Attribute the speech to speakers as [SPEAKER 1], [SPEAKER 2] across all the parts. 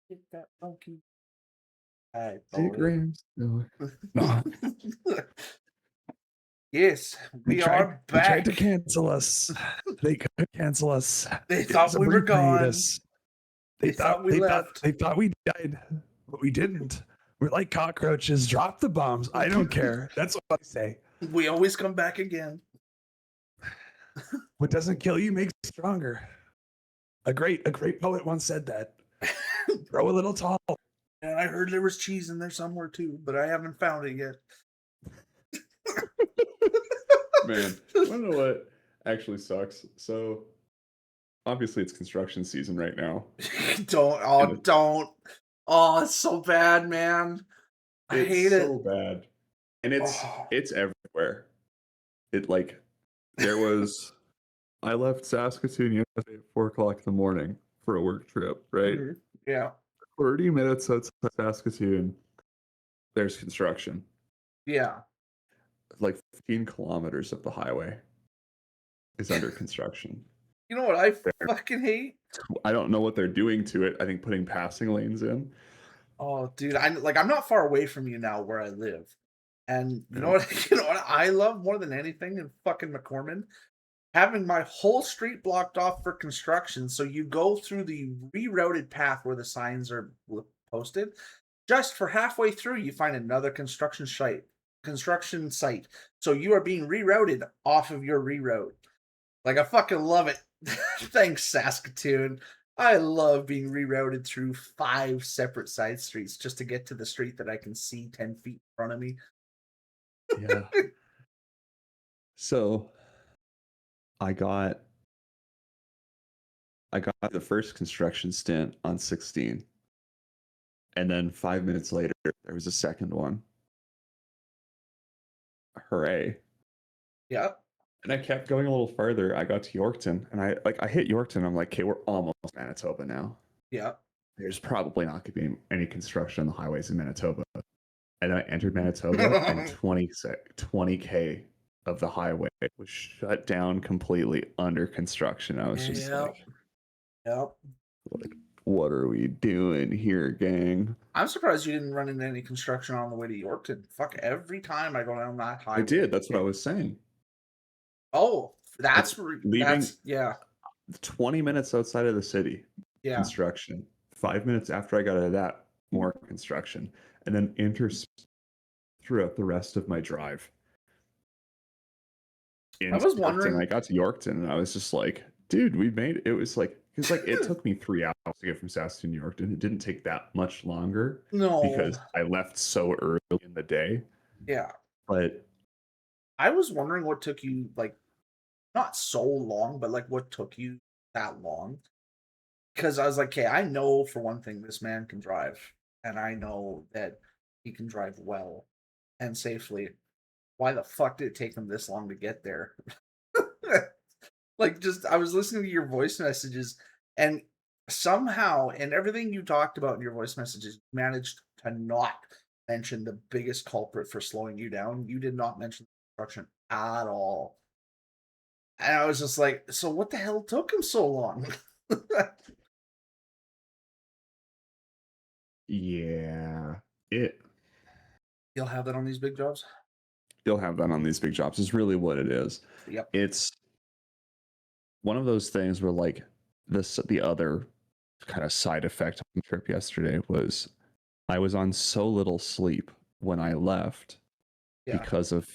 [SPEAKER 1] Get that funky bag, boy.
[SPEAKER 2] Grams. No. No.
[SPEAKER 1] Yes, we are
[SPEAKER 2] They tried to
[SPEAKER 1] back.
[SPEAKER 2] cancel us. They could cancel us.
[SPEAKER 1] They
[SPEAKER 2] Give us
[SPEAKER 1] thought
[SPEAKER 2] a
[SPEAKER 1] we were
[SPEAKER 2] brief
[SPEAKER 1] gone.
[SPEAKER 2] hiatus.
[SPEAKER 1] They thought we left.
[SPEAKER 2] They thought we died, but we didn't. We're like cockroaches. Drop the bombs. I don't care. That's what I say.
[SPEAKER 1] We always come back again.
[SPEAKER 2] What doesn't kill you makes you stronger. A great poet once said that. Grow a little tall.
[SPEAKER 1] And I heard there was cheese in there somewhere too, but I haven't found it yet.
[SPEAKER 3] Man, I don't know what actually sucks. So obviously it's construction season right now.
[SPEAKER 1] Don't. Oh, it's so bad, man. I hate it.
[SPEAKER 3] It's so bad. And it's everywhere. I left Saskatoon yesterday at 4:00 in the morning for a work trip, right?
[SPEAKER 1] Mhm. Yeah.
[SPEAKER 3] 30 minutes outside Saskatoon, there's construction.
[SPEAKER 1] Yeah.
[SPEAKER 3] Like 15 kilometers of the highway is under construction.
[SPEAKER 1] You know what I fucking hate?
[SPEAKER 3] I don't know what they're doing to it. I think putting passing lanes in.
[SPEAKER 1] Oh, dude, I'm not far away from you now where I live. And you know
[SPEAKER 3] Yeah.
[SPEAKER 1] what you know what I love more than anything in fucking McCormick? Having my whole street blocked off for construction. So you go through the rerouted path where the signs are posted. Just for halfway through, you find another construction site. So you are being rerouted off of your reroute. Like I fucking love it. Thanks, Saskatoon. I love being rerouted through 5 separate side streets just to get to the street that I can see 10 feet in front of me.
[SPEAKER 3] Yeah. So I got the first construction stint on 16. And then 5 minutes later, there was a second one. Hooray.
[SPEAKER 1] Yep.
[SPEAKER 3] And I kept going a little further. I got to Yorkton and I hit Yorkton. I'm like, okay, we're almost Manitoba now.
[SPEAKER 1] Yep.
[SPEAKER 3] There's probably not going to be any construction on the highways in Manitoba. And then I entered Manitoba and 20K of the highway was shut down completely under construction. I was just like, what are we doing here, gang?
[SPEAKER 1] I'm surprised you didn't run into any construction on the way to Yorkton. Fuck, every time I go down that highway.
[SPEAKER 3] I did. That's what I was saying.
[SPEAKER 1] Oh, that's
[SPEAKER 3] leaving. 20 minutes outside of the city.
[SPEAKER 1] Yeah.
[SPEAKER 3] Construction. 5 minutes after I got out of that, more construction. And then throughout the rest of my drive.
[SPEAKER 1] I was wondering.
[SPEAKER 3] I got to Yorkton and I was just like, dude, we made it. It was like, because like it took me 3 hours to get from Saskatoon to Yorkton. It didn't take that much longer.
[SPEAKER 1] No.
[SPEAKER 3] Because I left so early in the day.
[SPEAKER 1] Yeah.
[SPEAKER 3] But
[SPEAKER 1] I was wondering what took you, like, not so long, but like what took you that long? Because I was like, okay, I know for one thing this man can drive, and I know that he can drive well and safely. Why the fuck did it take him this long to get there? Like, just I was listening to your voice messages, and somehow, in everything you talked about in your voice messages, you managed to not mention the biggest culprit for slowing you down. You did not mention construction at all. And I was just like, so what the hell took him so long?
[SPEAKER 3] yeah.
[SPEAKER 1] You'll have that on these big jobs?
[SPEAKER 3] You'll have that on these big jobs is really what it is.
[SPEAKER 1] Yep.
[SPEAKER 3] It's one of those things where like the other kind of side effect of the trip yesterday was I was on so little sleep when I left because of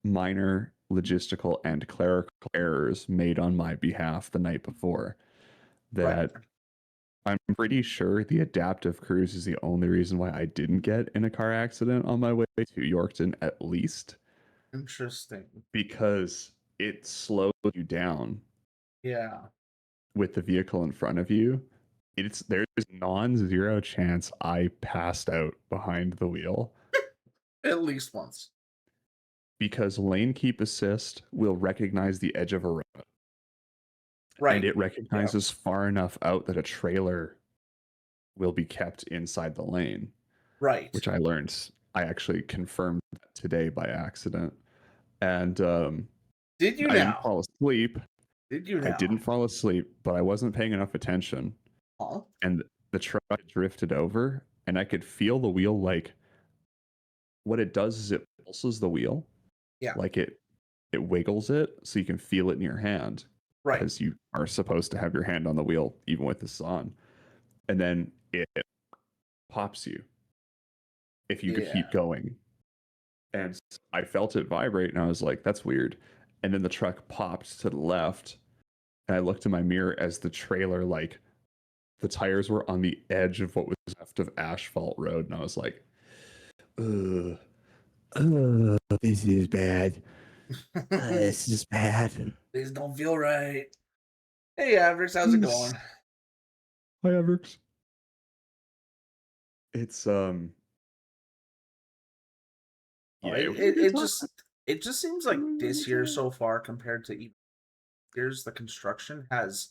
[SPEAKER 3] minor logistical and clerical errors made on my behalf the night before that I'm pretty sure the adaptive cruise is the only reason why I didn't get in a car accident on my way to Yorkton at least.
[SPEAKER 1] Interesting.
[SPEAKER 3] Because it slowed you down.
[SPEAKER 1] Yeah.
[SPEAKER 3] With the vehicle in front of you. There's non-zero chance I passed out behind the wheel.
[SPEAKER 1] At least once.
[SPEAKER 3] Because lane keep assist will recognize the edge of a road.
[SPEAKER 1] Right.
[SPEAKER 3] And it recognizes far enough out that a trailer will be kept inside the lane.
[SPEAKER 1] Right.
[SPEAKER 3] Which I learned. I actually confirmed that today by accident. And
[SPEAKER 1] did you
[SPEAKER 3] I didn't fall asleep.
[SPEAKER 1] Did you now?
[SPEAKER 3] I didn't fall asleep, but I wasn't paying enough attention.
[SPEAKER 1] Huh?
[SPEAKER 3] And the truck drifted over, and I could feel the wheel. Like, what it does is it pulses the wheel.
[SPEAKER 1] Yeah.
[SPEAKER 3] Like it wiggles it so you can feel it in your hand,
[SPEAKER 1] Right.
[SPEAKER 3] because you are supposed to have your hand on the wheel even with this on, and then it pops you if you
[SPEAKER 1] Yeah.
[SPEAKER 3] keep going. And I felt it vibrate, and I was like, that's weird. And then the truck popped to the left, and I looked in my mirror as the trailer, like, the tires were on the edge of what was left of asphalt road, and I was like, ugh, this is bad. This is bad.
[SPEAKER 1] These don't feel right. Hey, Averix, how's it going?
[SPEAKER 3] Hi, Averix. It's
[SPEAKER 1] Oh,
[SPEAKER 3] yeah,
[SPEAKER 1] it just seems like this year so far compared to even years, the construction has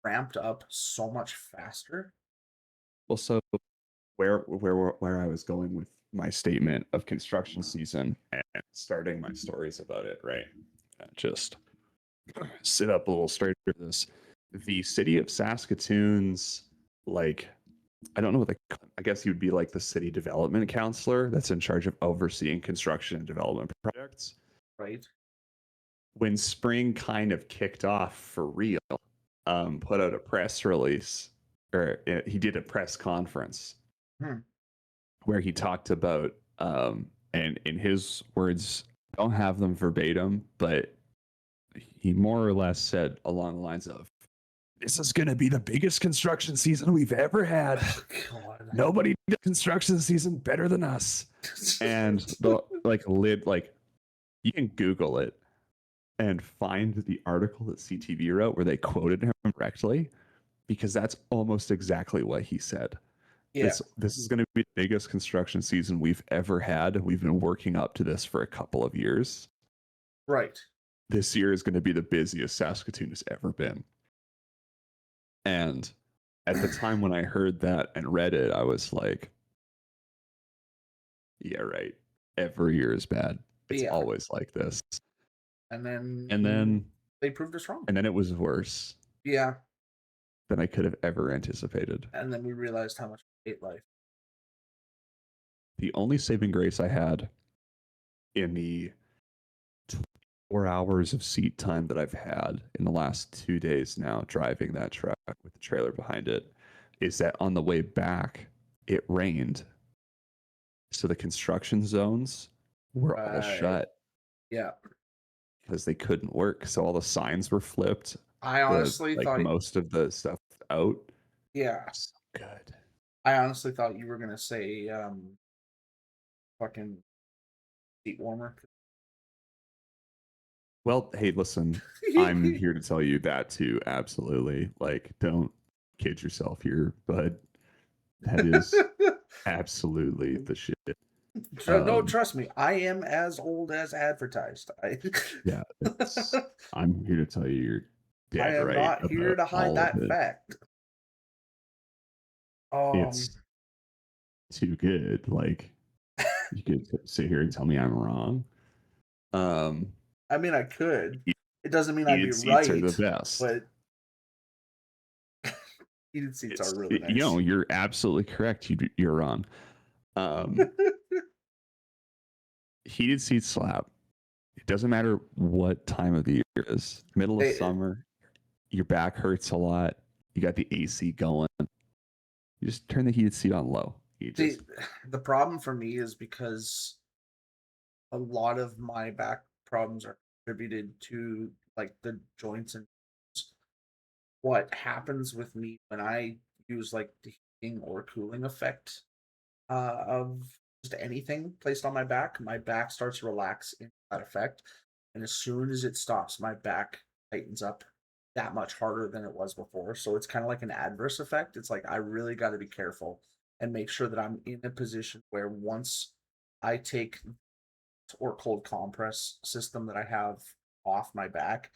[SPEAKER 1] ramped up so much faster.
[SPEAKER 3] well, so where I was going with my statement of construction season and starting my stories about it, right? Just sit up a little straighter for this. The city of Saskatoon's, like, I don't know what I guess he would be like the city development counselor that's in charge of overseeing construction and development projects.
[SPEAKER 1] Right.
[SPEAKER 3] When spring kind of kicked off for real, put out a press release, or he did a press conference where he talked about, and in his words, I don't have them verbatim, but he more or less said along the lines of,
[SPEAKER 2] This is going to be the biggest construction season we've ever had.
[SPEAKER 1] God.
[SPEAKER 2] Nobody did construction season better than us.
[SPEAKER 3] and the like you can Google it and find the article that CTV wrote where they quoted him directly, because that's almost exactly what he said.
[SPEAKER 1] Yeah.
[SPEAKER 3] This is going to be the biggest construction season we've ever had. We've been working up to this for a couple of years.
[SPEAKER 1] Right.
[SPEAKER 3] This year is going to be the busiest Saskatoon has ever been. And at the time when I heard that and read it, I was like, yeah, right. Every year is bad. It's
[SPEAKER 1] Yeah.
[SPEAKER 3] always like this.
[SPEAKER 1] And then
[SPEAKER 3] they
[SPEAKER 1] proved us wrong.
[SPEAKER 3] And then it was worse.
[SPEAKER 1] Yeah.
[SPEAKER 3] Than I could have ever anticipated.
[SPEAKER 1] And then we realized how much we hate life.
[SPEAKER 3] The only saving grace I had in the 4 hours of seat time that I've had in the last 2 days now driving that truck with the trailer behind it is that on the way back, it rained. So the construction zones were all shut.
[SPEAKER 1] Yeah.
[SPEAKER 3] Because they couldn't work. So all the signs were flipped.
[SPEAKER 1] I honestly thought
[SPEAKER 3] most of the stuff out.
[SPEAKER 1] Yeah.
[SPEAKER 3] So good.
[SPEAKER 1] I honestly thought you were gonna say fucking seat warmer.
[SPEAKER 3] Well, hey, listen, I'm here to tell you that too. Absolutely. Like, don't kid yourself here, but that is absolutely the shit.
[SPEAKER 1] No, trust me, I am as old as advertised.
[SPEAKER 3] Yeah, I'm here to tell you you're dead
[SPEAKER 1] I am
[SPEAKER 3] right.
[SPEAKER 1] not here to hide that fact.
[SPEAKER 3] It's too good. Like, you could sit here and tell me I'm wrong.
[SPEAKER 1] I mean, I could. It doesn't mean I'd be
[SPEAKER 3] seats
[SPEAKER 1] right.
[SPEAKER 3] Are the best,
[SPEAKER 1] but heated seats are really nice.
[SPEAKER 3] You know, you're absolutely correct. You're wrong. Heated seats slap. It doesn't matter what time of the year it is. Middle of summer, your back hurts a lot. You got the AC going. You just turn the heated seat on low.
[SPEAKER 1] The problem for me is because a lot of my back problems are attributed to like the joints and what happens with me when I use like the heating or cooling effect of just anything placed on my back starts to relax in that effect. And as soon as it stops, my back tightens up that much harder than it was before. So it's kind of like an adverse effect. It's like I really got to be careful and make sure that I'm in a position where once I take or cold compress system that I have off my back,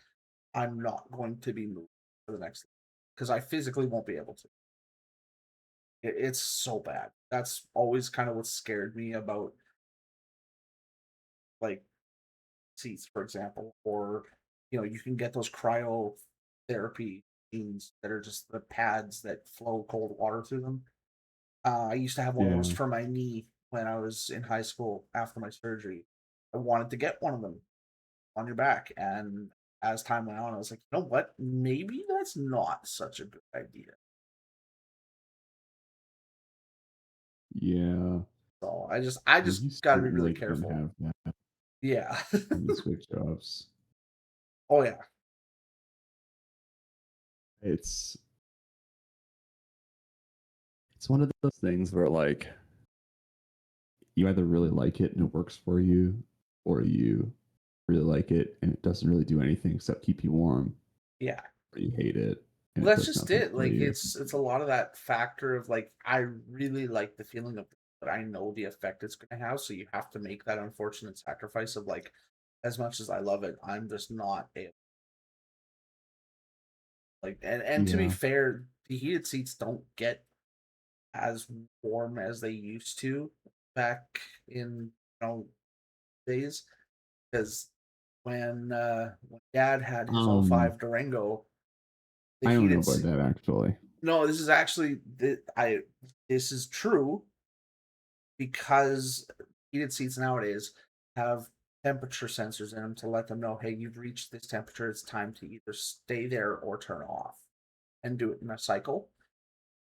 [SPEAKER 1] I'm not going to be moving for the next, because I physically won't be able to. It's so bad. That's always kind of what scared me about like seats, for example, or you can get those cryotherapy machines that are just the pads that flow cold water through them. I used to have one of those
[SPEAKER 3] Yeah.
[SPEAKER 1] for my knee when I was in high school after my surgery. I wanted to get one of them on your back, and as time went on, I was like, you know what? Maybe that's not such a good idea.
[SPEAKER 3] Yeah.
[SPEAKER 1] So I just
[SPEAKER 3] You
[SPEAKER 1] got to be really
[SPEAKER 3] certainly can
[SPEAKER 1] careful.
[SPEAKER 3] have that
[SPEAKER 1] Yeah.
[SPEAKER 3] when you switch jobs.
[SPEAKER 1] Oh yeah.
[SPEAKER 3] It's one of those things where like you either really like it and it works for you, or you really like it and it doesn't really do anything except keep you warm,
[SPEAKER 1] Yeah.
[SPEAKER 3] or you hate it and
[SPEAKER 1] Well,
[SPEAKER 3] it
[SPEAKER 1] that's
[SPEAKER 3] does
[SPEAKER 1] just
[SPEAKER 3] nothing
[SPEAKER 1] it.
[SPEAKER 3] for
[SPEAKER 1] Like
[SPEAKER 3] you.
[SPEAKER 1] it's a lot of that factor of like I really like the feeling of, but I know the effect it's going to have. So you have to make that unfortunate sacrifice of like, as much as I love it, I'm just not able. Like, and to be
[SPEAKER 3] Yeah.
[SPEAKER 1] fair, the heated seats don't get as warm as they used to back in days, because when Dad had his
[SPEAKER 3] Um,
[SPEAKER 1] '05 Durango, the
[SPEAKER 3] I don't know
[SPEAKER 1] heated
[SPEAKER 3] about that actually.
[SPEAKER 1] no, this is actually this is true because heated seats nowadays have temperature sensors in them to let them know, hey, you've reached this temperature. It's time to either stay there or turn off, and do it in a cycle.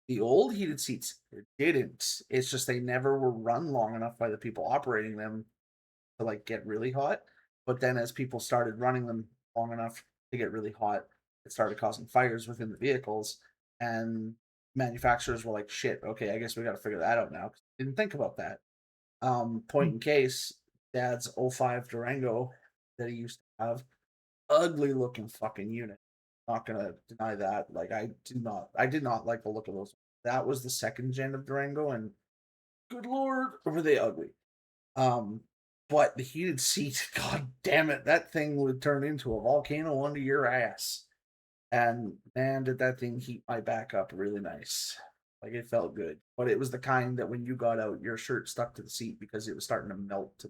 [SPEAKER 1] The old heated seats didn't. It's just they never were run long enough by the people operating them to like get really hot. But then as people started running them long enough to get really hot, it started causing fires within the vehicles, and manufacturers were like, shit, okay, I guess we got to figure that out now. Didn't think about that. Point in case, Dad's '05 Durango that he used to have, ugly looking fucking unit. Not gonna deny that. Like I did not like the look of those. That was the second gen of Durango, and good lord, were they ugly. Um, but the heated seat, god damn it, that thing would turn into a volcano under your ass. And man, did that thing heat my back up really nice. Like it felt good. But it was the kind that when you got out, your shirt stuck to the seat because it was starting to melt.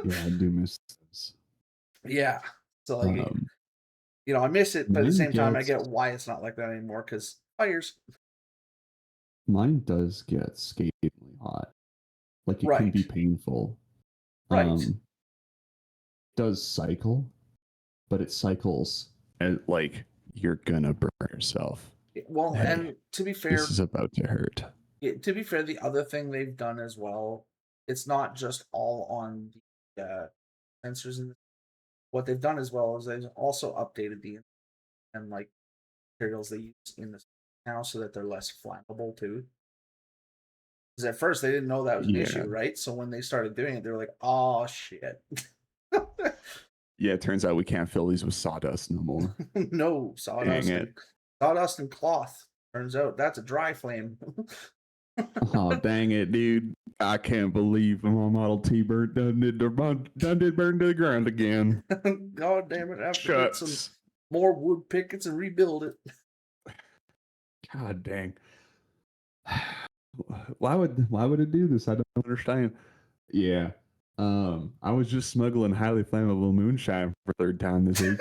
[SPEAKER 3] Yeah, I do miss those.
[SPEAKER 1] Yeah. So like
[SPEAKER 3] Um,
[SPEAKER 1] I miss it, but at the
[SPEAKER 3] mine
[SPEAKER 1] same time I
[SPEAKER 3] gets
[SPEAKER 1] get why it's not like that anymore because fires.
[SPEAKER 3] mine does get scathingly hot. Like it can
[SPEAKER 1] Right.
[SPEAKER 3] be painful.
[SPEAKER 1] Right.
[SPEAKER 3] Does cycle, but it cycles and like you're gonna burn yourself.
[SPEAKER 1] Well,
[SPEAKER 3] Hey,
[SPEAKER 1] and to be
[SPEAKER 3] this
[SPEAKER 1] fair,
[SPEAKER 3] is about to hurt.
[SPEAKER 1] the other thing they've done as well, it's not just all on the sensors. And what they've done as well is they've also updated the and like materials they use in this now so that they're less flammable too. Because at first they didn't know that was an
[SPEAKER 3] Yeah.
[SPEAKER 1] issue, right? So when they started doing it, they were like, "Oh shit."
[SPEAKER 3] Yeah, it turns out we can't fill these with sawdust no more.
[SPEAKER 1] No,
[SPEAKER 3] Dang it.
[SPEAKER 1] Sawdust and cloth. Turns out that's a dry flame.
[SPEAKER 3] Oh, dang it, dude. I can't believe my Model T done did burn to the ground again.
[SPEAKER 1] God damn it! I have to get some
[SPEAKER 3] Shucks.
[SPEAKER 1] more wood pickets and rebuild it.
[SPEAKER 3] God dang. Why would it do this? I don't understand. Yeah. I was just smuggling highly flammable moonshine for third time this week.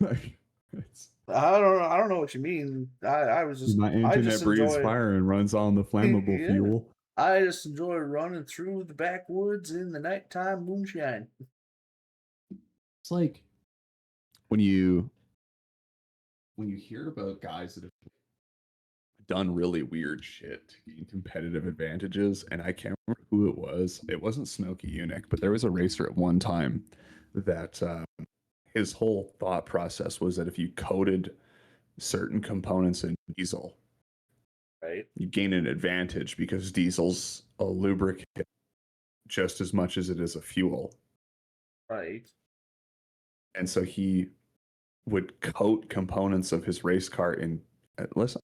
[SPEAKER 3] Like,
[SPEAKER 1] I don't know what you mean. I was just
[SPEAKER 3] my
[SPEAKER 1] I
[SPEAKER 3] engine
[SPEAKER 1] just
[SPEAKER 3] that breathes
[SPEAKER 1] enjoy
[SPEAKER 3] fire and runs on the flammable
[SPEAKER 1] yeah.
[SPEAKER 3] fuel.
[SPEAKER 1] I just enjoy running through the backwoods in the nighttime moonshine.
[SPEAKER 3] It's like when you hear about guys that have done really weird shit to gain competitive advantages, and I can't remember who it was. It wasn't Smokey Eunuch, but there was a racer at one time that his whole thought process was that if you coated certain components in diesel,
[SPEAKER 1] Right.
[SPEAKER 3] you gain an advantage because diesel's a lubricant just as much as it is a fuel.
[SPEAKER 1] Right.
[SPEAKER 3] And so he would coat components of his race car in unless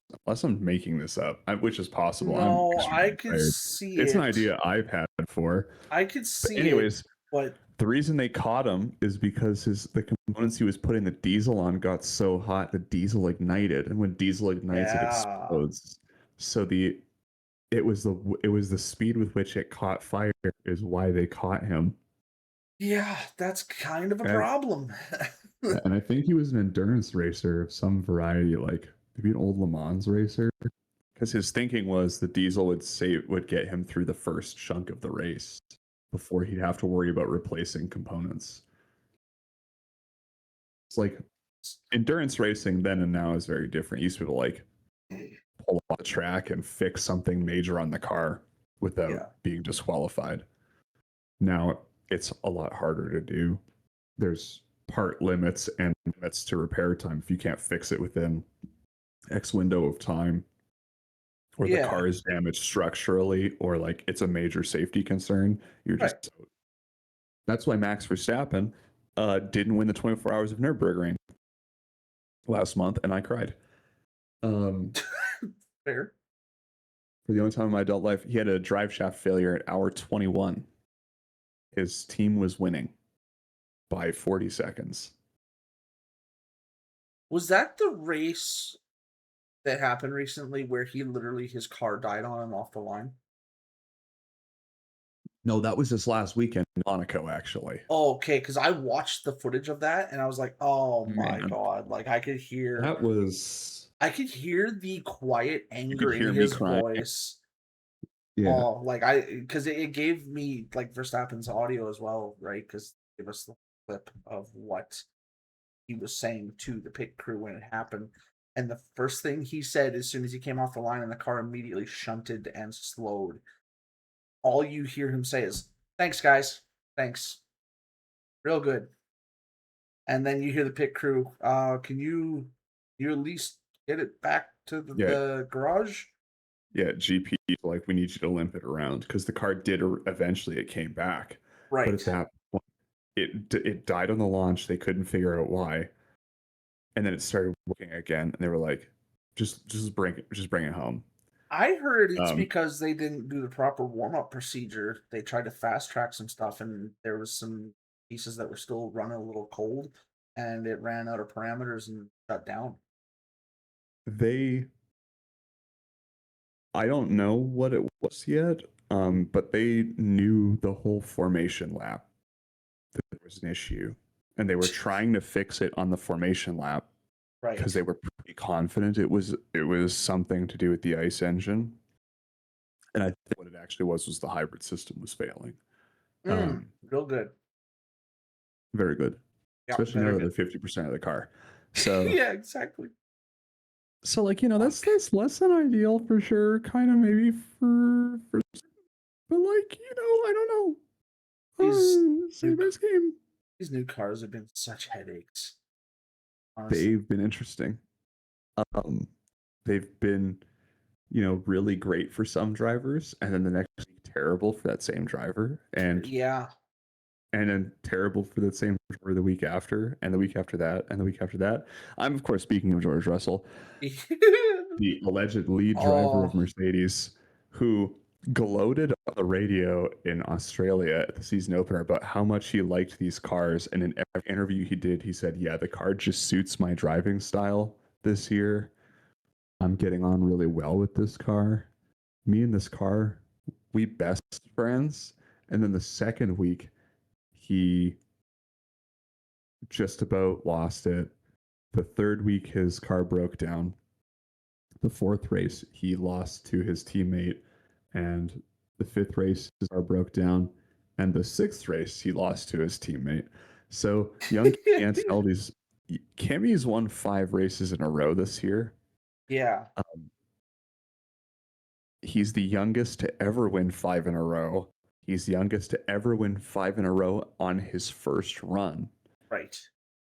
[SPEAKER 3] I'm making this up, which is possible.
[SPEAKER 1] No,
[SPEAKER 3] I'm
[SPEAKER 1] I
[SPEAKER 3] extremely
[SPEAKER 1] could
[SPEAKER 3] tired.
[SPEAKER 1] see
[SPEAKER 3] It's
[SPEAKER 1] it.
[SPEAKER 3] an idea I've had before.
[SPEAKER 1] I could
[SPEAKER 3] But
[SPEAKER 1] see
[SPEAKER 3] anyways,
[SPEAKER 1] it, but
[SPEAKER 3] the reason they caught him is because the components he was putting the diesel on got so hot the diesel ignited, and when diesel ignites, it
[SPEAKER 1] yeah.
[SPEAKER 3] explodes. So it was the speed with which it caught fire is why they caught him.
[SPEAKER 1] Yeah, that's kind of a
[SPEAKER 3] And
[SPEAKER 1] problem.
[SPEAKER 3] And I think he was an endurance racer of some variety, like maybe an old Le Mans racer. Because his thinking was the diesel would get him through the first chunk of the race before he'd have to worry about replacing components. It's like endurance racing then and now is very different. You used to be able to like pull off the track and fix something major on the car without being disqualified. Now it's a lot harder to do. There's part limits and limits to repair time. If you can't fix it within X window of time, or the car is damaged structurally, or like it's a major safety concern, you're just out. That's why Max Verstappen didn't win the 24 Hours of Nürburgring last month, and I cried.
[SPEAKER 1] Fair.
[SPEAKER 3] For the only time in my adult life, he had a drive shaft failure at hour 21. His team was winning by 40 seconds.
[SPEAKER 1] Was that the race that happened recently where his car died on him off the line?
[SPEAKER 3] No, that was this last weekend in Monaco, actually.
[SPEAKER 1] Oh, okay, because I watched the footage of that and I was like, oh my God. Like I could hear the quiet anger in his voice.
[SPEAKER 3] Yeah.
[SPEAKER 1] Because it gave me like Verstappen's audio as well, right? Because it gave us the clip of what he was saying to the pit crew when it happened. And the first thing he said as soon as he came off the line and the car immediately shunted and slowed, all you hear him say is, "Thanks, guys. Thanks. Real good." And then you hear the pit crew, can you at least get it back to the garage?
[SPEAKER 3] Yeah, GP, like, we need you to limp it around, because the car did eventually, it came back.
[SPEAKER 1] Right.
[SPEAKER 3] But at that point, it died on the launch. They couldn't figure out why. And then it started working again, and they were like, just bring it home.
[SPEAKER 1] I heard it's because they didn't do the proper warm-up procedure. They tried to fast track some stuff, and there was some pieces that were still running a little cold, and it ran out of parameters and shut down.
[SPEAKER 3] I don't know what it was yet, but they knew the whole formation lap that there was an issue, and they were trying to fix it on the formation lap.
[SPEAKER 1] Right.
[SPEAKER 3] Because they were pretty confident it was something to do with the ICE engine. And I think what it actually was the hybrid system was failing.
[SPEAKER 1] Real good.
[SPEAKER 3] Very good.
[SPEAKER 1] Yeah,
[SPEAKER 3] especially now that they're 50% of the car. So
[SPEAKER 1] yeah, exactly.
[SPEAKER 3] So like, that's less than ideal for sure. Kind of maybe for but like, I don't know. This game.
[SPEAKER 1] These new cars have been such headaches.
[SPEAKER 3] Honestly. They've been interesting. They've been, really great for some drivers, and then the next week terrible for that same driver, and then terrible for that same driver the week after, and the week after that, and the week after that. I'm of course speaking of George Russell, the alleged lead driver of Mercedes, who gloated on the radio in Australia at the season opener about how much he liked these cars. And in every interview he did, he said, yeah, the car just suits my driving style this year. I'm getting on really well with this car. Me and this car, we best friends. And then the second week, he just about lost it. The third week, his car broke down. The fourth race, he lost to his teammate. And the fifth race, his car broke down. And the sixth race, he lost to his teammate. So young Antonelli's Kimi's won 5 races in a row this year.
[SPEAKER 1] Yeah.
[SPEAKER 3] He's the youngest to ever win 5 in a row. He's the youngest to ever win 5 in a row on his first run.
[SPEAKER 1] Right.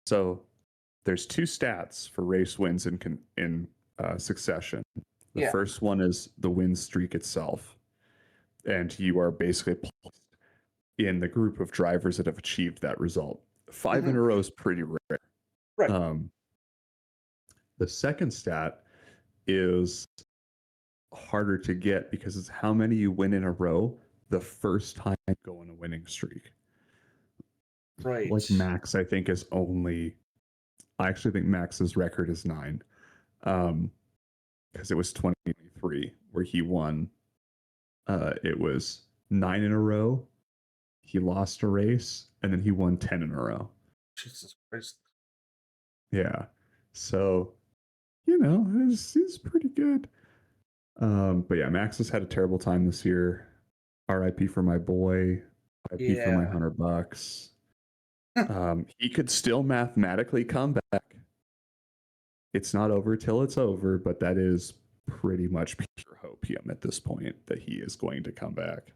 [SPEAKER 3] So there's 2 stats for race wins in succession. The first one is the win streak itself. And you are basically placed in the group of drivers that have achieved that result. 5 in a row is pretty rare.
[SPEAKER 1] Right.
[SPEAKER 3] The second stat is harder to get because it's how many you win in a row the first time you go on a winning streak.
[SPEAKER 1] Right.
[SPEAKER 3] Like Max, I think I actually think Max's record is 9. Because it was 2023 where he won. It was 9 in a row. He lost a race, and then he won 10 in a row.
[SPEAKER 1] Jesus Christ.
[SPEAKER 3] Yeah. So, it's pretty good. But yeah, Max has had a terrible time this year. RIP for my boy. RIP for my
[SPEAKER 1] Yeah.
[SPEAKER 3] $100. He could still mathematically come back. It's not over till it's over, but that is pretty much pure hopium at this point that he is going to come back.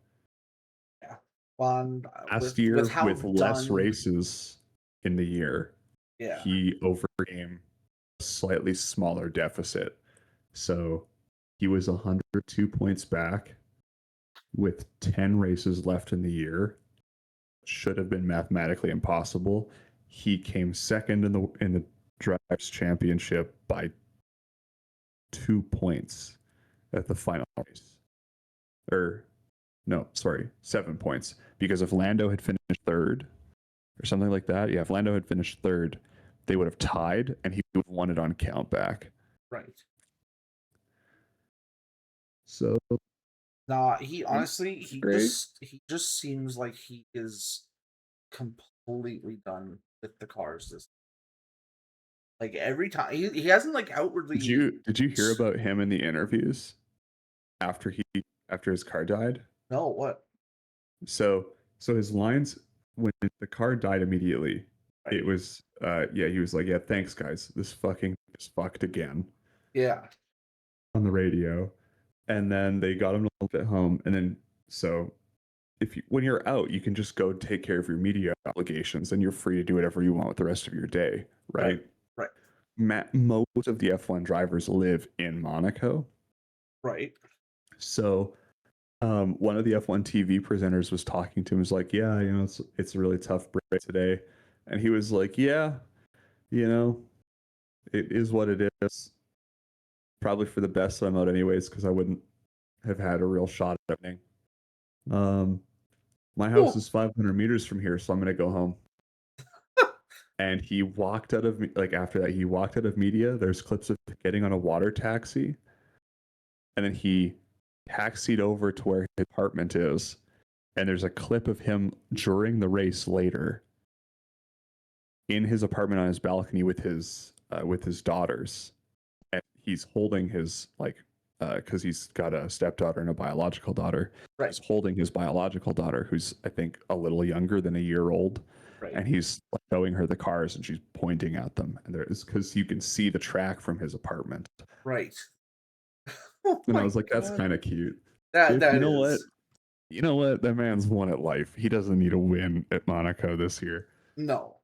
[SPEAKER 1] Yeah. Well,
[SPEAKER 3] Last
[SPEAKER 1] with
[SPEAKER 3] year,
[SPEAKER 1] how
[SPEAKER 3] with less
[SPEAKER 1] done.
[SPEAKER 3] races in the year,
[SPEAKER 1] Yeah.
[SPEAKER 3] he overcame a slightly smaller deficit. So he was 102 points back with 10 races left in the year. Should have been mathematically impossible. He came second in the drivers championship by 2 points at the final race. Or no, sorry, 7 points. Because if Lando had finished third or something like that, yeah, if Lando had finished third, they would have tied and he would have won it on count back.
[SPEAKER 1] Right.
[SPEAKER 3] So
[SPEAKER 1] Nah, he honestly
[SPEAKER 3] great.
[SPEAKER 1] he just seems like he is completely done with the cars this. Like every time he hasn't like outwardly.
[SPEAKER 3] Did you hear about him in the interviews after his car died?
[SPEAKER 1] No, what?
[SPEAKER 3] So his lines when the car died immediately,
[SPEAKER 1] Right.
[SPEAKER 3] it was he was like, yeah, thanks guys, this fucking is fucked again
[SPEAKER 1] Yeah.
[SPEAKER 3] on the radio, and then they got him to get home, and then so when you're out, you can just go take care of your media obligations, and you're free to do whatever you want with the rest of your day, right?
[SPEAKER 1] Right.
[SPEAKER 3] Most of the F1 drivers live in Monaco,
[SPEAKER 1] Right.
[SPEAKER 3] so one of the F1 TV presenters was talking to him. Was like, yeah, it's a really tough break today, and he was like, yeah, it is what it is. Probably for the best that I'm out anyways, because I wouldn't have had a real shot at winning. My house is 500 meters from here, so I'm gonna go home. And he walked out of after that, he walked out of media. There's clips of getting on a water taxi, and then he taxied over to where his apartment is. And there's a clip of him during the race later in his apartment on his balcony with his daughters, and he's holding his because he's got a stepdaughter and a biological daughter.
[SPEAKER 1] Right.
[SPEAKER 3] He's holding his biological daughter, who's I think a little younger than a year old,
[SPEAKER 1] Right.
[SPEAKER 3] and he's showing her the cars, and she's pointing at them, and there's because you can see the track from his apartment.
[SPEAKER 1] Right.
[SPEAKER 3] And I was like, that's kind of cute.
[SPEAKER 1] That
[SPEAKER 3] you know
[SPEAKER 1] is.
[SPEAKER 3] what? You know what? That man's won at life. He doesn't need a win at Monaco this year.
[SPEAKER 1] No.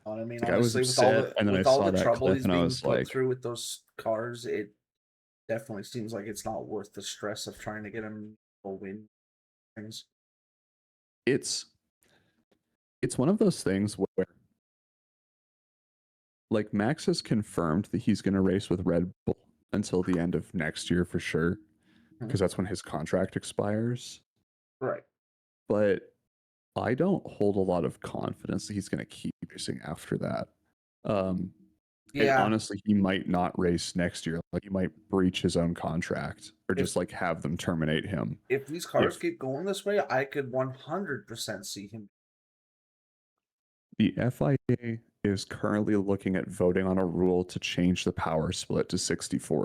[SPEAKER 1] I mean,
[SPEAKER 3] Like,
[SPEAKER 1] honestly,
[SPEAKER 3] I was upset, and then I saw that
[SPEAKER 1] trouble
[SPEAKER 3] clip,
[SPEAKER 1] he's
[SPEAKER 3] and I
[SPEAKER 1] being
[SPEAKER 3] was
[SPEAKER 1] put
[SPEAKER 3] like,
[SPEAKER 1] through with those cars, it definitely seems like it's not worth the stress of trying to get him a win. Things.
[SPEAKER 3] It's one of those things where, like, Max has confirmed that he's going to race with Red Bull until the end of next year for sure, because that's when his contract expires.
[SPEAKER 1] Right.
[SPEAKER 3] But I don't hold a lot of confidence that he's going to keep racing after that. And honestly, he might not race next year. Like, he might breach his own contract or just like have them terminate him.
[SPEAKER 1] If these cars keep going this way, I could 100% see him.
[SPEAKER 3] The FIA is currently looking at voting on a rule to change the power split to 60-40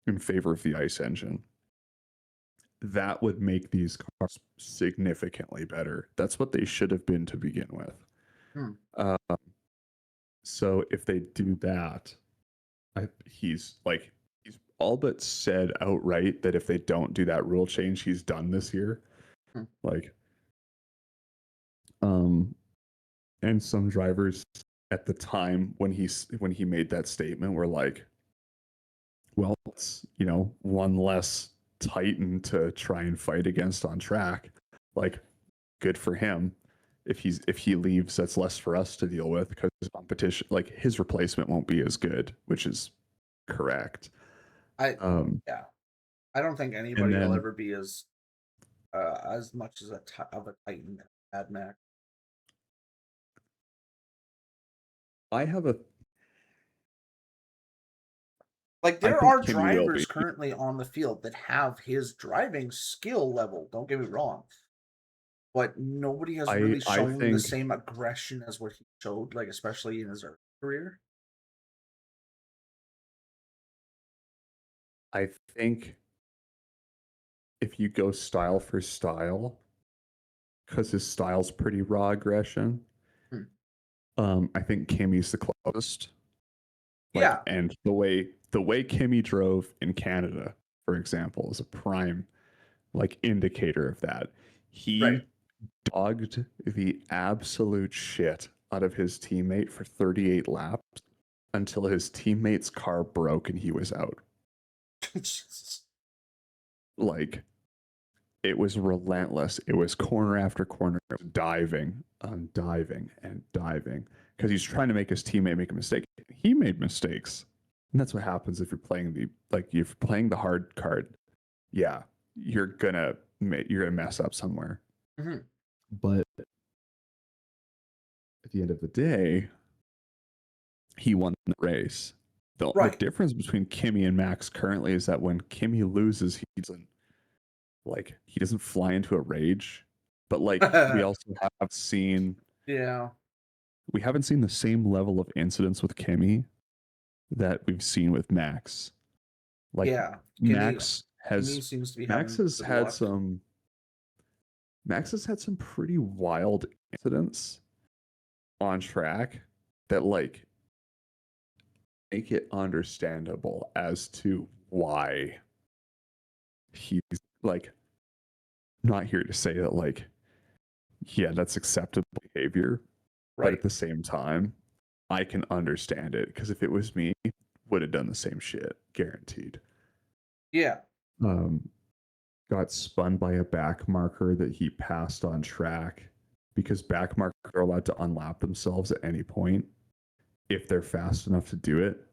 [SPEAKER 3] in favor of the ICE engine. That would make these cars significantly better. That's what they should have been to begin with. So if they do that, he's all but said outright that if they don't do that rule change, he's done this year. And some drivers at the time when he made that statement were like, well, it's one less Titan to try and fight against on track. Like, good for him. If he leaves, that's less for us to deal with because competition, like his replacement, won't be as good, which is correct.
[SPEAKER 1] I don't think anybody will ever be as much as a Titan as Mad Max.
[SPEAKER 3] I have a
[SPEAKER 1] there are drivers currently on the field that have his driving skill level. Don't get me wrong. But nobody has really shown the same aggression as what he showed, like especially in his early career?
[SPEAKER 3] I think if you go style for style, because his style's pretty raw aggression, I think Kimmy's the closest. Like,
[SPEAKER 1] Yeah.
[SPEAKER 3] and the way Kimmy drove in Canada, for example, is a prime like indicator of that. He
[SPEAKER 1] Right.
[SPEAKER 3] dogged the absolute shit out of his teammate for 38 laps until his teammate's car broke and he was out.
[SPEAKER 1] Jesus.
[SPEAKER 3] Like, it was relentless. It was corner after corner, diving and diving and diving because he's trying to make his teammate make a mistake. He made mistakes, and that's what happens if you're playing the hard card. Yeah, you're gonna mess up somewhere.
[SPEAKER 1] Mm-hmm.
[SPEAKER 3] But at the end of the day, he won the race. The difference between Kimmy and Max currently is that when Kimmy loses, he doesn't fly into a rage. But like we also have seen, we haven't seen the same level of incidents with Kimmy that we've seen with Max. Like Max
[SPEAKER 1] seems to be
[SPEAKER 3] Max has had some pretty wild incidents on track that like make it understandable as to why he's like not here to say that like that's acceptable behavior, but at the same time I can understand it because if it was me, would have done the same shit, guaranteed. Got spun by a back marker that he passed on track because back markers are allowed to unlap themselves at any point if they're fast enough to do it.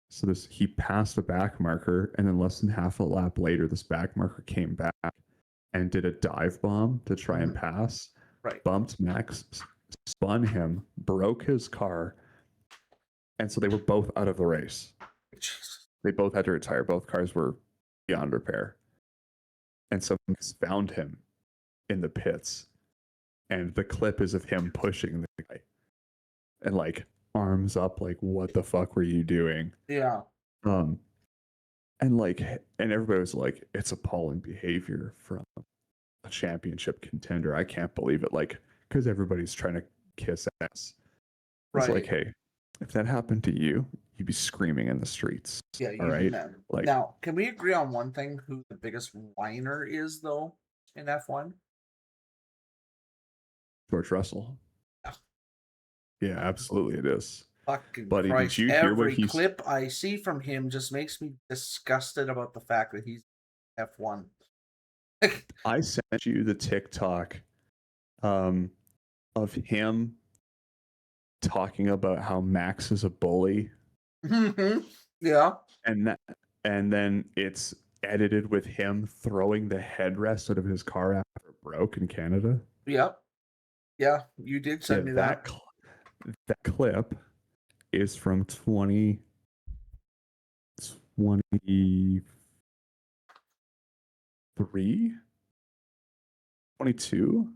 [SPEAKER 3] So he passed a back marker, and then less than half a lap later, this back marker came back and did a dive bomb to try and pass. Bumped Max, spun him, broke his car, and so they were both out of the race. They both had to retire. Both cars were beyond repair. And someone found him in the pits, and the clip is of him pushing the guy, and like arms up, like, "What the fuck were you doing?" And everybody was like, "It's appalling behavior from a championship contender. I can't believe it." Like, because everybody's trying to kiss ass. It's like, hey, if that happened to you, you'd be screaming in the streets. All right.
[SPEAKER 1] Like, now, can we agree on one thing? Who the biggest whiner is, though, in F1?
[SPEAKER 3] George Russell. Yeah, absolutely, it is.
[SPEAKER 1] Fucking
[SPEAKER 3] buddy,
[SPEAKER 1] Christ.
[SPEAKER 3] did you hear what
[SPEAKER 1] Every
[SPEAKER 3] he
[SPEAKER 1] clip I see from him just makes me disgusted about the fact that he's F1.
[SPEAKER 3] I sent you the TikTok of him talking about how Max is a bully.
[SPEAKER 1] Yeah.
[SPEAKER 3] And then it's edited with him throwing the headrest out of his car after it broke in Canada.
[SPEAKER 1] Yep. Yeah, you did send me that.
[SPEAKER 3] That clip is from 2023, 22.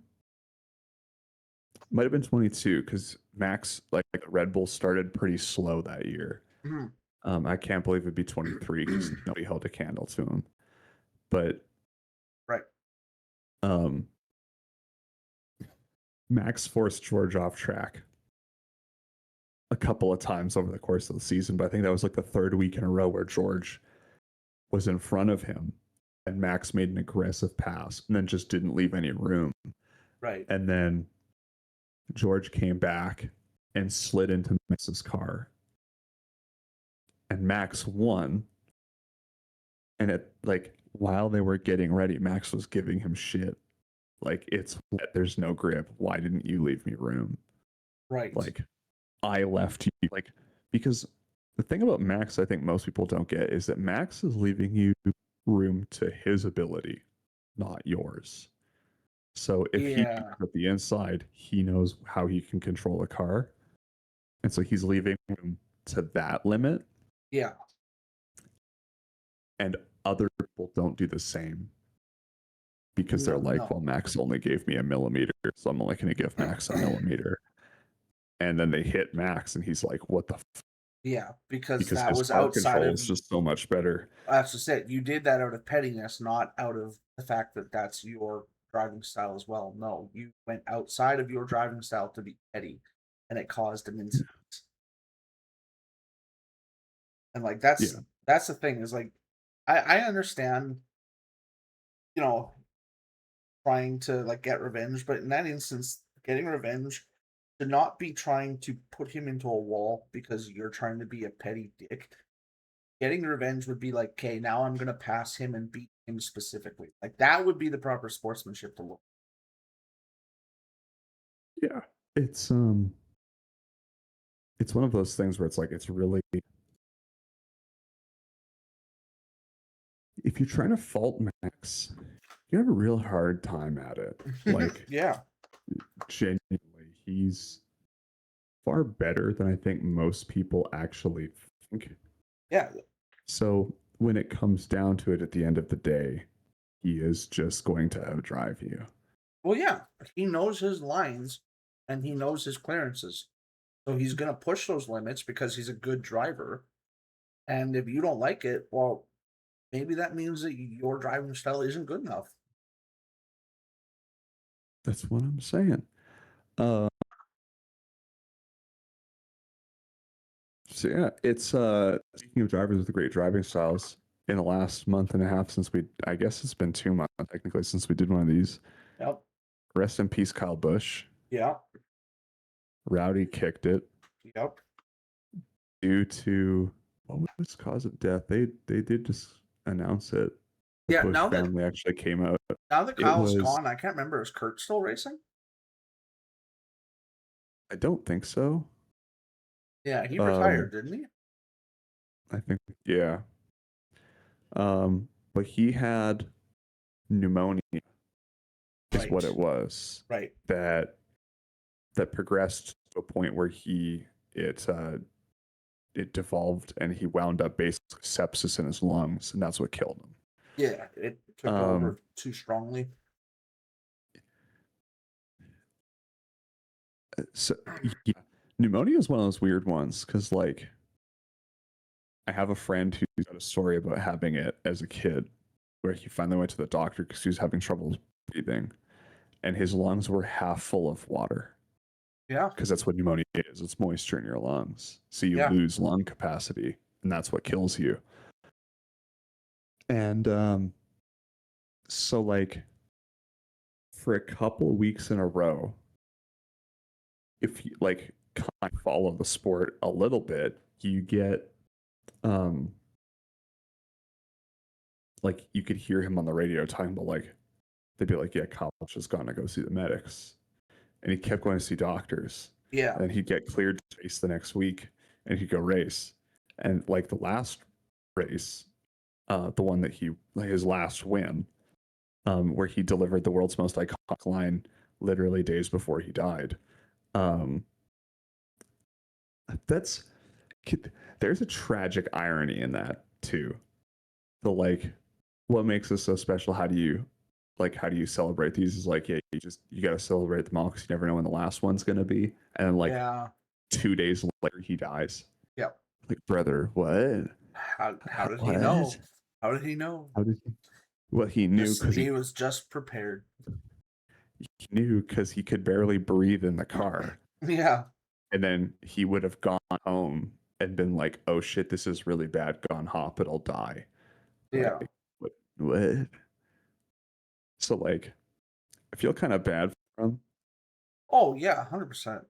[SPEAKER 3] Might have been 22 because Max, like Red Bull, started pretty slow that year.
[SPEAKER 1] Mm-hmm.
[SPEAKER 3] I can't believe it'd be 23 because nobody held a candle to him. But Max forced George off track a couple of times over the course of the season, but I think that was like the third week in a row where George was in front of him and Max made an aggressive pass and then just didn't leave any room. And then George came back and slid into Max's car. And Max won. And it, like, while they were getting ready, Max was giving him shit. Like, it's wet, there's no grip. Why didn't you leave me room? Like, I left you. Like, because the thing about Max, I think most people don't get, is that Max is leaving you room to his ability, not yours. So if he can at the inside, he knows how he can control a car. And so he's leaving room to that limit.
[SPEAKER 1] Yeah.
[SPEAKER 3] And other people don't do the same. Because they're like, well, Max only gave me a millimeter, so I'm only going to give Max a millimeter. and then they hit Max, and he's like, "What the?"
[SPEAKER 1] Yeah, because
[SPEAKER 3] Because
[SPEAKER 1] that
[SPEAKER 3] his
[SPEAKER 1] was
[SPEAKER 3] car
[SPEAKER 1] outside
[SPEAKER 3] control
[SPEAKER 1] of.
[SPEAKER 3] is just so much better.
[SPEAKER 1] That's just it. You did that out of pettiness, not out of the fact that that's your driving style as well. No, you went outside of your driving style to be petty, and it caused an incident. And like
[SPEAKER 3] Yeah,
[SPEAKER 1] that's the thing is like, I understand, you know, trying to like get revenge, but in that instance, getting revenge should not be trying to put him into a wall because you're trying to be a petty dick. Getting revenge would be like, okay, now I'm gonna pass him and beat him specifically. Like that would be the proper sportsmanship to look.
[SPEAKER 3] yeah. It's it's one of those things where it's like it's really, if you're trying to fault Max, you have a real hard time at it. Like
[SPEAKER 1] Yeah,
[SPEAKER 3] genuinely, he's far better than I think most people actually think.
[SPEAKER 1] yeah.
[SPEAKER 3] So when it comes down to it at the end of the day, he is just going to outdrive you.
[SPEAKER 1] Well, yeah. He knows his lines and he knows his clearances, so he's gonna push those limits because he's a good driver. And if you don't like it, well, maybe that means that your driving style isn't good enough.
[SPEAKER 3] That's what I'm saying. Uh, so yeah, it's speaking of drivers with great driving styles, in the last month and a half since I guess it's been 2 months technically since we did one of these.
[SPEAKER 1] Yep.
[SPEAKER 3] Rest in peace, Kyle Busch.
[SPEAKER 1] Yep.
[SPEAKER 3] Rowdy kicked it
[SPEAKER 1] Yep.
[SPEAKER 3] due to, what was his cause of death? They did just announce it. The
[SPEAKER 1] Yeah,
[SPEAKER 3] Busch
[SPEAKER 1] now that
[SPEAKER 3] family actually came out. It
[SPEAKER 1] Kyle's
[SPEAKER 3] was,
[SPEAKER 1] gone, I can't remember. Is Kurt still racing?
[SPEAKER 3] I don't think so.
[SPEAKER 1] Yeah, he retired, didn't he?
[SPEAKER 3] I think, yeah. But he had pneumonia, is what it was.
[SPEAKER 1] Right.
[SPEAKER 3] That progressed to a point where it devolved and he wound up basically sepsis in his lungs, and that's what killed him.
[SPEAKER 1] Yeah, it took over too strongly.
[SPEAKER 3] So yeah, pneumonia is one of those weird ones because, like, I have a friend who's got a story about having it as a kid, where he finally went to the doctor because he was having trouble breathing, and his lungs were half full of water.
[SPEAKER 1] Yeah.
[SPEAKER 3] Because that's what pneumonia is. It's moisture in your lungs. So you lose lung capacity, and that's what kills you. And so, like, for a couple of weeks in a row, if you like kind of follow the sport a little bit, you get like, you could hear him on the radio talking about, like, they'd be like, yeah, Kyle's just gonna go see the medics. And he kept going to see doctors.
[SPEAKER 1] Yeah.
[SPEAKER 3] And he'd get cleared to race the next week, and he'd go race. And like the last race, the one that his last win, where he delivered the world's most iconic line literally days before he died. There's a tragic irony in that too. The, like, what makes this so special? How do you celebrate these? Is like, yeah, you got to celebrate them all because you never know when the last one's gonna be. And then, like, 2 days later, he dies.
[SPEAKER 1] Yep.
[SPEAKER 3] Like, brother, what?
[SPEAKER 1] How did he know? How did he know?
[SPEAKER 3] How did he? Well, he knew because
[SPEAKER 1] he was just prepared.
[SPEAKER 3] He knew because he could barely breathe in the car.
[SPEAKER 1] Yeah.
[SPEAKER 3] And then he would have gone home and been like, "Oh shit, this is really bad. Gone hospital, die."
[SPEAKER 1] Yeah.
[SPEAKER 3] Like, what? So, like, I feel kind of bad for him.
[SPEAKER 1] Oh yeah, 100%.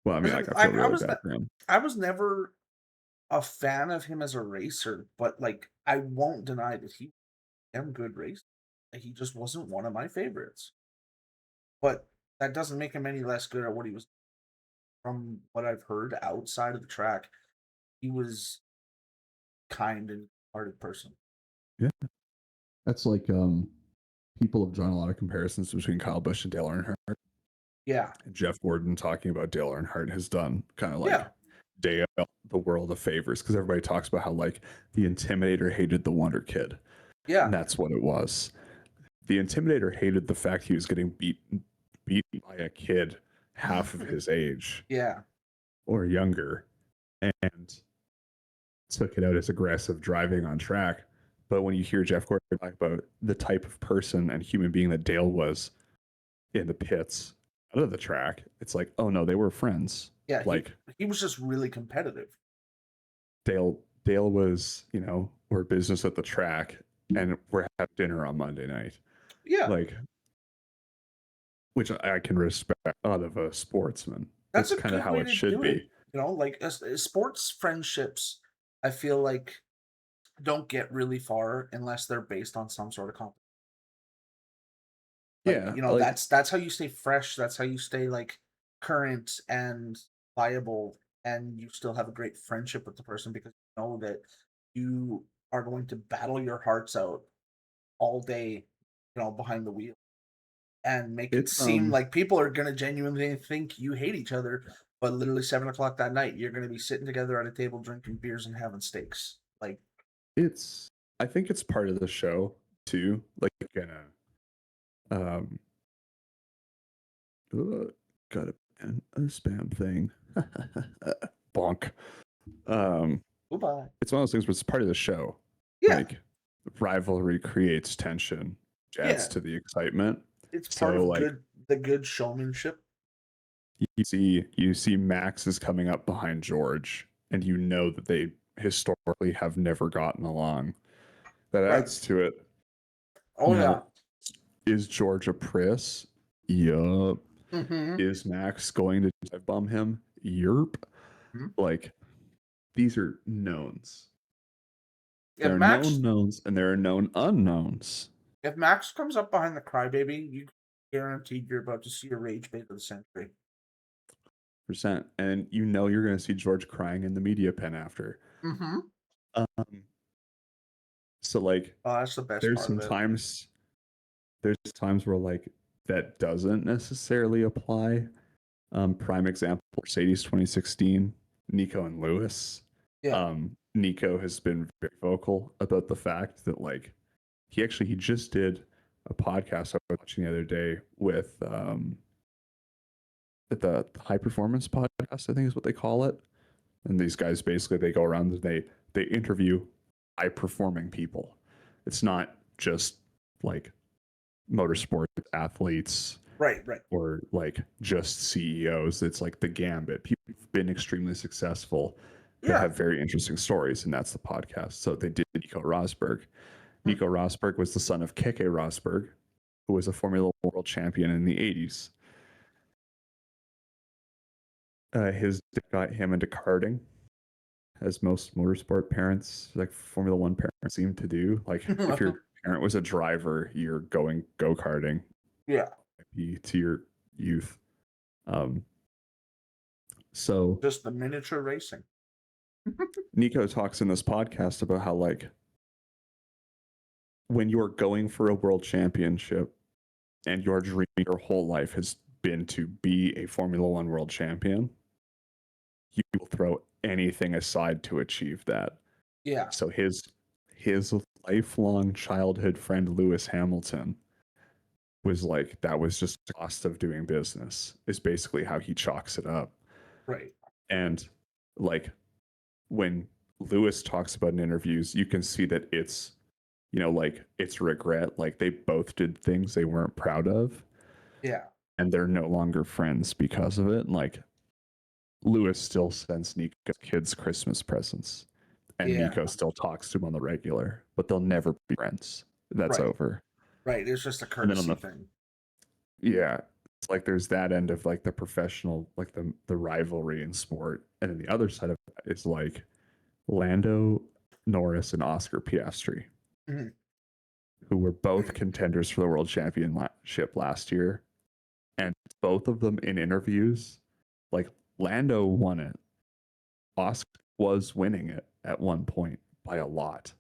[SPEAKER 3] Well, I mean, like, I feel really bad for him.
[SPEAKER 1] I was never a fan of him as a racer, but like, I won't deny that he am good racer. He just wasn't one of my favorites. But that doesn't make him any less good at what he was. From what I've heard outside of the track, he was kind and hearted person.
[SPEAKER 3] Yeah. That's like, people have drawn a lot of comparisons between Kyle Busch and Dale Earnhardt.
[SPEAKER 1] Yeah.
[SPEAKER 3] And Jeff Gordon talking about Dale Earnhardt has done kind of like Dale the world of favors, because everybody talks about how, like, the Intimidator hated the Wonder Kid.
[SPEAKER 1] Yeah.
[SPEAKER 3] And that's what it was. The Intimidator hated the fact he was getting beaten by a kid half of his age
[SPEAKER 1] Yeah.
[SPEAKER 3] or younger and took it out as aggressive driving on track. But when you hear Jeff Gordon talk about the type of person and human being that Dale was in the pits out of the track, it's like, oh no, they were friends.
[SPEAKER 1] Yeah.
[SPEAKER 3] Like
[SPEAKER 1] he was just really competitive.
[SPEAKER 3] Dale was, we're business at the track and we're having dinner on Monday night.
[SPEAKER 1] Yeah.
[SPEAKER 3] Like, which I can respect out of a sportsman.
[SPEAKER 1] That's a
[SPEAKER 3] kind of
[SPEAKER 1] good
[SPEAKER 3] how
[SPEAKER 1] way
[SPEAKER 3] it
[SPEAKER 1] to
[SPEAKER 3] should
[SPEAKER 1] do
[SPEAKER 3] be.
[SPEAKER 1] it. Like sports friendships, I feel like don't get really far unless they're based on some sort of competition.
[SPEAKER 3] Yeah,
[SPEAKER 1] That's how you stay fresh. That's how you stay like current and viable, and you still have a great friendship with the person because you know that you are going to battle your hearts out all day, behind the wheel, and make it seem like people are going to genuinely think you hate each other, but literally 7 o'clock that night, you're going to be sitting together at a table drinking beers and having steaks. Like,
[SPEAKER 3] I think it's part of the show too. Like, got a spam thing. Bonk.
[SPEAKER 1] goodbye.
[SPEAKER 3] It's one of those things where it's part of the show.
[SPEAKER 1] Yeah.
[SPEAKER 3] Like, rivalry creates tension, adds to the excitement.
[SPEAKER 1] It's part
[SPEAKER 3] So,
[SPEAKER 1] of the good showmanship.
[SPEAKER 3] You see Max is coming up behind George, and you know that they historically have never gotten along. That adds to it.
[SPEAKER 1] Oh,
[SPEAKER 3] Now, is George a priss? Yup.
[SPEAKER 1] Mm-hmm.
[SPEAKER 3] Is Max going to dive bomb him? Yerp.
[SPEAKER 1] Mm-hmm.
[SPEAKER 3] Like, these are knowns.
[SPEAKER 1] If
[SPEAKER 3] There are
[SPEAKER 1] Max,
[SPEAKER 3] known knowns and there are known unknowns.
[SPEAKER 1] if Max comes up behind the crybaby, you guaranteed you're about to see a rage bait of the century.
[SPEAKER 3] Percent. And you know you're going to see George crying in the media pen after.
[SPEAKER 1] Mm-hmm.
[SPEAKER 3] So, like,
[SPEAKER 1] Oh, that's the best
[SPEAKER 3] there's
[SPEAKER 1] part
[SPEAKER 3] some
[SPEAKER 1] of it.
[SPEAKER 3] times where, like, that doesn't necessarily apply. Prime example, Mercedes 2016, Nico and Lewis.
[SPEAKER 1] Yeah.
[SPEAKER 3] Nico has been very vocal about the fact that, like, he just did a podcast I was watching the other day with the High Performance Podcast, I think is what they call it. And these guys basically they go around and they interview high performing people. It's not just like motorsport athletes,
[SPEAKER 1] right,
[SPEAKER 3] or like just CEOs. It's like the gambit. People who've been extremely successful that have very interesting stories, and that's the podcast. So they did Nico Rosberg. Nico Rosberg was the son of Keke Rosberg, who was a Formula 1 world champion in the 80s. His dad got him into karting, as most motorsport parents, like Formula 1 parents, seem to do. Like, if your parent was a driver, you're going go-karting.
[SPEAKER 1] Yeah.
[SPEAKER 3] To your youth. So
[SPEAKER 1] just the miniature racing.
[SPEAKER 3] Nico talks in this podcast about how, like, when you're going for a world championship and your dream your whole life has been to be a Formula 1 world champion, you will throw anything aside to achieve that.
[SPEAKER 1] Yeah.
[SPEAKER 3] So his lifelong childhood friend Lewis Hamilton was like, that was just the cost of doing business, is basically how he chalks it up.
[SPEAKER 1] Right.
[SPEAKER 3] And like, when Lewis talks about in interviews, you can see that it's, like, it's regret. Like, they both did things they weren't proud of.
[SPEAKER 1] Yeah.
[SPEAKER 3] And they're no longer friends because of it. And, like, Lewis still sends Nico kids Christmas presents. And Nico still talks to him on the regular, but they'll never be friends. That's over.
[SPEAKER 1] Right. It's just a courtesy thing.
[SPEAKER 3] Yeah. It's like there's that end of like the professional, like the rivalry in sport. And then the other side of it is like Lando Norris and Oscar Piastri, who were both contenders for the world championship last year. And both of them in interviews, like, Lando won it. Oscar was winning it at one point by a lot.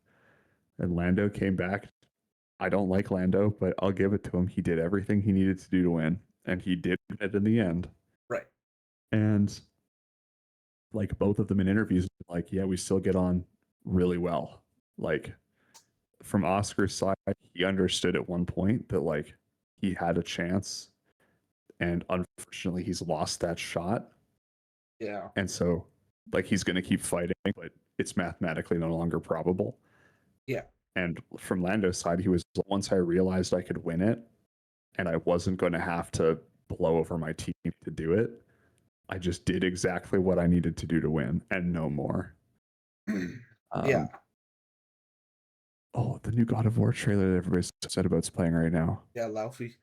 [SPEAKER 3] And Lando came back. I don't like Lando, but I'll give it to him. He did everything he needed to do to win, and he did it in the end.
[SPEAKER 1] Right.
[SPEAKER 3] And like, both of them in interviews, like, yeah, we still get on really well. Like, from Oscar's side, he understood at one point that, like, he had a chance and unfortunately he's lost that shot,
[SPEAKER 1] Yeah.
[SPEAKER 3] and so like he's going to keep fighting, but it's mathematically no longer probable.
[SPEAKER 1] Yeah.
[SPEAKER 3] And from Lando's side, he was, once I realized I could win it and I wasn't going to have to blow over my team to do it, I just did exactly what I needed to do to win and no more.
[SPEAKER 1] Yeah.
[SPEAKER 3] Oh, the new God of War trailer that everybody's upset about is playing right now.
[SPEAKER 1] Yeah, Laufey.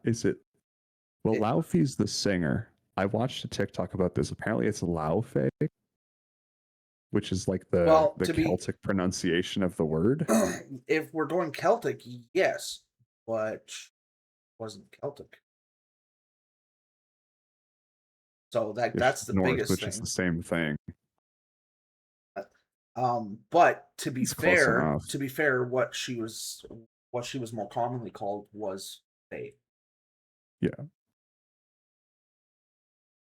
[SPEAKER 3] Is it? Well,
[SPEAKER 1] It-
[SPEAKER 3] Laufey's the singer. I watched a TikTok about this. Apparently, it's Laufey, which is like the
[SPEAKER 1] Well, to be-
[SPEAKER 3] Celtic pronunciation of the word.
[SPEAKER 1] If we're going Celtic, yes, but it wasn't Celtic. So
[SPEAKER 3] It's
[SPEAKER 1] that's the
[SPEAKER 3] Norse,
[SPEAKER 1] biggest
[SPEAKER 3] which
[SPEAKER 1] thing.
[SPEAKER 3] is the same thing.
[SPEAKER 1] But to be
[SPEAKER 3] It's close
[SPEAKER 1] fair,
[SPEAKER 3] enough.
[SPEAKER 1] what she was more commonly called was Faye.
[SPEAKER 3] Yeah.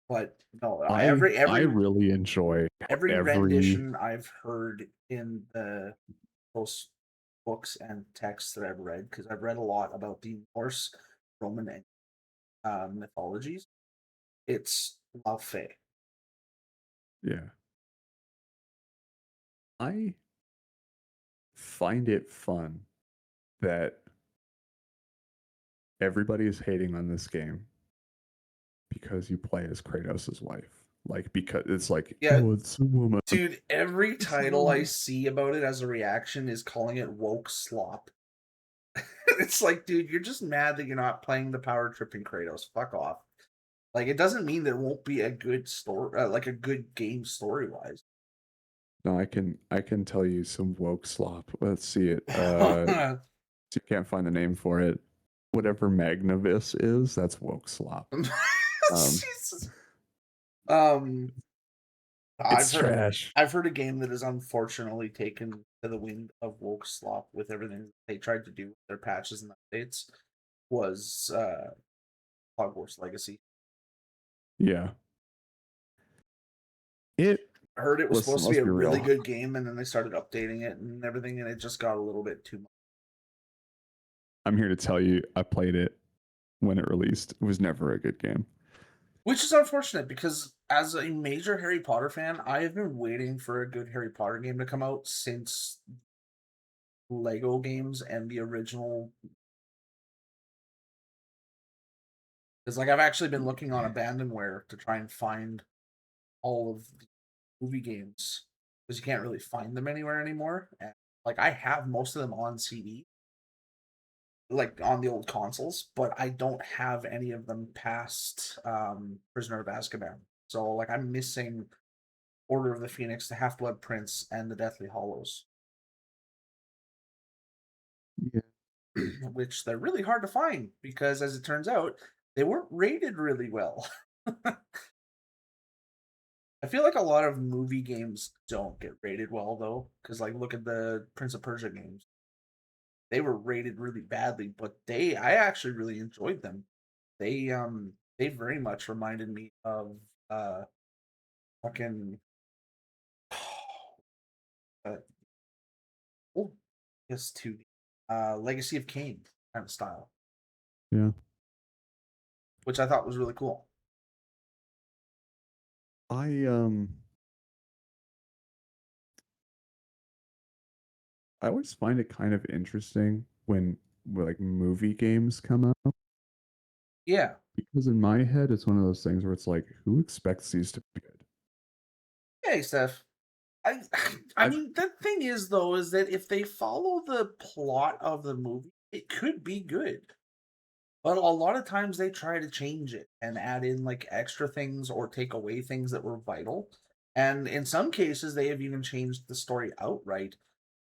[SPEAKER 1] But no,
[SPEAKER 3] I really enjoy
[SPEAKER 1] every rendition I've heard in the most books and texts that I've read, because I've read a lot about the Norse, Roman, and mythologies. It's Laufey.
[SPEAKER 3] Yeah. I find it fun that everybody is hating on this game because you play as Kratos' wife. Like, because it's like,
[SPEAKER 1] Yeah.
[SPEAKER 3] oh, it's a woman.
[SPEAKER 1] Dude, every title I see about it as a reaction is calling it woke slop. It's like, dude, you're just mad that you're not playing the power tripping Kratos. Fuck off. Like, it doesn't mean there won't be a good story, like a good game story wise.
[SPEAKER 3] No, I can tell you some woke slop. Let's see it. You can't find the name for it. Whatever Magnavis is, that's woke slop.
[SPEAKER 1] Jesus.
[SPEAKER 3] It's trash.
[SPEAKER 1] I've heard a game that is unfortunately taken to the wind of woke slop with everything they tried to do with their patches and updates was Hogwarts Legacy.
[SPEAKER 3] Yeah.
[SPEAKER 1] I heard it was
[SPEAKER 3] Listen,
[SPEAKER 1] supposed to be
[SPEAKER 3] let's
[SPEAKER 1] a
[SPEAKER 3] be
[SPEAKER 1] really
[SPEAKER 3] real.
[SPEAKER 1] good game, and then they started updating it and everything, and it just got a little bit too much.
[SPEAKER 3] I'm here to tell you, I played it when it released. It was never a good game.
[SPEAKER 1] Which is unfortunate, because as a major Harry Potter fan, I have been waiting for a good Harry Potter game to come out since Lego games and the original. Because like I've actually been looking on Abandonware to try and find all of the movie games, because you can't really find them anywhere anymore. And like I have most of them on CD, like on the old consoles, but I don't have any of them past Prisoner of Azkaban. So like I'm missing Order of the Phoenix, the Half-Blood Prince, and the Deathly Hallows.
[SPEAKER 3] Yeah.
[SPEAKER 1] Which they're really hard to find, because as it turns out, they weren't rated really well. I feel like a lot of movie games don't get rated well though, because like look at the Prince of Persia games. They were rated really badly, but I actually really enjoyed them. They very much reminded me of fucking oh, yes, to Legacy of Kain kind of style.
[SPEAKER 3] Yeah.
[SPEAKER 1] Which I thought was really cool.
[SPEAKER 3] I always find it kind of interesting when like movie games come out.
[SPEAKER 1] Yeah.
[SPEAKER 3] Because in my head, it's one of those things where it's like, who expects these to be good?
[SPEAKER 1] Hey, Steph. I mean, the thing is, though, is that if they follow the plot of the movie, it could be good. But a lot of times they try to change it and add in like extra things or take away things that were vital. And in some cases, they have even changed the story outright.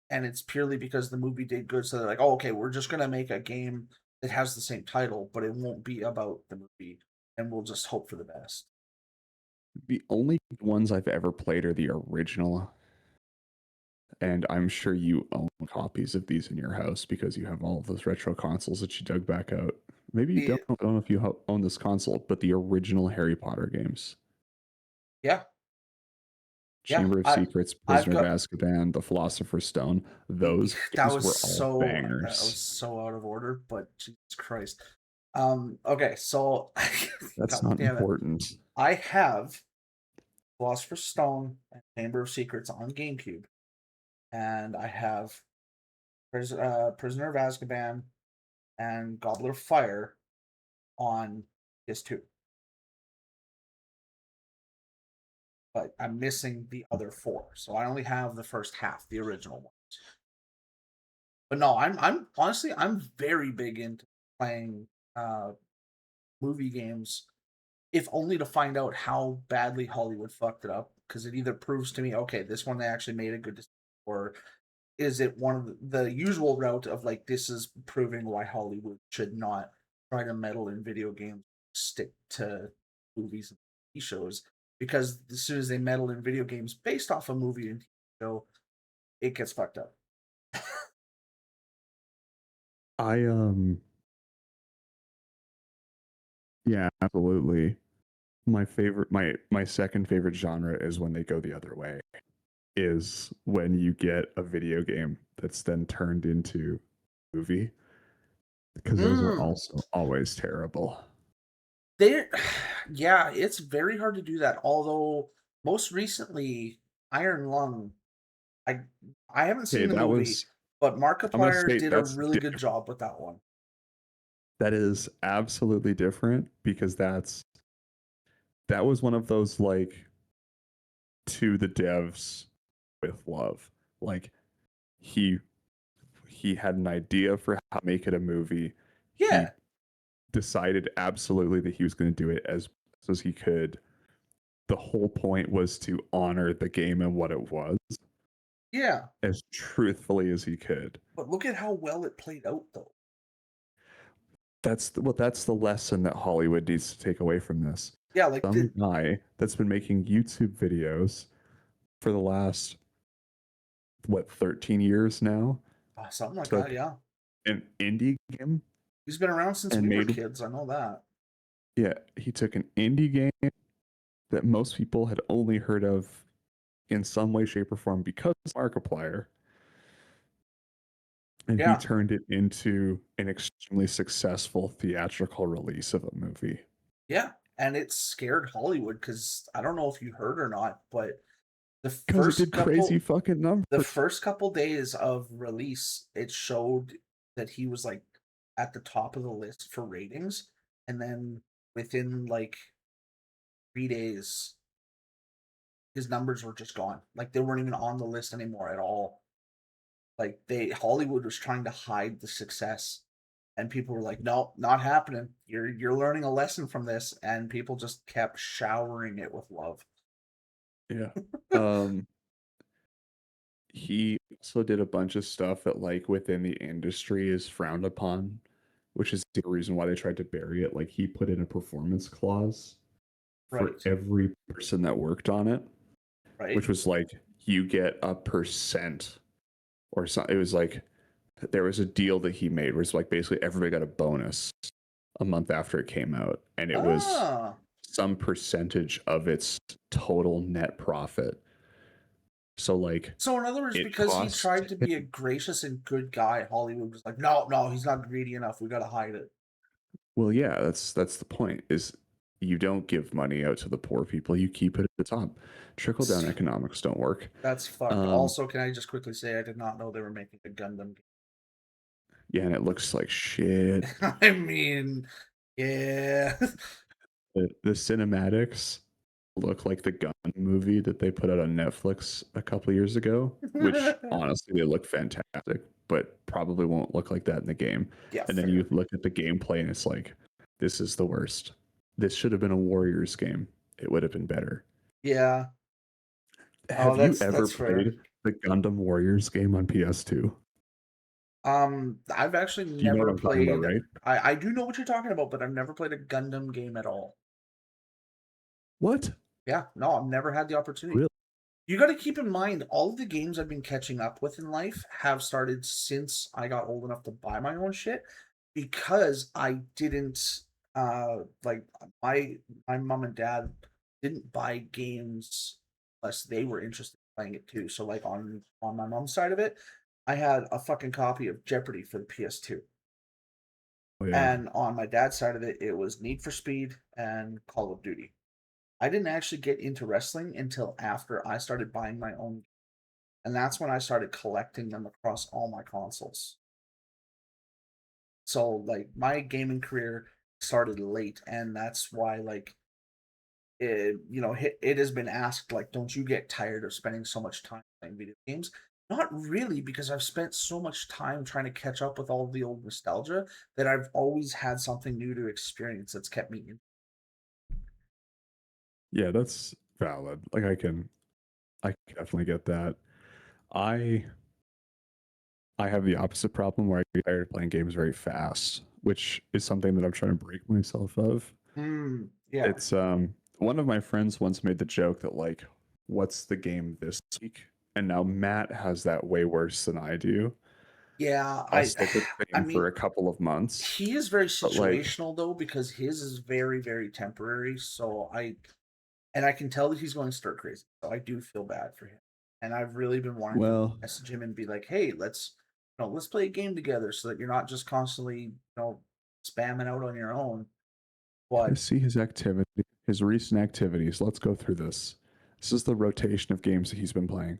[SPEAKER 1] And it's purely because the movie did good. So they're like, oh, okay, we're just going to make a game that has the same title, but it won't be about the movie. And we'll just hope for the best.
[SPEAKER 3] The only ones I've ever played are the original. And I'm sure you own copies of these in your house because you have all of those retro consoles that you dug back out. Maybe you don't. I don't know if you own this console, but the original Harry Potter games.
[SPEAKER 1] Yeah.
[SPEAKER 3] Chamber of Secrets, Prisoner of Azkaban, The Philosopher's Stone. Those games were all bangers.
[SPEAKER 1] That was so out of order, but Jesus Christ. Okay, so
[SPEAKER 3] That's
[SPEAKER 1] God
[SPEAKER 3] not
[SPEAKER 1] damn it.
[SPEAKER 3] important.
[SPEAKER 1] I have Philosopher's Stone and Chamber of Secrets on GameCube, and I have Prisoner of Azkaban and Goblet of Fire on PS2. But I'm missing the other four, so I only have the first half, the original ones. But no, I'm honestly I'm very big into playing uh movie games, if only to find out how badly Hollywood fucked it up. Because it either proves to me, okay, this one they actually made a good decision, or is it one of the usual route of like this is proving why Hollywood should not try to meddle in video games, stick to movies and TV shows, because as soon as they meddle in video games based off a movie and TV show, it gets fucked up.
[SPEAKER 3] I yeah, absolutely. My second favorite genre is when they go the other way. Is when you get a video game that's then turned into a movie, because those are
[SPEAKER 1] Mm.
[SPEAKER 3] also always terrible.
[SPEAKER 1] There, yeah, it's very hard to do that. Although most recently, Iron Lung, I I haven't
[SPEAKER 3] Okay,
[SPEAKER 1] seen the
[SPEAKER 3] that
[SPEAKER 1] movie,
[SPEAKER 3] was
[SPEAKER 1] but
[SPEAKER 3] I'm gonna
[SPEAKER 1] Markiplier
[SPEAKER 3] state
[SPEAKER 1] did a really good job with that one.
[SPEAKER 3] that is absolutely different because that was one of those like to the devs with love. Like he he had an idea for how to make it a movie. He
[SPEAKER 1] Yeah,
[SPEAKER 3] decided absolutely that he was going to do it as best as he could. The whole point was to honor the game and what it was
[SPEAKER 1] yeah,
[SPEAKER 3] as truthfully as he could.
[SPEAKER 1] but look at how well it played out, though.
[SPEAKER 3] That's the lesson that Hollywood needs to take away from this.
[SPEAKER 1] Yeah, like
[SPEAKER 3] Some guy that's been making YouTube videos for the last 13 years now
[SPEAKER 1] something like that.
[SPEAKER 3] took
[SPEAKER 1] Yeah,
[SPEAKER 3] an indie game
[SPEAKER 1] he's been around since
[SPEAKER 3] and
[SPEAKER 1] we were
[SPEAKER 3] made
[SPEAKER 1] kids. I know that.
[SPEAKER 3] yeah, he took an indie game that most people had only heard of in some way, shape, or form because of Markiplier, and he
[SPEAKER 1] Yeah,
[SPEAKER 3] turned it into an extremely successful theatrical release of a movie.
[SPEAKER 1] yeah, and it scared Hollywood because I don't know if you heard or not, but the
[SPEAKER 3] Because it
[SPEAKER 1] first
[SPEAKER 3] did crazy
[SPEAKER 1] couple
[SPEAKER 3] fucking numbers.
[SPEAKER 1] the first couple days of release, it showed that he was like at the top of the list for ratings, and then within like 3 days, his numbers were just gone. Like they weren't even on the list anymore at all. Like Hollywood was trying to hide the success, and people were like, "No, not happening. You're learning a lesson from this," and people just kept showering it with love.
[SPEAKER 3] Yeah. Um, he also did a bunch of stuff that, like, within the industry is frowned upon, which is the reason why they tried to bury it. Like, he put in a performance clause for
[SPEAKER 1] Right,
[SPEAKER 3] every person that worked on it,
[SPEAKER 1] right.
[SPEAKER 3] which was like you get a percent or something. It was like there was a deal that he made where it's like basically everybody got a bonus a month after it came out, and it was
[SPEAKER 1] Ah,
[SPEAKER 3] some percentage of its total net profit. So like
[SPEAKER 1] so in other words,
[SPEAKER 3] it
[SPEAKER 1] because he
[SPEAKER 3] cost
[SPEAKER 1] tried to be a gracious and good guy, Hollywood was like, "No, no, he's not greedy enough. We got to hide it."
[SPEAKER 3] well, yeah, that's the point is you don't give money out to the poor people, you keep it at the top. Trickle down economics don't work.
[SPEAKER 1] That's fucked.
[SPEAKER 3] Um,
[SPEAKER 1] Also, can I just quickly say I did not know they were making a Gundam
[SPEAKER 3] yeah, and it looks like shit.
[SPEAKER 1] game. I mean, yeah.
[SPEAKER 3] The cinematics look like the gun movie that they put out on Netflix a couple years ago, which honestly they look fantastic, but probably won't look like that in the game.
[SPEAKER 1] Yeah,
[SPEAKER 3] And then
[SPEAKER 1] fair.
[SPEAKER 3] you look at the gameplay and it's like, this is the worst. This should have been a Warriors game. It would have been better.
[SPEAKER 1] Yeah. Oh,
[SPEAKER 3] Have you ever
[SPEAKER 1] that's fair.
[SPEAKER 3] played the Gundam Warriors game on PS2?
[SPEAKER 1] I've actually
[SPEAKER 3] Do you know what
[SPEAKER 1] never
[SPEAKER 3] I'm talking about,
[SPEAKER 1] played.
[SPEAKER 3] right?
[SPEAKER 1] I do know what you're talking about, but I've never played a Gundam game at all.
[SPEAKER 3] What?
[SPEAKER 1] Yeah, no, I've never had the opportunity.
[SPEAKER 3] Really?
[SPEAKER 1] You got to keep in mind, all of the games I've been catching up with in life have started since I got old enough to buy my own shit, because I didn't like my mom and dad didn't buy games unless they were interested in playing it too. So like on my mom's side of it, I had a fucking copy of Jeopardy for the PS2.
[SPEAKER 3] yeah.
[SPEAKER 1] And on my dad's side of it, it was Need for Speed and Call of Duty. I didn't actually get into wrestling until after I started buying my own, and that's when I started collecting them across all my consoles. So like my gaming career started late, and that's why like it has been asked like, don't you get tired of spending so much time playing video games? Not really, because I've spent so much time trying to catch up with all of the old nostalgia that I've always had something new to experience that's kept me in.
[SPEAKER 3] Yeah, that's valid. Like I can definitely get that. I I have the opposite problem where I get tired of playing games very fast, which is something that I'm trying to break myself of.
[SPEAKER 1] Yeah.
[SPEAKER 3] It's one of my friends once made the joke that like, what's the game this week? And now Matt has that way worse than I do.
[SPEAKER 1] Yeah,
[SPEAKER 3] I'll stick with the
[SPEAKER 1] I
[SPEAKER 3] game for
[SPEAKER 1] mean,
[SPEAKER 3] a couple of months,
[SPEAKER 1] he is very
[SPEAKER 3] but like,
[SPEAKER 1] situational though, because his is very, very temporary. So I can tell that he's going stir crazy. So I do feel bad for him. And I've really been wanting to
[SPEAKER 3] well,
[SPEAKER 1] message him and be like, hey, let's play a game together so that you're not just constantly, spamming out on your own.
[SPEAKER 3] can I
[SPEAKER 1] But
[SPEAKER 3] see his activity, his recent activities? Let's go through this. This is the rotation of games that he's been playing.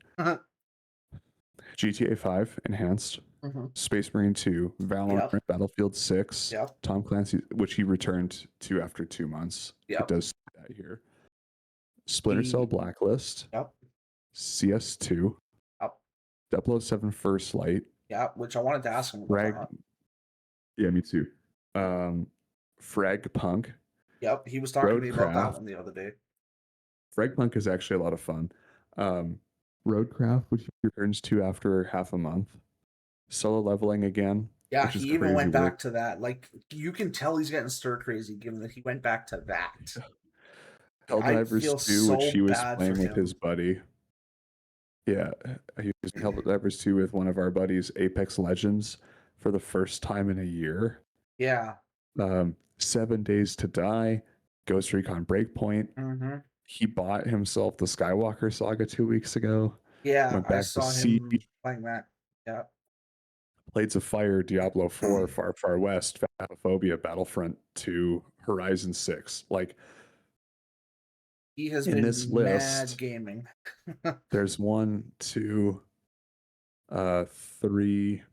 [SPEAKER 3] GTA 5 Enhanced,
[SPEAKER 1] Mhm.
[SPEAKER 3] Space Marine 2, Valorant,
[SPEAKER 1] Yep.
[SPEAKER 3] Battlefield 6,
[SPEAKER 1] Yep.
[SPEAKER 3] Tom Clancy, which he returned to after 2 months. It
[SPEAKER 1] Yep.
[SPEAKER 3] does say that here. Splinter
[SPEAKER 1] He
[SPEAKER 3] Cell Blacklist,
[SPEAKER 1] Yep.
[SPEAKER 3] CS2,
[SPEAKER 1] Yep.
[SPEAKER 3] 007 First Light,
[SPEAKER 1] Yep. Which I wanted to ask him
[SPEAKER 3] Frag.
[SPEAKER 1] about.
[SPEAKER 3] Yeah, me too. Frag Punk,
[SPEAKER 1] Yep. He was talking to me about that
[SPEAKER 3] Roadcraft.
[SPEAKER 1] one the other day.
[SPEAKER 3] Frag Punk is actually a lot of fun. Roadcraft, which he returns to after half a month. Solo leveling again,
[SPEAKER 1] Yeah,
[SPEAKER 3] which is
[SPEAKER 1] he even
[SPEAKER 3] crazy
[SPEAKER 1] went
[SPEAKER 3] work.
[SPEAKER 1] back to that. Like you can tell he's getting stir crazy given that he went back to that. I
[SPEAKER 3] Helldivers
[SPEAKER 1] feel
[SPEAKER 3] 2, which
[SPEAKER 1] so
[SPEAKER 3] he was
[SPEAKER 1] bad for
[SPEAKER 3] playing with his
[SPEAKER 1] him.
[SPEAKER 3] buddy. Yeah, he was playing Helldivers 2 with one of our buddies, Apex Legends, for the first time in a year.
[SPEAKER 1] Yeah.
[SPEAKER 3] 7 Days to Die, Ghost Recon Breakpoint.
[SPEAKER 1] Mm-hmm.
[SPEAKER 3] He bought himself the Skywalker Saga 2 weeks ago.
[SPEAKER 1] Yeah,
[SPEAKER 3] Went
[SPEAKER 1] I
[SPEAKER 3] back to
[SPEAKER 1] saw him
[SPEAKER 3] Siege,
[SPEAKER 1] playing that. Yeah.
[SPEAKER 3] Blades of Fire, Diablo 4, Far Far West, Phasmophobia, Battlefront 2, Horizon 6. Like
[SPEAKER 1] He has
[SPEAKER 3] in this
[SPEAKER 1] been mad
[SPEAKER 3] list,
[SPEAKER 1] gaming.
[SPEAKER 3] there's 1, 2, 3,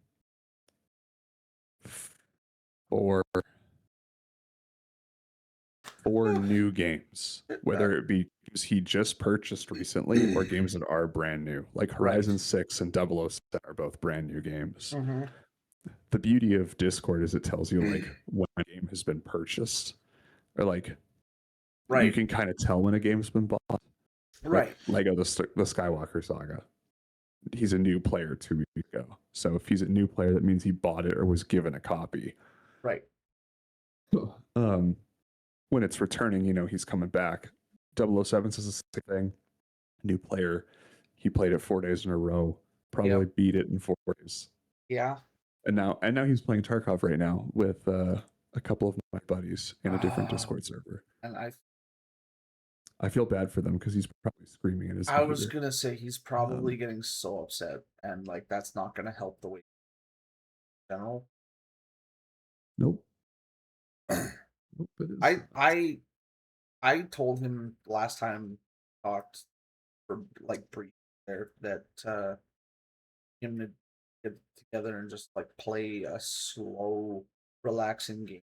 [SPEAKER 3] 4 new games, whether it be games he just purchased recently or games that are brand new. Like Horizon
[SPEAKER 1] Right.
[SPEAKER 3] 6 and 007 are both brand new games.
[SPEAKER 1] Mm-hmm.
[SPEAKER 3] The beauty of Discord is it tells you like when a game has been purchased, or like you
[SPEAKER 1] Right.
[SPEAKER 3] can kind of tell when a game's been bought.
[SPEAKER 1] Right.
[SPEAKER 3] Like Lego, the Skywalker Saga. He's a new player 2 weeks ago. So if he's a new player, that means he bought it or was given a copy.
[SPEAKER 1] Right.
[SPEAKER 3] When it's returning, he's coming back. 007 says the same thing. New player, he played it 4 days in a row. Probably
[SPEAKER 1] Yep.
[SPEAKER 3] beat it in 4 days.
[SPEAKER 1] Yeah.
[SPEAKER 3] And now he's playing Tarkov right now with a couple of my buddies in a different
[SPEAKER 1] Oh,
[SPEAKER 3] Discord server.
[SPEAKER 1] and
[SPEAKER 3] I feel bad for them because he's probably screaming at his
[SPEAKER 1] I was
[SPEAKER 3] computer.
[SPEAKER 1] gonna say he's probably getting so upset, and like that's not gonna help the way in general.
[SPEAKER 3] Nope. Nope. It is.
[SPEAKER 1] I told him last time we talked for like brief there that him to get together and just like play a slow, relaxing game.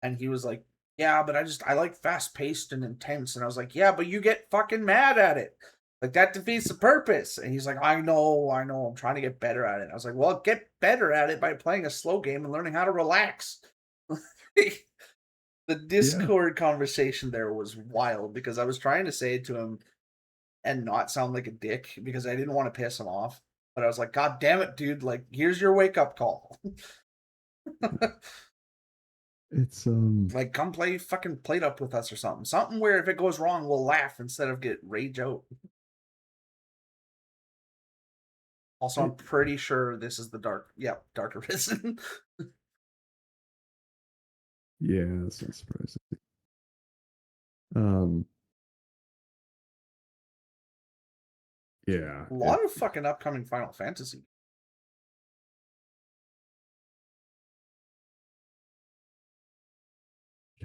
[SPEAKER 1] And he was like, yeah, but I like fast paced and intense. And I was like, yeah, but you get fucking mad at it. Like that defeats the purpose. And he's like, I know, I'm trying to get better at it. I was like, well, get better at it by playing a slow game and learning how to relax. The Discord conversation there was wild because I was trying to say it to him and not sound like a dick because I didn't want to piss him off. But I was like, God damn it, dude, like here's your wake up call.
[SPEAKER 3] It's
[SPEAKER 1] Like come play fucking Plate Up with us or something. Something where if it goes wrong, we'll laugh instead of get rage out. Also, I'm pretty sure this is the Dark Arisen.
[SPEAKER 3] Yeah, that's not surprising. Um, yeah,
[SPEAKER 1] A lot of fucking upcoming Final Fantasy.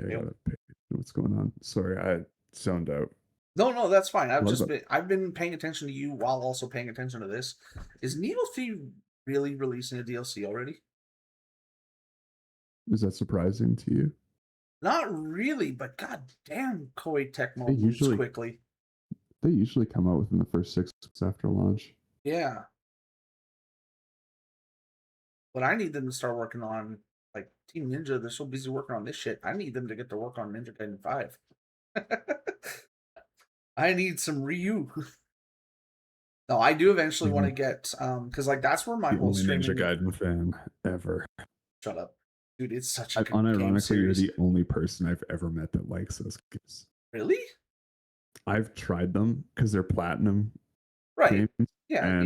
[SPEAKER 3] Okay, I
[SPEAKER 1] Yep.
[SPEAKER 3] gotta pay. What's going on? Sorry, I zoned out.
[SPEAKER 1] No, that's fine.
[SPEAKER 3] Love it.
[SPEAKER 1] I've been paying attention to you while also paying attention to this. Is Neo 3 really releasing a DLC already?
[SPEAKER 3] Is that surprising to you?
[SPEAKER 1] Not really, but god damn, Koei Tecmo
[SPEAKER 3] They
[SPEAKER 1] moves
[SPEAKER 3] usually-
[SPEAKER 1] quickly.
[SPEAKER 3] They usually come out within the first 6 weeks after launch.
[SPEAKER 1] Yeah. But I need them to start working on like Team Ninja. They're so busy working on this shit. I need them to get to work on Ninja Gaiden 5. I need some Ryu. No, I do eventually want to get because like that's where my
[SPEAKER 3] The
[SPEAKER 1] whole
[SPEAKER 3] only
[SPEAKER 1] streaming.
[SPEAKER 3] Ninja Gaiden fan ever.
[SPEAKER 1] Shut up, dude! It's such a good game
[SPEAKER 3] Unironically, you're
[SPEAKER 1] series.
[SPEAKER 3] the only person I've ever met that likes those games.
[SPEAKER 1] Really?
[SPEAKER 3] I've tried them because they're platinum
[SPEAKER 1] Right?
[SPEAKER 3] games,
[SPEAKER 1] Yeah.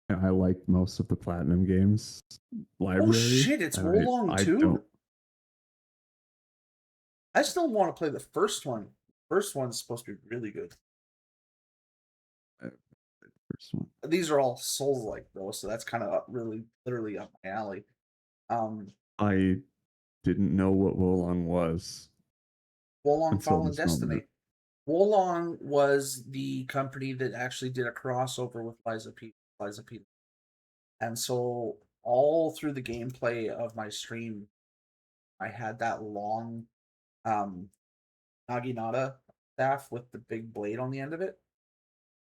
[SPEAKER 3] and I like most of the platinum games library.
[SPEAKER 1] Oh shit! It's
[SPEAKER 3] and
[SPEAKER 1] Wolong
[SPEAKER 3] I
[SPEAKER 1] too.
[SPEAKER 3] don't-
[SPEAKER 1] I still want to play the first one. First one's supposed to be really good.
[SPEAKER 3] First one.
[SPEAKER 1] These are all Souls like though, so that's kind of really literally up my alley.
[SPEAKER 3] I didn't know what Wolong was.
[SPEAKER 1] Wolong
[SPEAKER 3] Until
[SPEAKER 1] Fallen
[SPEAKER 3] this moment.
[SPEAKER 1] Destiny. Wolong was the company that actually did a crossover with Liza P. And so all through the gameplay of my stream, I had that long Naginata staff with the big blade on the end of it.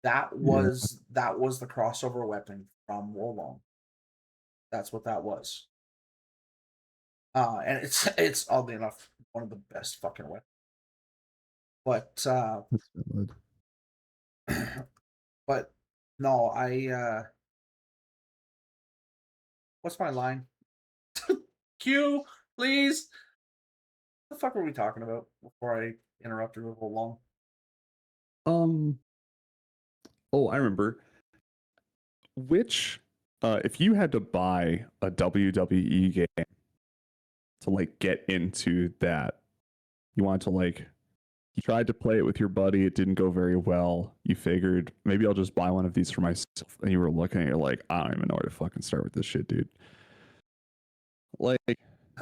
[SPEAKER 1] That was the crossover weapon from Wolong. That's what that was. And it's oddly enough one of the best fucking weapons. But
[SPEAKER 3] That's valid.
[SPEAKER 1] but no, I what's my line? Q, please. What the fuck were we talking about before I interrupted with Wolong?
[SPEAKER 3] Oh, I remember. Which, if you had to buy a WWE game to like get into that, you wanted to like, you tried to play it with your buddy, it didn't go very well. You figured maybe I'll just buy one of these for myself, and you were looking at it like, I don't even know where to fucking start with this shit, dude. Like,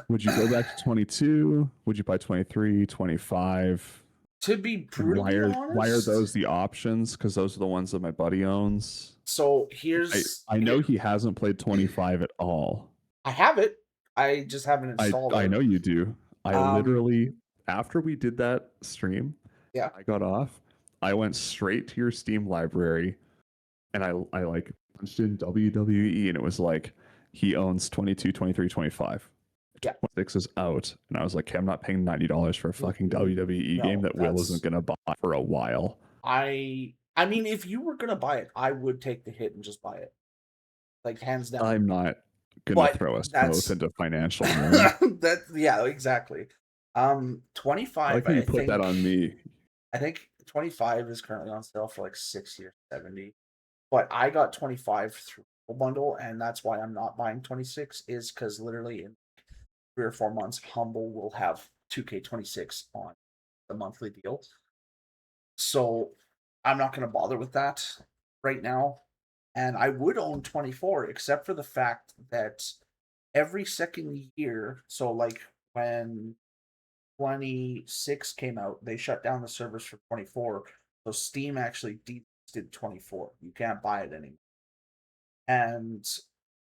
[SPEAKER 3] would you go back to 22? Would you buy 23, 25?
[SPEAKER 1] To be brutally honest,
[SPEAKER 3] Why are those the options? Because those are the ones that my buddy owns.
[SPEAKER 1] So here's
[SPEAKER 3] I know he hasn't played 25 at all.
[SPEAKER 1] I have it. I just haven't installed
[SPEAKER 3] I
[SPEAKER 1] it.
[SPEAKER 3] know you do. I literally, after we did that stream,
[SPEAKER 1] Yeah.
[SPEAKER 3] I got off. I went straight to your Steam library, and I like punched in WWE, and it was like he owns 22, 23, 25.
[SPEAKER 1] Yeah.
[SPEAKER 3] 26 is out, and I was like, hey, I'm not paying $90 for a fucking WWE
[SPEAKER 1] No,
[SPEAKER 3] game that Will
[SPEAKER 1] that's-
[SPEAKER 3] isn't gonna buy for a while.
[SPEAKER 1] I mean, if you were gonna buy it, I would take the hit and just buy it, like hands down.
[SPEAKER 3] I'm not gonna
[SPEAKER 1] But
[SPEAKER 3] throw us
[SPEAKER 1] that's-
[SPEAKER 3] both into financial ruin.
[SPEAKER 1] That yeah, exactly. 25.
[SPEAKER 3] I like how you put that on me.
[SPEAKER 1] I think 25 is currently on sale for like $60 or $70. But I got 25 through a bundle, and that's why I'm not buying 26. Is because literally in 3 or 4 months, Humble will have 2K26 on the monthly deal. So I'm not going to bother with that right now. And I would own 24, except for the fact that every second year, so like when 26 came out, they shut down the servers for 24. So Steam actually delisted 24. You can't buy it anymore. And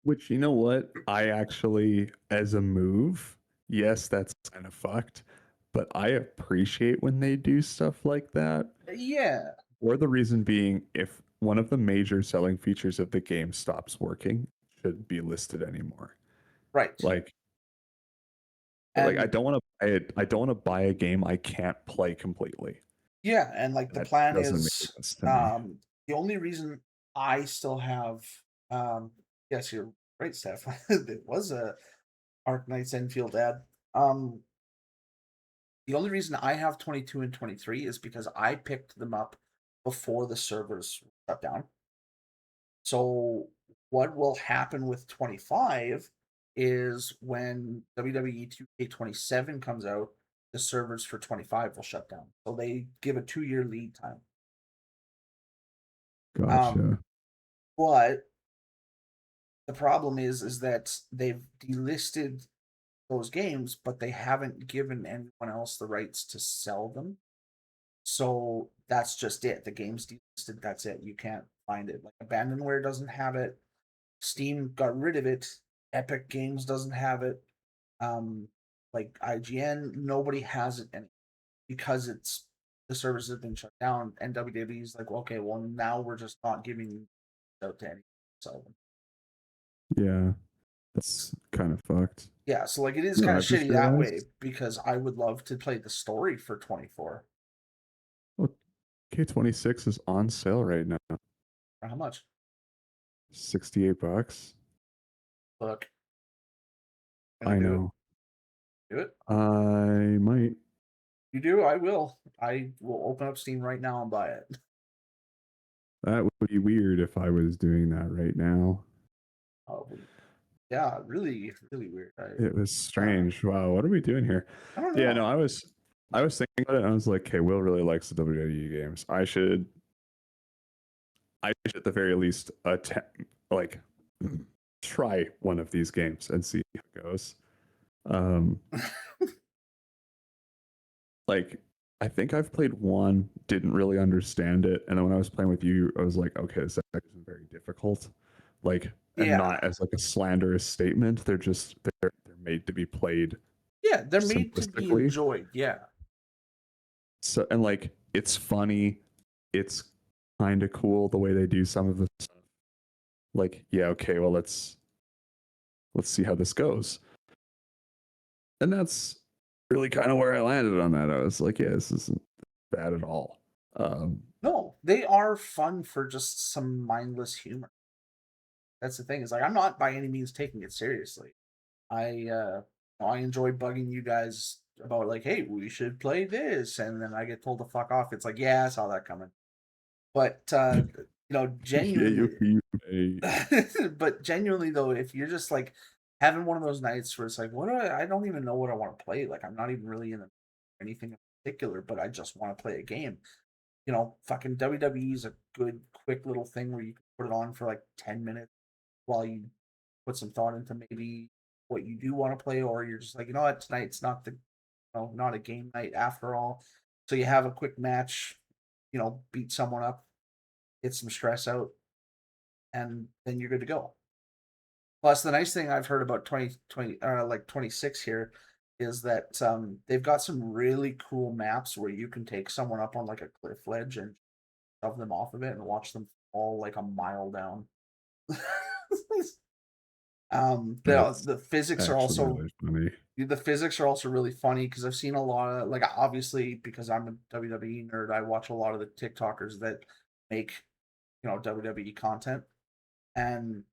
[SPEAKER 3] Which, you know what? I actually, as a move, yes, that's kind of fucked, but I appreciate when they do stuff like that.
[SPEAKER 1] yeah,
[SPEAKER 3] Or the reason being, if one of the major selling features of the game stops working, it shouldn't be listed anymore.
[SPEAKER 1] right.
[SPEAKER 3] Like
[SPEAKER 1] And,
[SPEAKER 3] I don't want to buy it. I don't want to buy a game I can't play completely.
[SPEAKER 1] yeah, and like the
[SPEAKER 3] That
[SPEAKER 1] plan
[SPEAKER 3] doesn't make
[SPEAKER 1] is
[SPEAKER 3] sense to me.
[SPEAKER 1] the only reason I still have yes, you're right, Steph. It was a Arc Knights Enfield ad. The only reason I have 22 and 23 is because I picked them up before the servers shut down. So what will happen with 25 is when WWE 2K27 comes out, the servers for 25 will shut down. So they give a 2-year lead time.
[SPEAKER 3] Gotcha.
[SPEAKER 1] But the problem is that they've delisted those games, but they haven't given anyone else the rights to sell them. So that's just it. The game's delisted. That's it. You can't find it. Like Abandonware doesn't have it. Steam got rid of it. Epic Games doesn't have it. Like IGN, nobody has it anymore because it's the service has been shut down. And WWE's like, okay, well now we're just not giving it out to anyone. So
[SPEAKER 3] Yeah, that's kind of fucked.
[SPEAKER 1] yeah, so like it is
[SPEAKER 3] No,
[SPEAKER 1] kind of
[SPEAKER 3] I've just
[SPEAKER 1] shitty that way
[SPEAKER 3] realized.
[SPEAKER 1] because I would love to play the story for 24.
[SPEAKER 3] Well, K26 is on sale right now.
[SPEAKER 1] For how much?
[SPEAKER 3] $68.
[SPEAKER 1] Look,
[SPEAKER 3] I know.
[SPEAKER 1] Do it.
[SPEAKER 3] I might.
[SPEAKER 1] You do? I will. I will open up Steam right now and buy it.
[SPEAKER 3] That would be weird if I was doing that right now.
[SPEAKER 1] Oh, yeah, really, really weird.
[SPEAKER 3] It was strange. Wow, what are we doing here?
[SPEAKER 1] I don't know.
[SPEAKER 3] Yeah, no, I was thinking about it and I was like, okay, Will really likes the WWE games. I should at the very least like try one of these games and see how it goes. Like I think I've played one, didn't really understand it, and then when I was playing with you, I was like, okay, this actually isn't very difficult. Like, and
[SPEAKER 1] Yeah.
[SPEAKER 3] not as like a slanderous statement. They're made to be played.
[SPEAKER 1] Yeah, they're made to be
[SPEAKER 3] Simplistically.
[SPEAKER 1] enjoyed. Yeah.
[SPEAKER 3] So, and like it's funny, it's kind of cool the way they do some of the stuff. Like, yeah, okay, well let's see how this goes. And that's really kind of where I landed on that. I was like, yeah, this isn't bad at all.
[SPEAKER 1] No, they are fun for just some mindless humor. That's the thing. Is like I'm not by any means taking it seriously. I enjoy bugging you guys about like, hey, we should play this, and then I get told to fuck off. It's like, yeah, I saw that coming. But genuinely, but genuinely though, if you're just like having one of those nights where it's like, I don't even know what I want to play. Like I'm not even really in anything in particular, but I just want to play a game. Fucking WWE is a good, quick little thing where you can put it on for like 10 minutes while you put some thought into maybe what you do want to play, or you're just like, what, tonight's not not a game night after all. So you have a quick match, beat someone up, get some stress out, and then you're good to go. Plus, the nice thing I've heard about 2020, like 26 here, is that they've got some really cool maps where you can take someone up on like a cliff ledge and shove them off of it and watch them fall like a mile down. The physics are also
[SPEAKER 3] really funny.
[SPEAKER 1] The physics are also really funny because I've seen a lot of like obviously because I'm a WWE nerd, I watch a lot of the TikTokers that make WWE content, and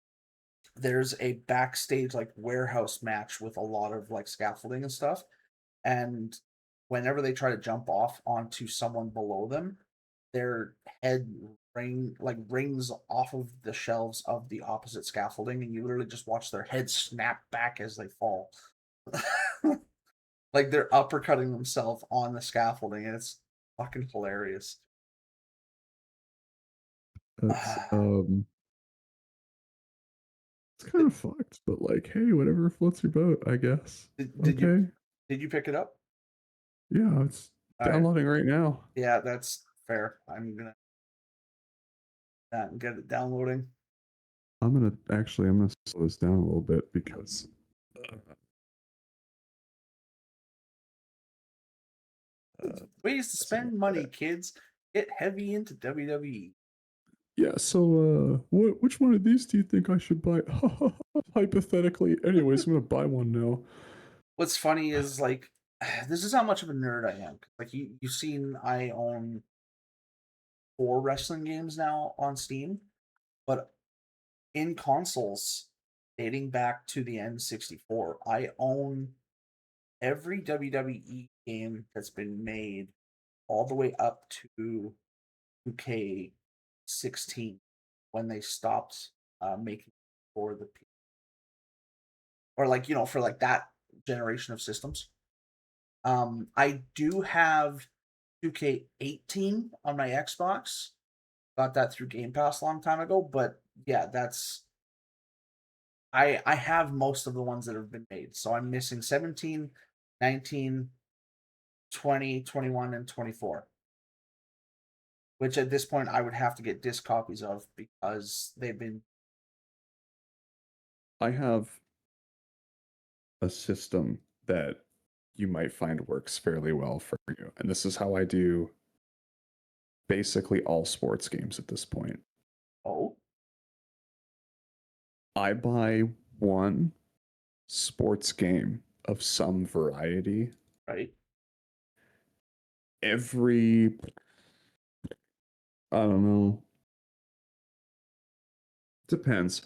[SPEAKER 1] there's a backstage like warehouse match with a lot of like scaffolding and stuff, and whenever they try to jump off onto someone below them, their head rings off of the shelves of the opposite scaffolding, and you literally just watch their head snap back as they fall. Like they're uppercutting themselves on the scaffolding, and it's fucking hilarious.
[SPEAKER 3] That's it's kind of fucked, but like, hey, whatever floats your boat, I guess.
[SPEAKER 1] Did you pick it up?
[SPEAKER 3] Yeah, it's downloading right now.
[SPEAKER 1] Yeah, that's fair. I'm gonna get it downloading.
[SPEAKER 3] I'm gonna slow this down a little bit because
[SPEAKER 1] ways to spend money, kids. Get heavy into WWE.
[SPEAKER 3] Yeah, so which one of these do you think I should buy? Hypothetically. Anyways, I'm gonna buy one now.
[SPEAKER 1] What's funny is like this is how much of a nerd I am. Like you've seen I own 4 wrestling games now on Steam, but in consoles dating back to the N64, I own every WWE game that's been made all the way up to 2K16 when they stopped making for the or like for like that generation of systems. I do have 2K18 on my Xbox. Got that through Game Pass a long time ago, but yeah, that's I have most of the ones that have been made. So I'm missing 17, 19, 20, 21, and 24. Which at this point I would have to get disc copies of because they've been
[SPEAKER 3] I have a system that you might find works fairly well for you. And this is how I do basically all sports games at this point.
[SPEAKER 1] oh,
[SPEAKER 3] I buy one sports game of some variety
[SPEAKER 1] right.
[SPEAKER 3] every, I don't know, depends